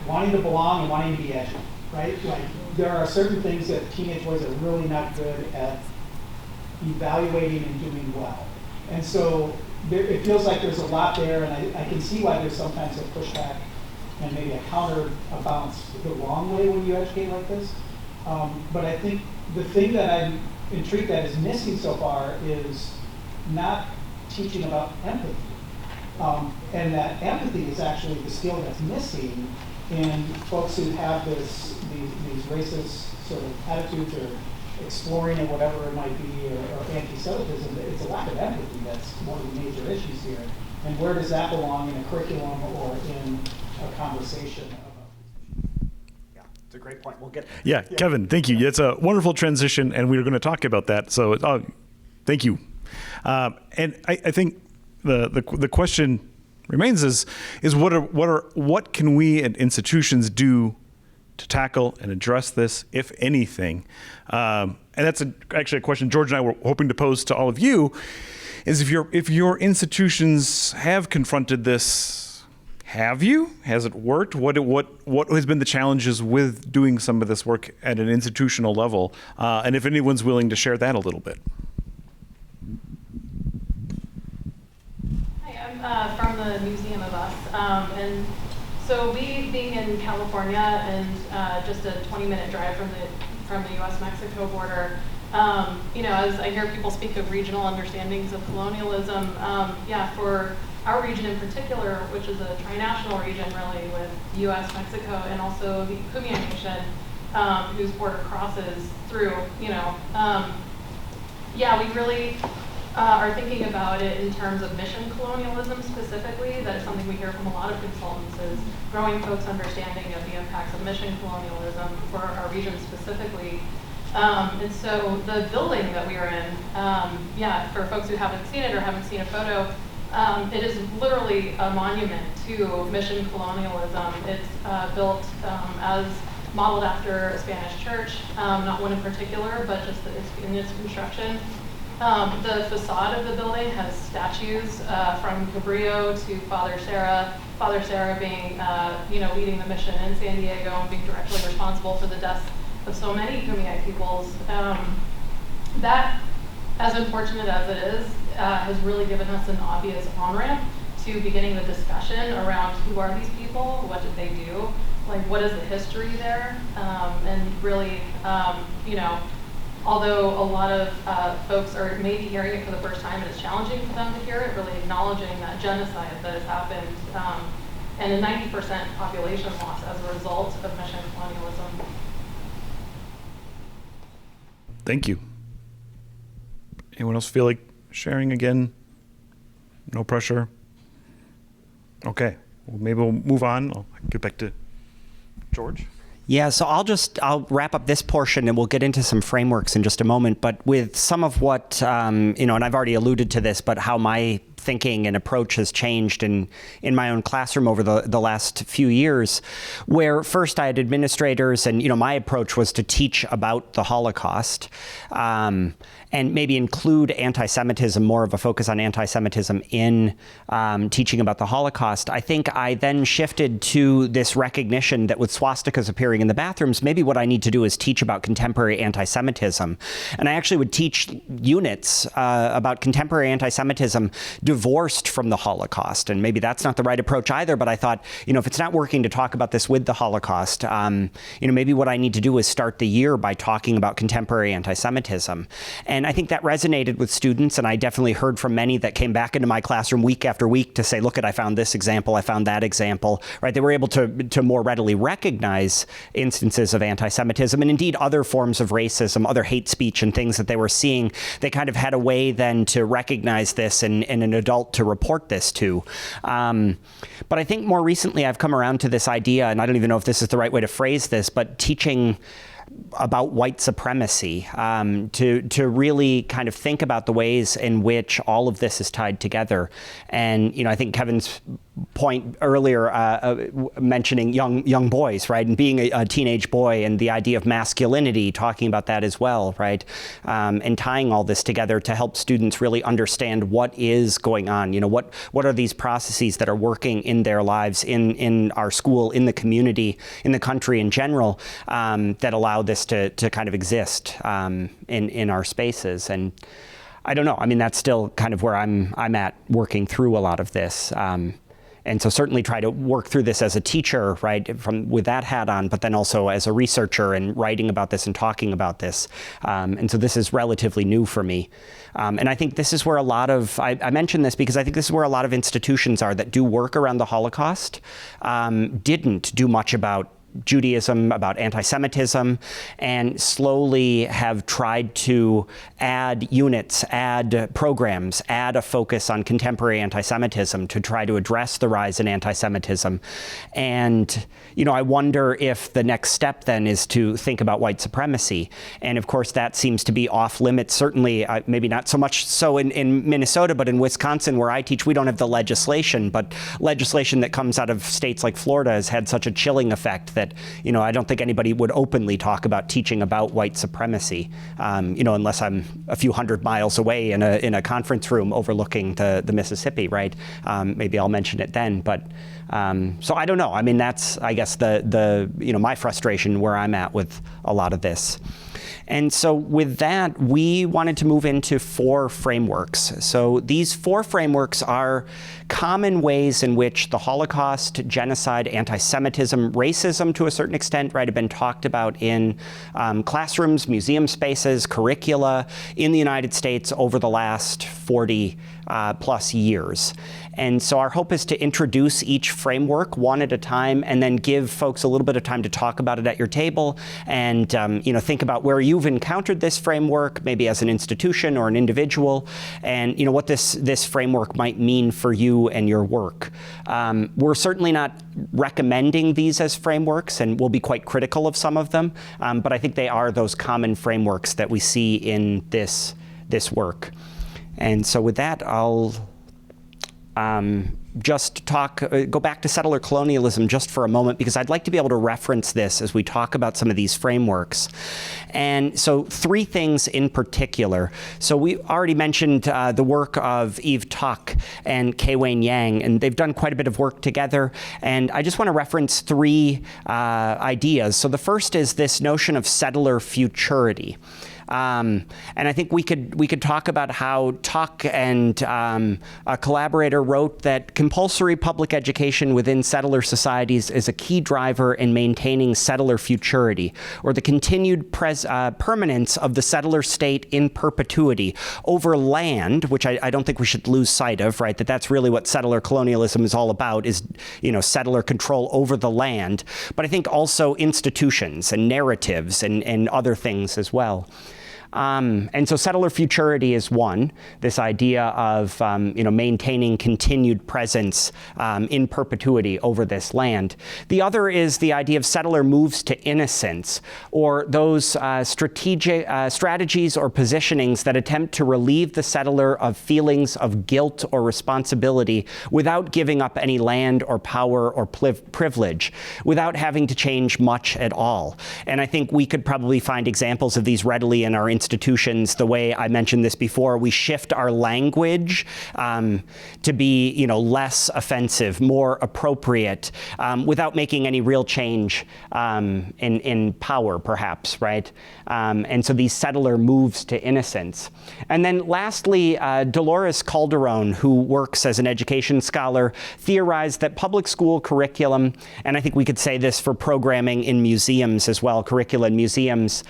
Speaker 11: wanting to belong and wanting to be edgy, right? Like, there are certain things that teenage boys are really not good at evaluating and doing well. And so it feels like there's a lot there, and I can see why there's sometimes a pushback and maybe a counterbalance the wrong way when you educate like this. But I think the thing that I'm intrigued that is missing so far is not teaching about empathy. And that empathy is actually the skill that's missing in folks who have these racist sort of attitudes, or exploring or whatever it might be, or anti-Semitism. It's a lack of empathy that's one of the major issues here. And where does that belong in a curriculum or in a conversation about?
Speaker 10: Yeah, it's a great point. We'll get.
Speaker 2: Yeah, Kevin, thank you. It's a wonderful transition, and we were going to talk about that. So, thank you. And I think the question remains is what can we and institutions do to tackle and address this, if anything? And that's actually a question George and I were hoping to pose to all of you. Is if your institutions have confronted this, have you? Has it worked? What has been the challenges with doing some of this work at an institutional level? And if anyone's willing to share that a little bit.
Speaker 6: Hi, I'm from the Museum of Us, and so we, being in California and just a 20-minute drive from the U.S.-Mexico border, as I hear people speak of regional understandings of colonialism, for our region in particular, which is a trinational region really with U.S., Mexico, and also the Kumeyaay Nation, whose border crosses through, we really are thinking about it in terms of mission colonialism specifically. That is something we hear from a lot of consultants, is growing folks' understanding of the impacts of mission colonialism for our region specifically. And so the building that we are in, for folks who haven't seen it or haven't seen a photo, it is literally a monument to mission colonialism. It's built as modeled after a Spanish church, not one in particular, but just in its construction. The facade of the building has statues from Cabrillo to Father Sarah being, leading the mission in San Diego and being directly responsible for the deaths of so many Kumeyaay peoples. That, as unfortunate as it is, has really given us an obvious on-ramp to beginning the discussion around who are these people, what did they do, like what is the history there, and really, although a lot of folks are maybe hearing it for the first time and it's challenging for them to hear it, really acknowledging that genocide that has happened, and a 90% population loss as a result of mission colonialism.
Speaker 2: Thank you. Anyone else feel like sharing again? No pressure? Okay, well, maybe we'll move on. I'll get back to George.
Speaker 3: Yeah, so I'll wrap up this portion and we'll get into some frameworks in just a moment. But with some of what, and I've already alluded to this, but how my thinking and approach has changed in my own classroom over the last few years, where first I had administrators, and my approach was to teach about the Holocaust, and maybe include anti-Semitism, more of a focus on anti-Semitism in teaching about the Holocaust. I think I then shifted to this recognition that with swastikas appearing in the bathrooms, maybe what I need to do is teach about contemporary anti-Semitism. And I actually would teach units about contemporary anti-Semitism divorced from the Holocaust. And maybe that's not the right approach either, but I thought, if it's not working to talk about this with the Holocaust, maybe what I need to do is start the year by talking about contemporary anti-Semitism. And I think that resonated with students, and I definitely heard from many that came back into my classroom week after week to say, look, I found this example, I found that example, right? They were able to more readily recognize instances of anti-Semitism and indeed other forms of racism, other hate speech and things that they were seeing. They kind of had a way then to recognize this and an adult to report this to. But I think more recently I've come around to this idea, and I don't even know if this is the right way to phrase this, but teaching about white supremacy, to really kind of think about the ways in which all of this is tied together. And, I think Kevin's point earlier, mentioning young boys, right, and being a teenage boy and the idea of masculinity, talking about that as well, right, and tying all this together to help students really understand what is going on. What are these processes that are working in their lives, in our school, in the community, in the country in general, that allow this to kind of exist in our spaces. And I don't know. I mean, that's still kind of where I'm at, working through a lot of this. And so certainly try to work through this as a teacher, right, with that hat on, but then also as a researcher and writing about this and talking about this. And so this is relatively new for me. And I think this is where a lot of, I mention this because I think this is where a lot of institutions are that do work around the Holocaust, didn't do much about Judaism, about anti-Semitism, and slowly have tried to add units, add programs, add a focus on contemporary anti-Semitism to try to address the rise in anti-Semitism. And, I wonder if the next step then is to think about white supremacy. And of course, that seems to be off limits, certainly, maybe not so much so in Minnesota, but in Wisconsin, where I teach, we don't have the legislation, but legislation that comes out of states like Florida has had such a chilling effect that, I don't think anybody would openly talk about teaching about white supremacy, unless I'm a few hundred miles away in a conference room overlooking the Mississippi, right? Maybe I'll mention it then, but so I don't know. I mean, that's, I guess, the my frustration where I'm at with a lot of this. And so with that, we wanted to move into 4 frameworks. So these 4 frameworks are common ways in which the Holocaust, genocide, anti-Semitism, racism to a certain extent, right, have been talked about in classrooms, museum spaces, curricula in the United States over the last 40 plus years. And so our hope is to introduce each framework one at a time and then give folks a little bit of time to talk about it at your table and think about where you've encountered this framework, maybe as an institution or an individual, and what this framework might mean for you and your work. We're certainly not recommending these as frameworks, and we'll be quite critical of some of them, but I think they are those common frameworks that we see in this work. And so with that, I'll just go back to settler colonialism just for a moment, because I'd like to be able to reference this as we talk about some of these frameworks. And so 3 things in particular. So we already mentioned the work of Eve Tuck and Kei Wayne Yang, and they've done quite a bit of work together. And I just want to reference 3 ideas. So the first is this notion of settler futurity. And I think we could talk about how Tuck and a collaborator wrote that compulsory public education within settler societies is a key driver in maintaining settler futurity, or the continued permanence of the settler state in perpetuity over land, which I don't think we should lose sight of, right? That's really what settler colonialism is all about, is settler control over the land. But I think also institutions and narratives and other things as well. And so settler futurity is one, this idea of maintaining continued presence in perpetuity over this land. The other is the idea of settler moves to innocence, or those strategies or positionings that attempt to relieve the settler of feelings of guilt or responsibility without giving up any land or power or privilege, without having to change much at all. And I think we could probably find examples of these readily in our institutions. The way I mentioned this before, we shift our language to be, less offensive, more appropriate, without making any real change in power, perhaps, right? And so these settler moves to innocence. And then lastly, Dolores Calderon, who works as an education scholar, theorized that public school curriculum, and I think we could say this for programming in museums as well, curricula in museums,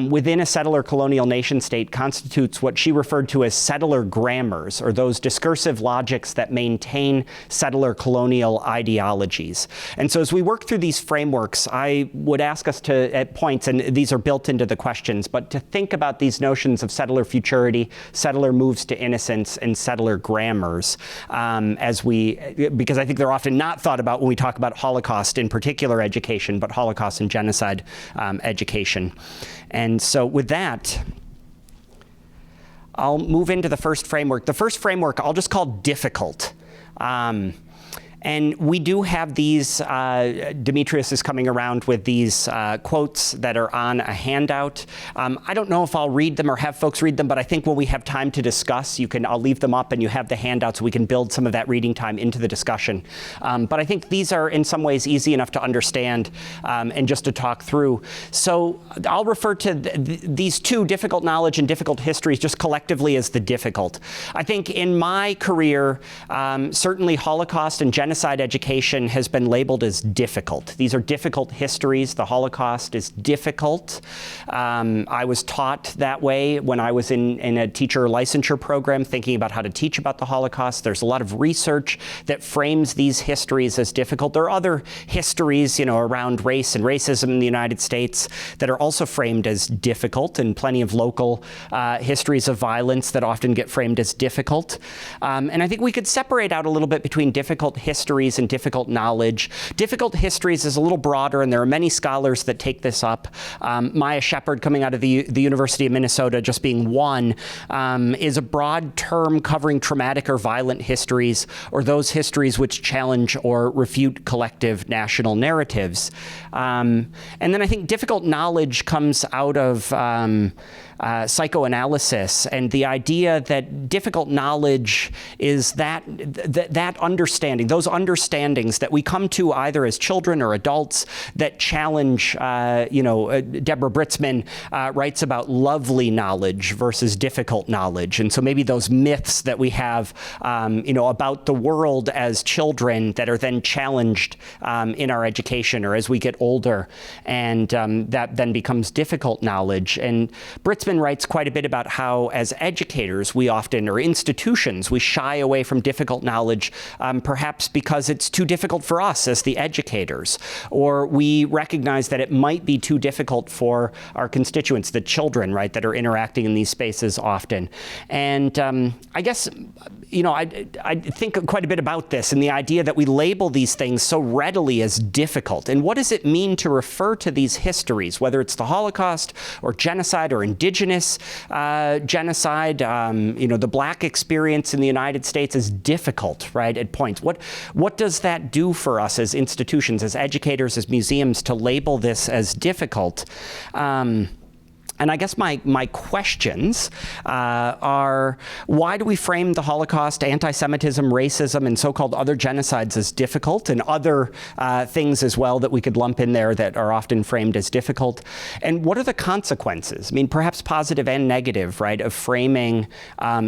Speaker 3: within a settler colonial nation state constitutes what she referred to as settler grammars, or those discursive logics that maintain settler colonial ideologies. And so as we work through these frameworks, I would ask us to, at points, and these are built into the questions, but to think about these notions of settler futurity, settler moves to innocence, and settler grammars, because I think they're often not thought about when we talk about Holocaust in particular education, but Holocaust and genocide education. And so with that, I'll move into the first framework. The first framework I'll just call difficult. And we do have these, Demetrius is coming around with these quotes that are on a handout. I don't know if I'll read them or have folks read them, but I think when we have time to discuss, I'll leave them up and you have the handouts so we can build some of that reading time into the discussion. But I think these are in some ways easy enough to understand and just to talk through. So I'll refer to these two, difficult knowledge and difficult histories, just collectively as the difficult. I think in my career, certainly Holocaust and genocide education has been labeled as difficult. These are difficult histories. The Holocaust is difficult. I was taught that way when I was in a teacher licensure program thinking about how to teach about the Holocaust. There's a lot of research that frames these histories as difficult. There are other histories, around race and racism in the United States that are also framed as difficult, and plenty of local histories of violence that often get framed as difficult. And I think we could separate out a little bit between difficult histories and difficult knowledge. Difficult histories is a little broader, and there are many scholars that take this up. Maya Shepard, coming out of the University of Minnesota, just being one, is a broad term covering traumatic or violent histories, or those histories which challenge or refute collective national narratives. And then I think difficult knowledge comes out of psychoanalysis, and the idea that difficult knowledge is that understanding, those understandings that we come to either as children or adults that challenge, Deborah Britzman writes about lovely knowledge versus difficult knowledge. And so maybe those myths that we have, about the world as children that are then challenged in our education or as we get older, and that then becomes difficult knowledge. And Britzman writes quite a bit about how, as educators, we often, or institutions, we shy away from difficult knowledge, perhaps because it's too difficult for us as the educators, or we recognize that it might be too difficult for our constituents, the children, right, that are interacting in these spaces often. And I guess, I think quite a bit about this and the idea that we label these things so readily as difficult. And what does it mean to refer to these histories, whether it's the Holocaust or genocide or indigenous genocide, the Black experience in the United States is difficult, right, at points. What does that do for us as institutions, as educators, as museums, to label this as difficult? And I guess my questions are, why do we frame the Holocaust, anti-Semitism, racism, and so-called other genocides as difficult, and other things as well that we could lump in there that are often framed as difficult? And what are the consequences? I mean, perhaps positive and negative, right, of framing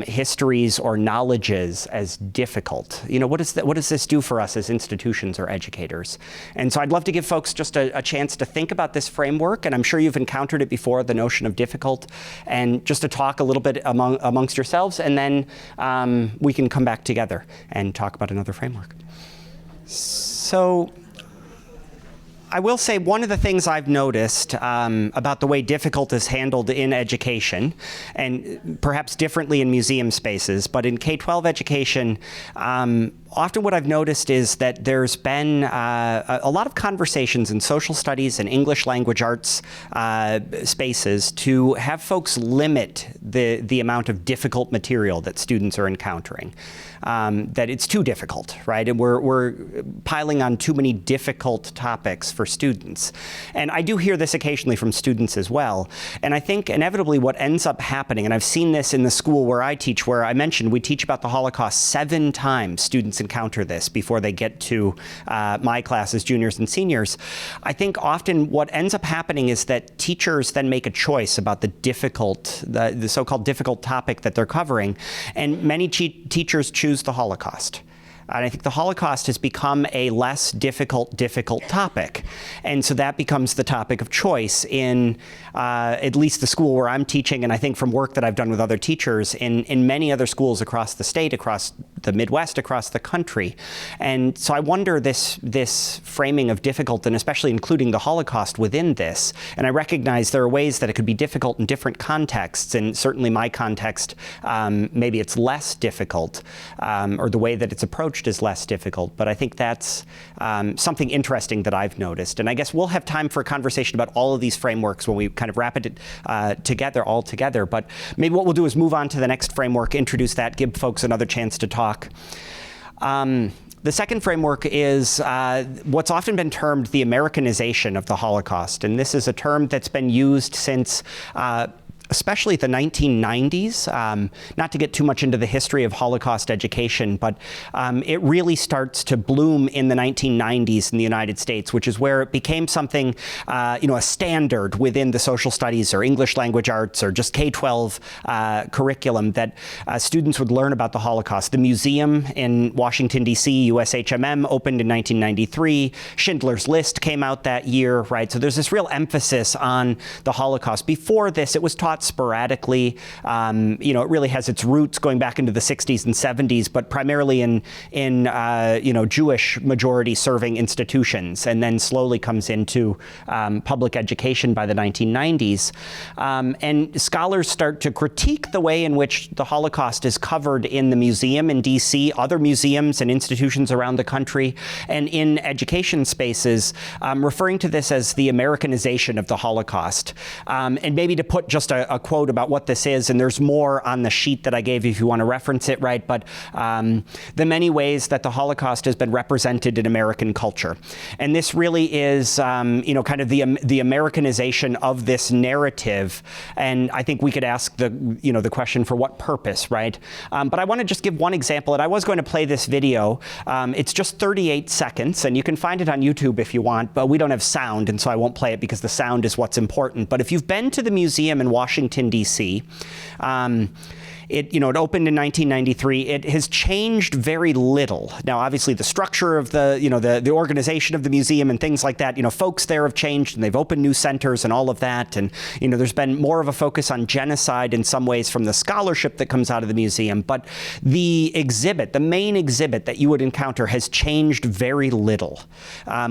Speaker 3: histories or knowledges as difficult? What does this do for us as institutions or educators? And so I'd love to give folks just a chance to think about this framework, and I'm sure you've encountered it before, the notion of difficult, and just to talk a little bit amongst yourselves, and then we can come back together and talk about another framework. So I will say one of the things I've noticed about the way difficult is handled in education, and perhaps differently in museum spaces, but in K-12 education, often what I've noticed is that there's been a lot of conversations in social studies and English language arts spaces to have folks limit the amount of difficult material that students are encountering. That it's too difficult, right? And we're piling on too many difficult topics for students. And I do hear this occasionally from students as well. And I think inevitably what ends up happening, and I've seen this in the school where I teach, where I mentioned we teach about the Holocaust 7 times students encounter this before they get to my classes, juniors and seniors. I think often what ends up happening is that teachers then make a choice about the so-called difficult topic that they're covering, and many teachers choose the Holocaust. And I think the Holocaust has become a less difficult topic. And so that becomes the topic of choice in at least the school where I'm teaching, and I think from work that I've done with other teachers in many other schools across the state, across the Midwest, across the country. And so I wonder this framing of difficult, and especially including the Holocaust within this. And I recognize there are ways that it could be difficult in different contexts, and certainly my context, maybe it's less difficult, or the way that it's approached is less difficult, but I think that's something interesting that I've noticed. And I guess we'll have time for a conversation about all of these frameworks when we kind of wrap it all together. But maybe what we'll do is move on to the next framework, introduce that, give folks another chance to talk. The second framework is what's often been termed the Americanization of the Holocaust. And this is a term that's been used since especially the 1990s, not to get too much into the history of Holocaust education, but it really starts to bloom in the 1990s in the United States, which is where it became something, a standard within the social studies or English language arts or just K-12 curriculum that students would learn about the Holocaust. The museum in Washington, D.C., USHMM, opened in 1993. Schindler's List came out that year, right? So there's this real emphasis on the Holocaust. Before this, it was taught sporadically. It really has its roots going back into the 60s and 70s, but primarily in Jewish majority serving institutions, and then slowly comes into public education by the 1990s. And scholars start to critique the way in which the Holocaust is covered in the museum in DC, other museums and institutions around the country, and in education spaces, referring to this as the Americanization of the Holocaust. And maybe to put just a quote about what this is, and there's more on the sheet that I gave you if you want to reference it, right? But the many ways that the Holocaust has been represented in American culture. And this really is, kind of the Americanization of this narrative. And I think we could ask the question, for what purpose, right? But I want to just give one example, and I was going to play this video. It's just 38 seconds, and you can find it on YouTube if you want, but we don't have sound, and so I won't play it because the sound is what's important. But if you've been to the museum in Washington, D.C., it opened in 1993. It has changed very little. Now, obviously, the structure of the organization of the museum and things like that, folks there have changed, and they've opened new centers and all of that. And, there's been more of a focus on genocide in some ways from the scholarship that comes out of the museum. But the main exhibit that you would encounter has changed very little,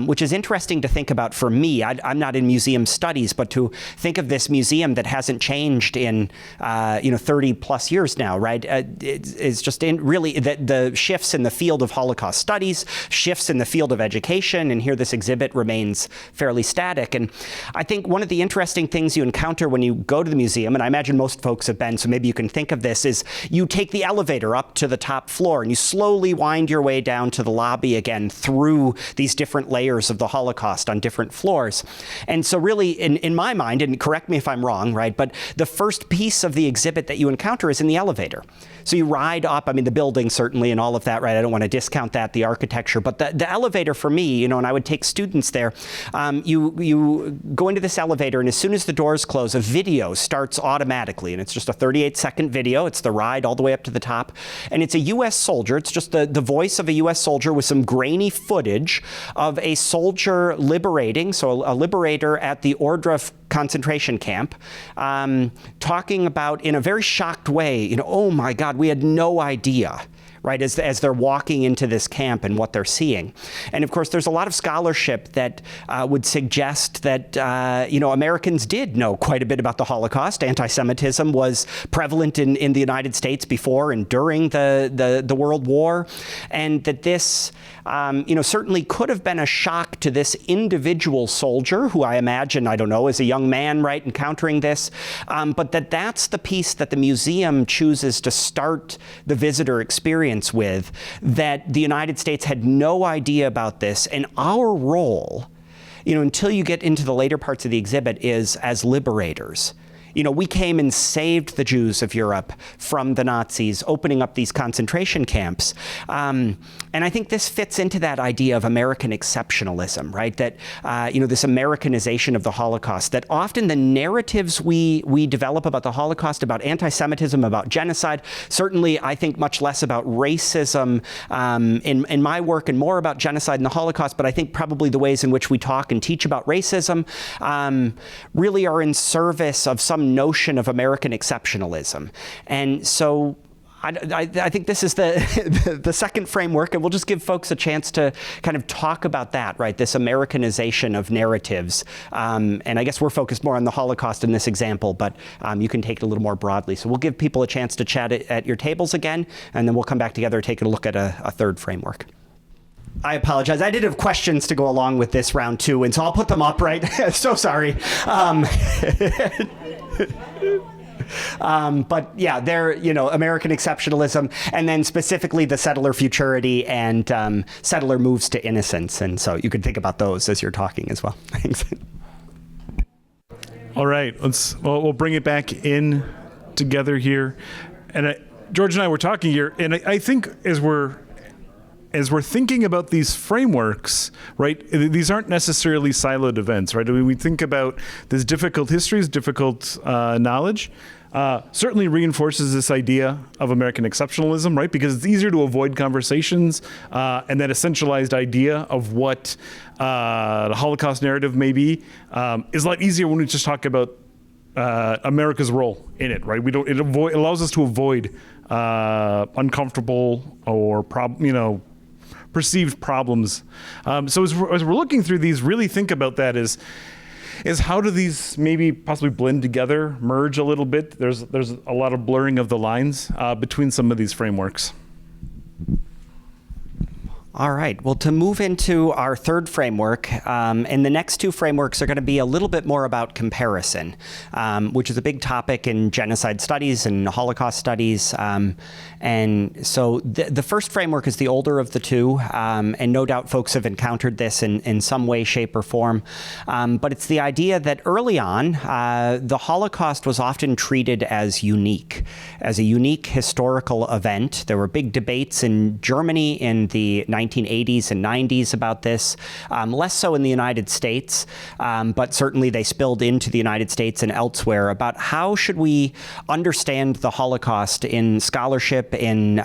Speaker 3: which is interesting to think about for me. I'm not in museum studies, but to think of this museum that hasn't changed in, 30 plus years now, right? It's just really the shifts in the field of Holocaust studies, shifts in the field of education, and here this exhibit remains fairly static. And I think one of the interesting things you encounter when you go to the museum, and I imagine most folks have been, so maybe you can think of this, is you take the elevator up to the top floor and you slowly wind your way down to the lobby again through these different layers of the Holocaust on different floors. And so really, in my mind, and correct me if I'm wrong, right, but the first piece of the exhibit that you encounter is in the elevator. So you ride up, the building certainly and all of that, right? I don't want to discount that, the architecture, but the elevator for me, and I would take students there, you go into this elevator, and as soon as the doors close, a video starts automatically, and it's just a 38-second video. It's the ride all the way up to the top, and it's a U.S. soldier. It's just the voice of a U.S. soldier with some grainy footage of a soldier liberating, so a liberator at the Ordreff concentration camp, talking about in a very shocked way, oh my God, we had no idea, right, as they're walking into this camp and what they're seeing. And of course, there's a lot of scholarship that would suggest that, Americans did know quite a bit about the Holocaust. Anti-Semitism was prevalent in the United States before and during the World War, and that this, certainly could have been a shock to this individual soldier who I imagine, I don't know, is a young man, right, encountering this, but that's the piece that the museum chooses to start the visitor experience with, that the United States had no idea about this, and our role, until you get into the later parts of the exhibit, is as liberators. We came and saved the Jews of Europe from the Nazis, opening up these concentration camps. And I think this fits into that idea of American exceptionalism, right? That, this Americanization of the Holocaust, that often the narratives we develop about the Holocaust, about anti-Semitism, about genocide, certainly I think much less about racism in my work and more about genocide and the Holocaust, but I think probably the ways in which we talk and teach about racism really are in service of some notion of American exceptionalism. And so I think this is the second framework, and we'll just give folks a chance to kind of talk about that, right? This Americanization of narratives. And I guess we're focused more on the Holocaust in this example, but you can take it a little more broadly. So we'll give people a chance to chat at your tables again, and then we'll come back together and take a look at a third framework. I apologize. I did have questions to go along with this round too, and so I'll put them up, right? So sorry. But yeah, they're, American exceptionalism, and then specifically the settler futurity and settler moves to innocence. And so you can think about those as you're talking as well. Thanks.
Speaker 2: All right, we'll bring it back in together here. And George and I were talking here, and I think as we're thinking about these frameworks, right, these aren't necessarily siloed events, right? I mean, we think about this difficult histories, difficult knowledge, certainly reinforces this idea of American exceptionalism, right? Because it's easier to avoid conversations, and that essentialized idea of what the Holocaust narrative may be is a lot easier when we just talk about America's role in it, right? It allows us to avoid uncomfortable or perceived problems. So as we're looking through these, really think about that is how do these maybe possibly blend together, merge a little bit? There's a lot of blurring of the lines between some of these frameworks.
Speaker 3: All right. Well, to move into our third framework, and the next two frameworks are going to be a little bit more about comparison, which is a big topic in genocide studies and Holocaust studies. And so the first framework is the older of the two, and no doubt folks have encountered this in some way, shape, or form. But it's the idea that early on, the Holocaust was often treated as a unique historical event. There were big debates in Germany in the 1980s and 90s about this, less so in the United States, but certainly they spilled into the United States and elsewhere about how should we understand the Holocaust in scholarship, in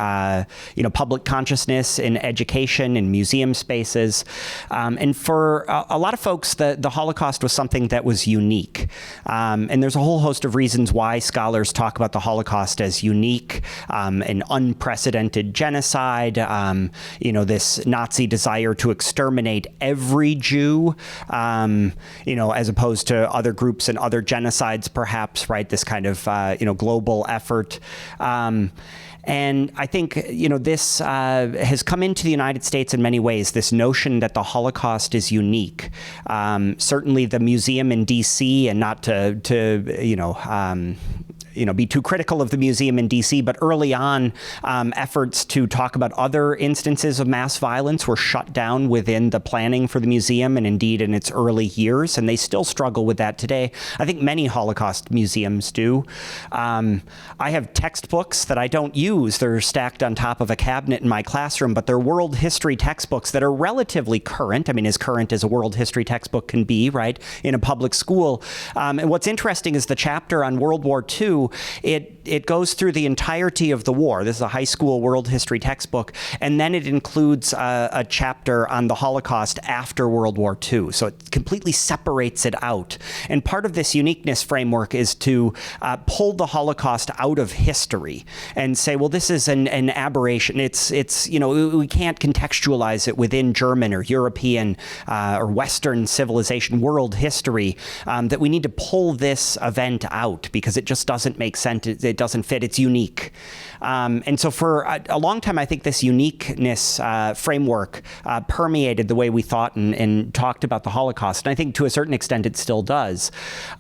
Speaker 3: public consciousness, in education, in museum spaces. And for a lot of folks, the Holocaust was something that was unique. And there's a whole host of reasons why scholars talk about the Holocaust as unique, an unprecedented genocide, this Nazi desire to exterminate every Jew, as opposed to other groups and other genocides, perhaps, right? This kind of, global effort. And I think, this has come into the United States in many ways, this notion that the Holocaust is unique. Certainly the museum in D.C., and not to be too critical of the museum in D.C., but early on, efforts to talk about other instances of mass violence were shut down within the planning for the museum, and indeed in its early years, and they still struggle with that today. I think many Holocaust museums do. I have textbooks that I don't use. They're stacked on top of a cabinet in my classroom, but they're world history textbooks that are relatively current. I mean, as current as a world history textbook can be, right, in a public school. And what's interesting is the chapter on World War II, it it goes through the entirety of the war. This is a high school world history textbook, and then it includes a chapter on the Holocaust after World War II. So it completely separates it out. And part of this uniqueness framework is to pull the Holocaust out of history and say, well, this is an aberration. It's we can't contextualize it within German or European or Western civilization world history, that we need to pull this event out because it just doesn't make sense. It doesn't fit. It's unique. And so for a long time, I think this uniqueness framework permeated the way we thought and talked about the Holocaust. And I think to a certain extent it still does.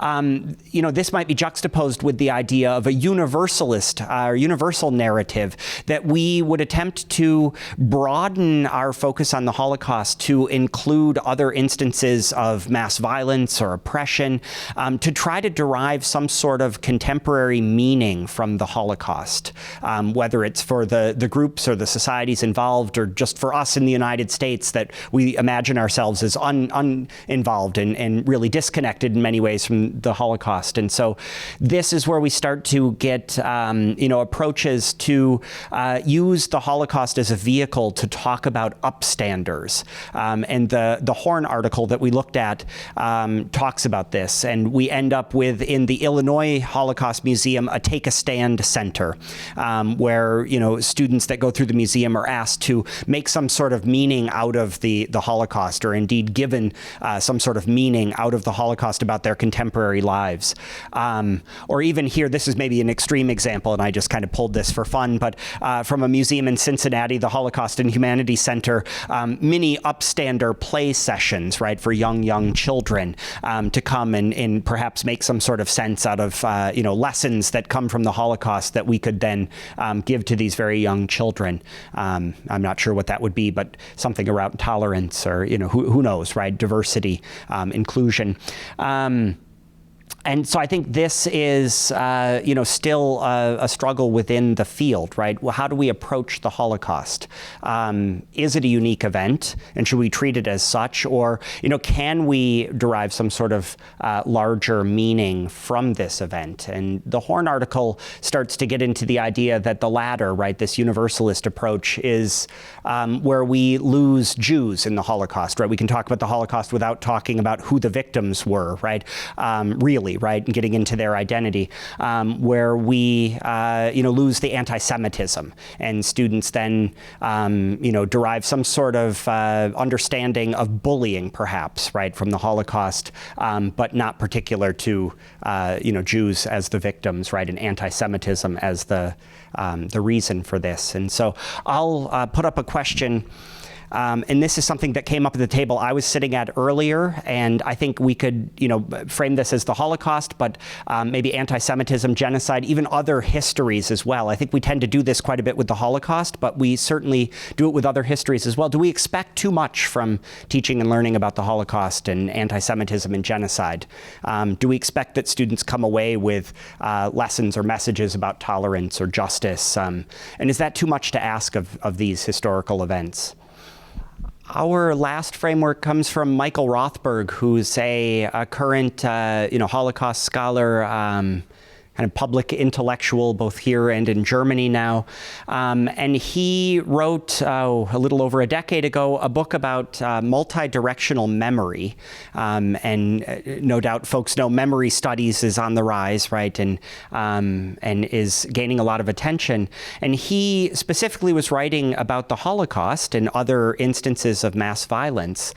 Speaker 3: This might be juxtaposed with the idea of a universalist or universal narrative that we would attempt to broaden our focus on the Holocaust to include other instances of mass violence or oppression, to try to derive some sort of contemporary meaning from the Holocaust, whether it's for the groups or the societies involved or just for us in the United States that we imagine ourselves as uninvolved and really disconnected in many ways from the Holocaust. And so this is where we start to get approaches to use the Holocaust as a vehicle to talk about upstanders. And the Horn article that we looked at talks about this. And we end up with, in the Illinois Holocaust Museum, a Take a Stand Center, where students that go through the museum are asked to make some sort of meaning out of the Holocaust, or indeed given some sort of meaning out of the Holocaust about their contemporary lives. Or even here, this is maybe an extreme example, and I just kind of pulled this for fun, but from a museum in Cincinnati, the Holocaust and Humanities Center, mini upstander play sessions, right, for young children to come and perhaps make some sort of sense out of lessons that come from the Holocaust that we could then give to these very young children. I'm not sure what that would be, but something around tolerance or who knows, right? Diversity, inclusion. And so I think this is, still a struggle within the field, right? Well, how do we approach the Holocaust? Is it a unique event, and should we treat it as such, or can we derive some sort of larger meaning from this event? And the Horn article starts to get into the idea that the latter, right, this universalist approach, is where we lose Jews in the Holocaust, right? We can talk about the Holocaust without talking about who the victims were, right? Really. Right, and getting into their identity, where we, lose the anti-Semitism, and students then, derive some sort of understanding of bullying, perhaps, right, from the Holocaust, but not particular to, Jews as the victims, right, and anti-Semitism as the reason for this. And so I'll put up a question. And this is something that came up at the table I was sitting at earlier, and I think we could, frame this as the Holocaust, but maybe anti-Semitism, genocide, even other histories as well. I think we tend to do this quite a bit with the Holocaust, but we certainly do it with other histories as well. Do we expect too much from teaching and learning about the Holocaust and anti-Semitism and genocide? Do we expect that students come away with lessons or messages about tolerance or justice? And is that too much to ask of these historical events? Our last framework comes from Michael Rothberg, who's a current, Holocaust scholar, kind of public intellectual, both here and in Germany now. And he wrote, a little over a decade ago, a book about multi-directional memory. And no doubt folks know memory studies is on the rise, right, and is gaining a lot of attention. And he specifically was writing about the Holocaust and other instances of mass violence.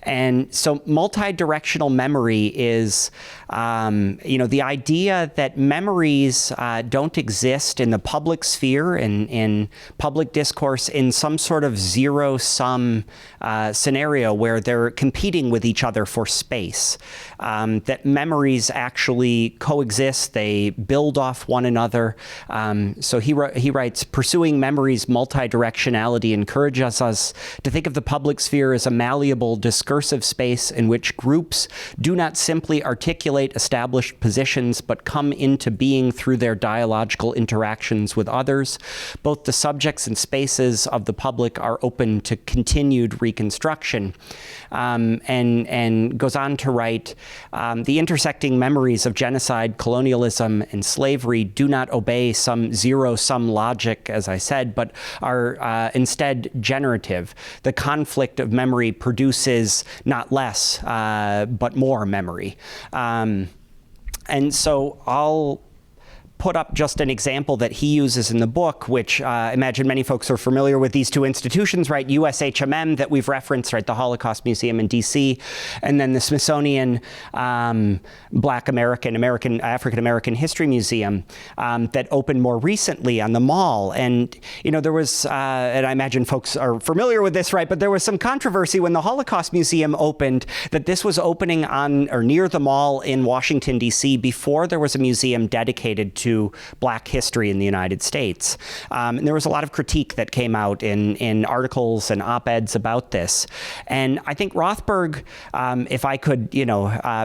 Speaker 3: And so multi-directional memory is, the idea that memories don't exist in the public sphere, in public discourse, in some sort of zero-sum scenario where they're competing with each other for space. That memories actually coexist, they build off one another. So he writes, pursuing memory's multi-directionality encourages us to think of the public sphere as a malleable discursive space in which groups do not simply articulate established positions, but come into being through their dialogical interactions with others. Both the subjects and spaces of the public are open to continued reconstruction. And goes on to write, the intersecting memories of genocide, colonialism, and slavery do not obey some zero-sum logic, as I said, but are instead generative. The conflict of memory produces not less, but more memory. And so I'll put up just an example that he uses in the book, which I imagine many folks are familiar with these two institutions, right? USHMM that we've referenced, right? The Holocaust Museum in DC, and then the Smithsonian Black African American History Museum that opened more recently on the Mall. And, you know, there was, and I imagine folks are familiar with this, right? But there was some controversy when the Holocaust Museum opened that this was opening on or near the Mall in Washington, DC, before there was a museum dedicated to Black history in the United States. And there was a lot of critique that came out in articles and op-eds about this. And I think Rothberg, if I could,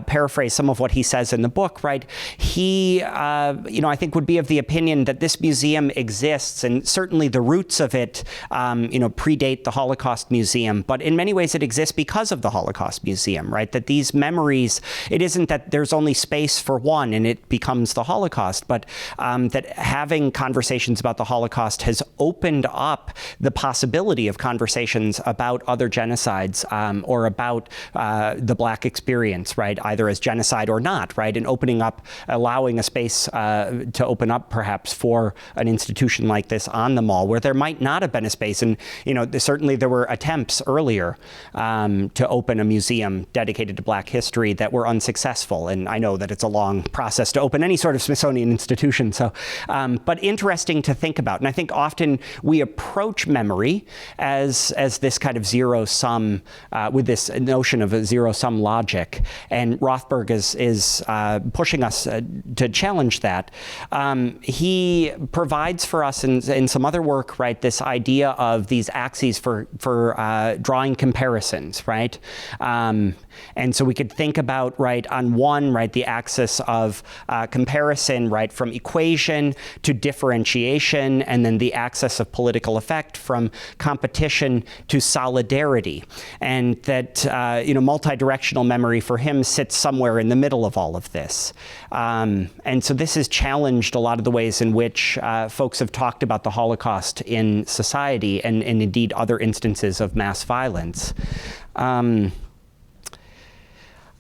Speaker 3: paraphrase some of what he says in the book, right, he, I think would be of the opinion that this museum exists, and certainly the roots of it, predate the Holocaust Museum, but in many ways it exists because of the Holocaust Museum, right? That these memories, it isn't that there's only space for one and it becomes the Holocaust, but that having conversations about the Holocaust has opened up the possibility of conversations about other genocides or about the Black experience, right, either as genocide or not, right, and opening up, allowing a space to open up perhaps for an institution like this on the Mall where there might not have been a space. And, certainly there were attempts earlier to open a museum dedicated to Black history that were unsuccessful. And I know that it's a long process to open any sort of Smithsonian institution. So, but interesting to think about. And I think often we approach memory as this kind of zero-sum, with this notion of a zero-sum logic. And Rothberg is pushing us to challenge that. He provides for us in some other work, right, this idea of these axes for drawing comparisons, right? And so we could think about, right, on one, right, the axis of comparison, right, from equation to differentiation, and then the axis of political effect from competition to solidarity. And that, multi-directional memory for him sits somewhere in the middle of all of this. And so this has challenged a lot of the ways in which folks have talked about the Holocaust in society and indeed other instances of mass violence.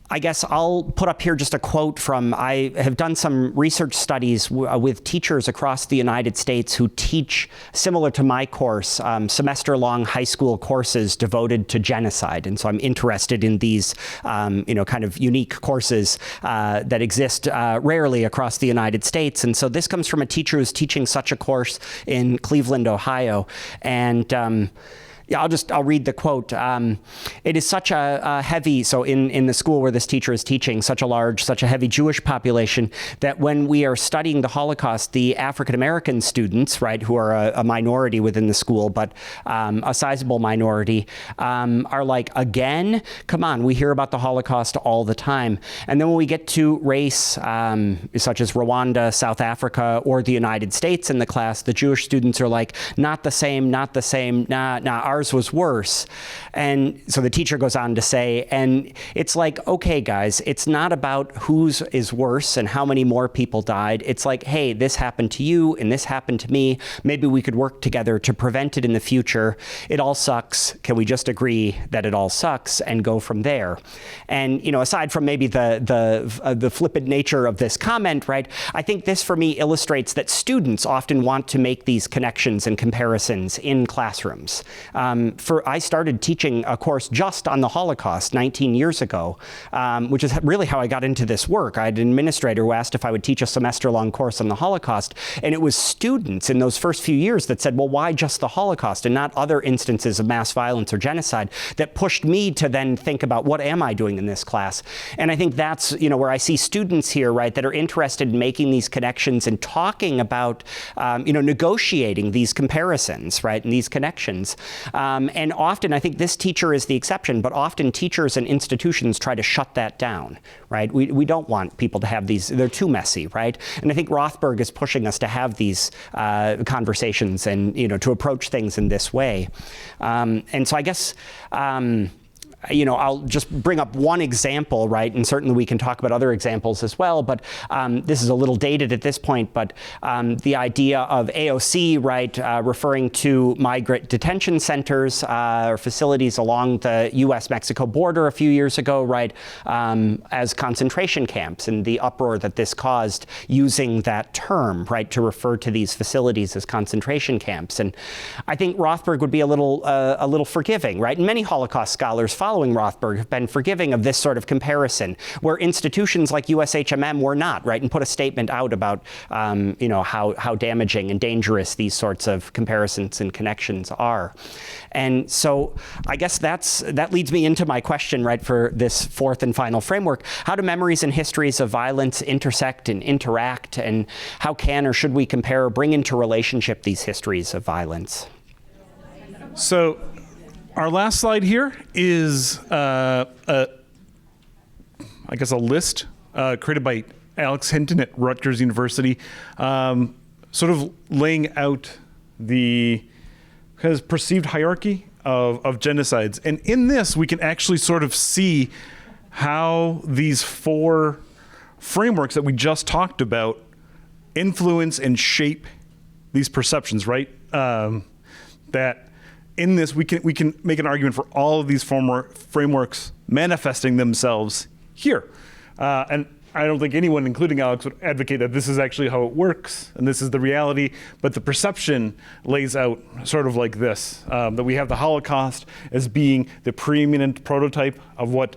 Speaker 3: I guess I'll put up here just a quote from, I have done some research studies with teachers across the United States who teach, similar to my course, semester-long high school courses devoted to genocide. And so I'm interested in these, kind of unique courses that exist rarely across the United States. And so this comes from a teacher who's teaching such a course in Cleveland, Ohio. And I'll read the quote. It is such a heavy, so in the school where this teacher is teaching, such a heavy Jewish population that when we are studying the Holocaust, the African-American students, right, who are a minority within the school, but a sizable minority, are like, again? Come on, we hear about the Holocaust all the time. And then when we get to race, such as Rwanda, South Africa, or the United States in the class, the Jewish students are like, not the same, nah, ours was worse. And so the teacher goes on to say, and it's like, okay, guys, it's not about whose is worse and how many more people died. It's like, hey, this happened to you and this happened to me. Maybe we could work together to prevent it in the future. It all sucks. Can we just agree that it all sucks and go from there? And, aside from maybe the flippant nature of this comment, right, I think this for me illustrates that students often want to make these connections and comparisons in classrooms. I started teaching a course just on the Holocaust 19 years ago, which is really how I got into this work. I had an administrator who asked if I would teach a semester-long course on the Holocaust, and it was students in those first few years that said, well, why just the Holocaust and not other instances of mass violence or genocide, that pushed me to then think about what am I doing in this class? And I think that's, where I see students here, right, that are interested in making these connections and talking about, negotiating these comparisons, right, and these connections. And often, I think this teacher is the exception, but often teachers and institutions try to shut that down, right? We don't want people to have these, they're too messy, right? And I think Rothberg is pushing us to have these conversations and, to approach things in this way. And so I guess, I'll just bring up one example, right? And certainly we can talk about other examples as well, but this is a little dated at this point, but the idea of AOC, right, referring to migrant detention centers or facilities along the U.S.-Mexico border a few years ago, right, as concentration camps, and the uproar that this caused using that term, right, to refer to these facilities as concentration camps. And I think Rothberg would be a little forgiving, right? And many Holocaust scholars following Rothberg have been forgiving of this sort of comparison, where institutions like USHMM were not, right, and put a statement out about, how damaging and dangerous these sorts of comparisons and connections are. And so I guess that leads me into my question, right, for this fourth and final framework. How do memories and histories of violence intersect and interact, and how can or should we compare or bring into relationship these histories of violence?
Speaker 2: So our last slide here is, I guess, a list created by Alex Hinton at Rutgers University, sort of laying out the kind of perceived hierarchy of genocides. And in this, we can actually sort of see how these four frameworks that we just talked about influence and shape these perceptions, right? That in this, we can make an argument for all of these frameworks manifesting themselves here. And I don't think anyone, including Alex, would advocate that this is actually how it works and this is the reality, but the perception lays out sort of like this, that we have the Holocaust as being the preeminent prototype of what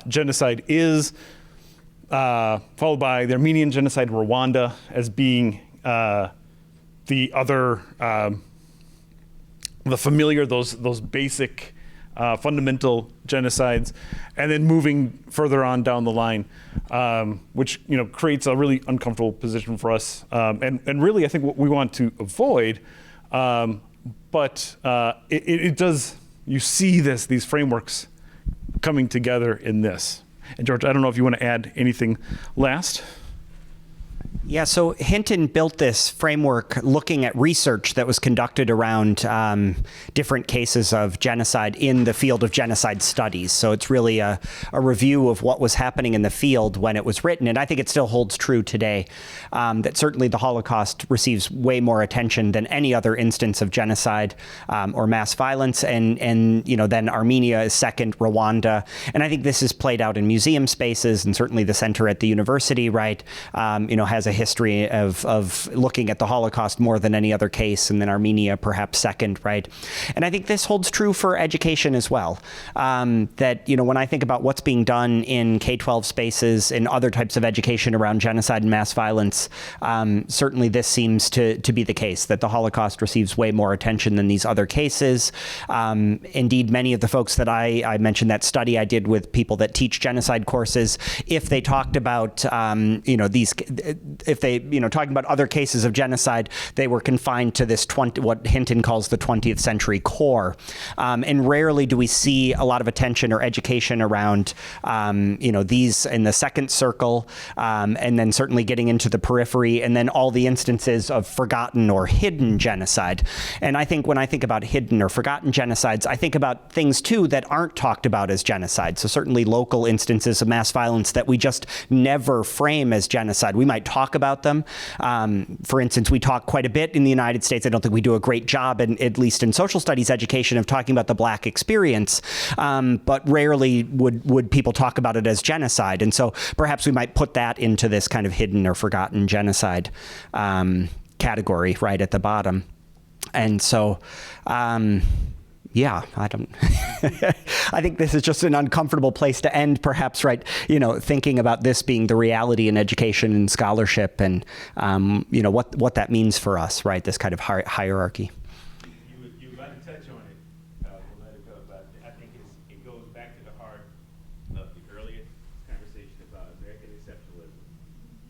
Speaker 2: genocide is, followed by the Armenian genocide in Rwanda as being the other, the familiar, those basic fundamental genocides, and then moving further on down the line, which creates a really uncomfortable position for us, and really I think what we want to avoid. But it does. You see these frameworks coming together in this. And George, I don't know if you want to add anything last.
Speaker 3: Yeah, so Hinton built this framework looking at research that was conducted around different cases of genocide in the field of genocide studies. So it's really a review of what was happening in the field when it was written. And I think it still holds true today, that certainly the Holocaust receives way more attention than any other instance of genocide or mass violence. And then Armenia is second, Rwanda. And I think this is played out in museum spaces, and certainly the center at the university, right, has a history of looking at the Holocaust more than any other case, and then Armenia perhaps second, right? And I think this holds true for education as well. That, when I think about what's being done in K-12 spaces and other types of education around genocide and mass violence, certainly this seems to be the case, that the Holocaust receives way more attention than these other cases. Indeed, many of the folks that I mentioned, that study I did with people that teach genocide courses, if they talked about, if they, talking about other cases of genocide, they were confined to this what Hinton calls the 20th century core. And rarely do we see a lot of attention or education around, these in the second circle, and then certainly getting into the periphery, and then all the instances of forgotten or hidden genocide. And I think when I think about hidden or forgotten genocides, I think about things too that aren't talked about as genocide. So certainly local instances of mass violence that we just never frame as genocide. We might talk about them. For instance, we talk quite a bit in the United States. I don't think we do a great job, at least in social studies education, of talking about the Black experience, but rarely would people talk about it as genocide. And so perhaps we might put that into this kind of hidden or forgotten genocide category right at the bottom. And so, yeah, I don't. I think this is just an uncomfortable place to end, perhaps, right? Thinking about this being the reality in education and scholarship, and what that means for us, right? This kind of hierarchy.
Speaker 7: You got to touch on it. We'll let it go, but I think it goes back to the heart of the earlier conversation about American exceptionalism.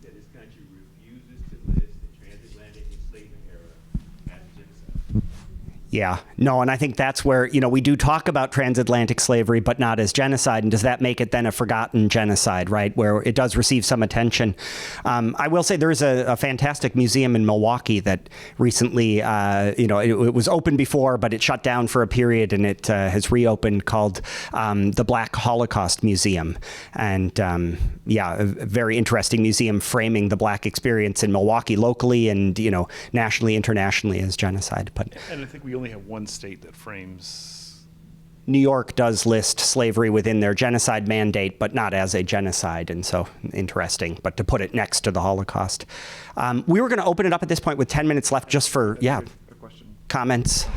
Speaker 7: That this country refuses to list the transatlantic enslavement era as genocide.
Speaker 3: Yeah, no, and I think that's where, we do talk about transatlantic slavery, but not as genocide. And does that make it then a forgotten genocide, right, where it does receive some attention? I will say there is a fantastic museum in Milwaukee that recently, it was open before, but it shut down for a period, and it has reopened, called the Black Holocaust Museum. And a very interesting museum framing the Black experience in Milwaukee locally and, nationally, internationally as genocide. But
Speaker 2: And I think we only have one state that frames.
Speaker 3: New York does list slavery within their genocide mandate, but not as a genocide, and so interesting, but to put it next to the Holocaust. We were going to open it up at this point with 10 minutes left just for, comments.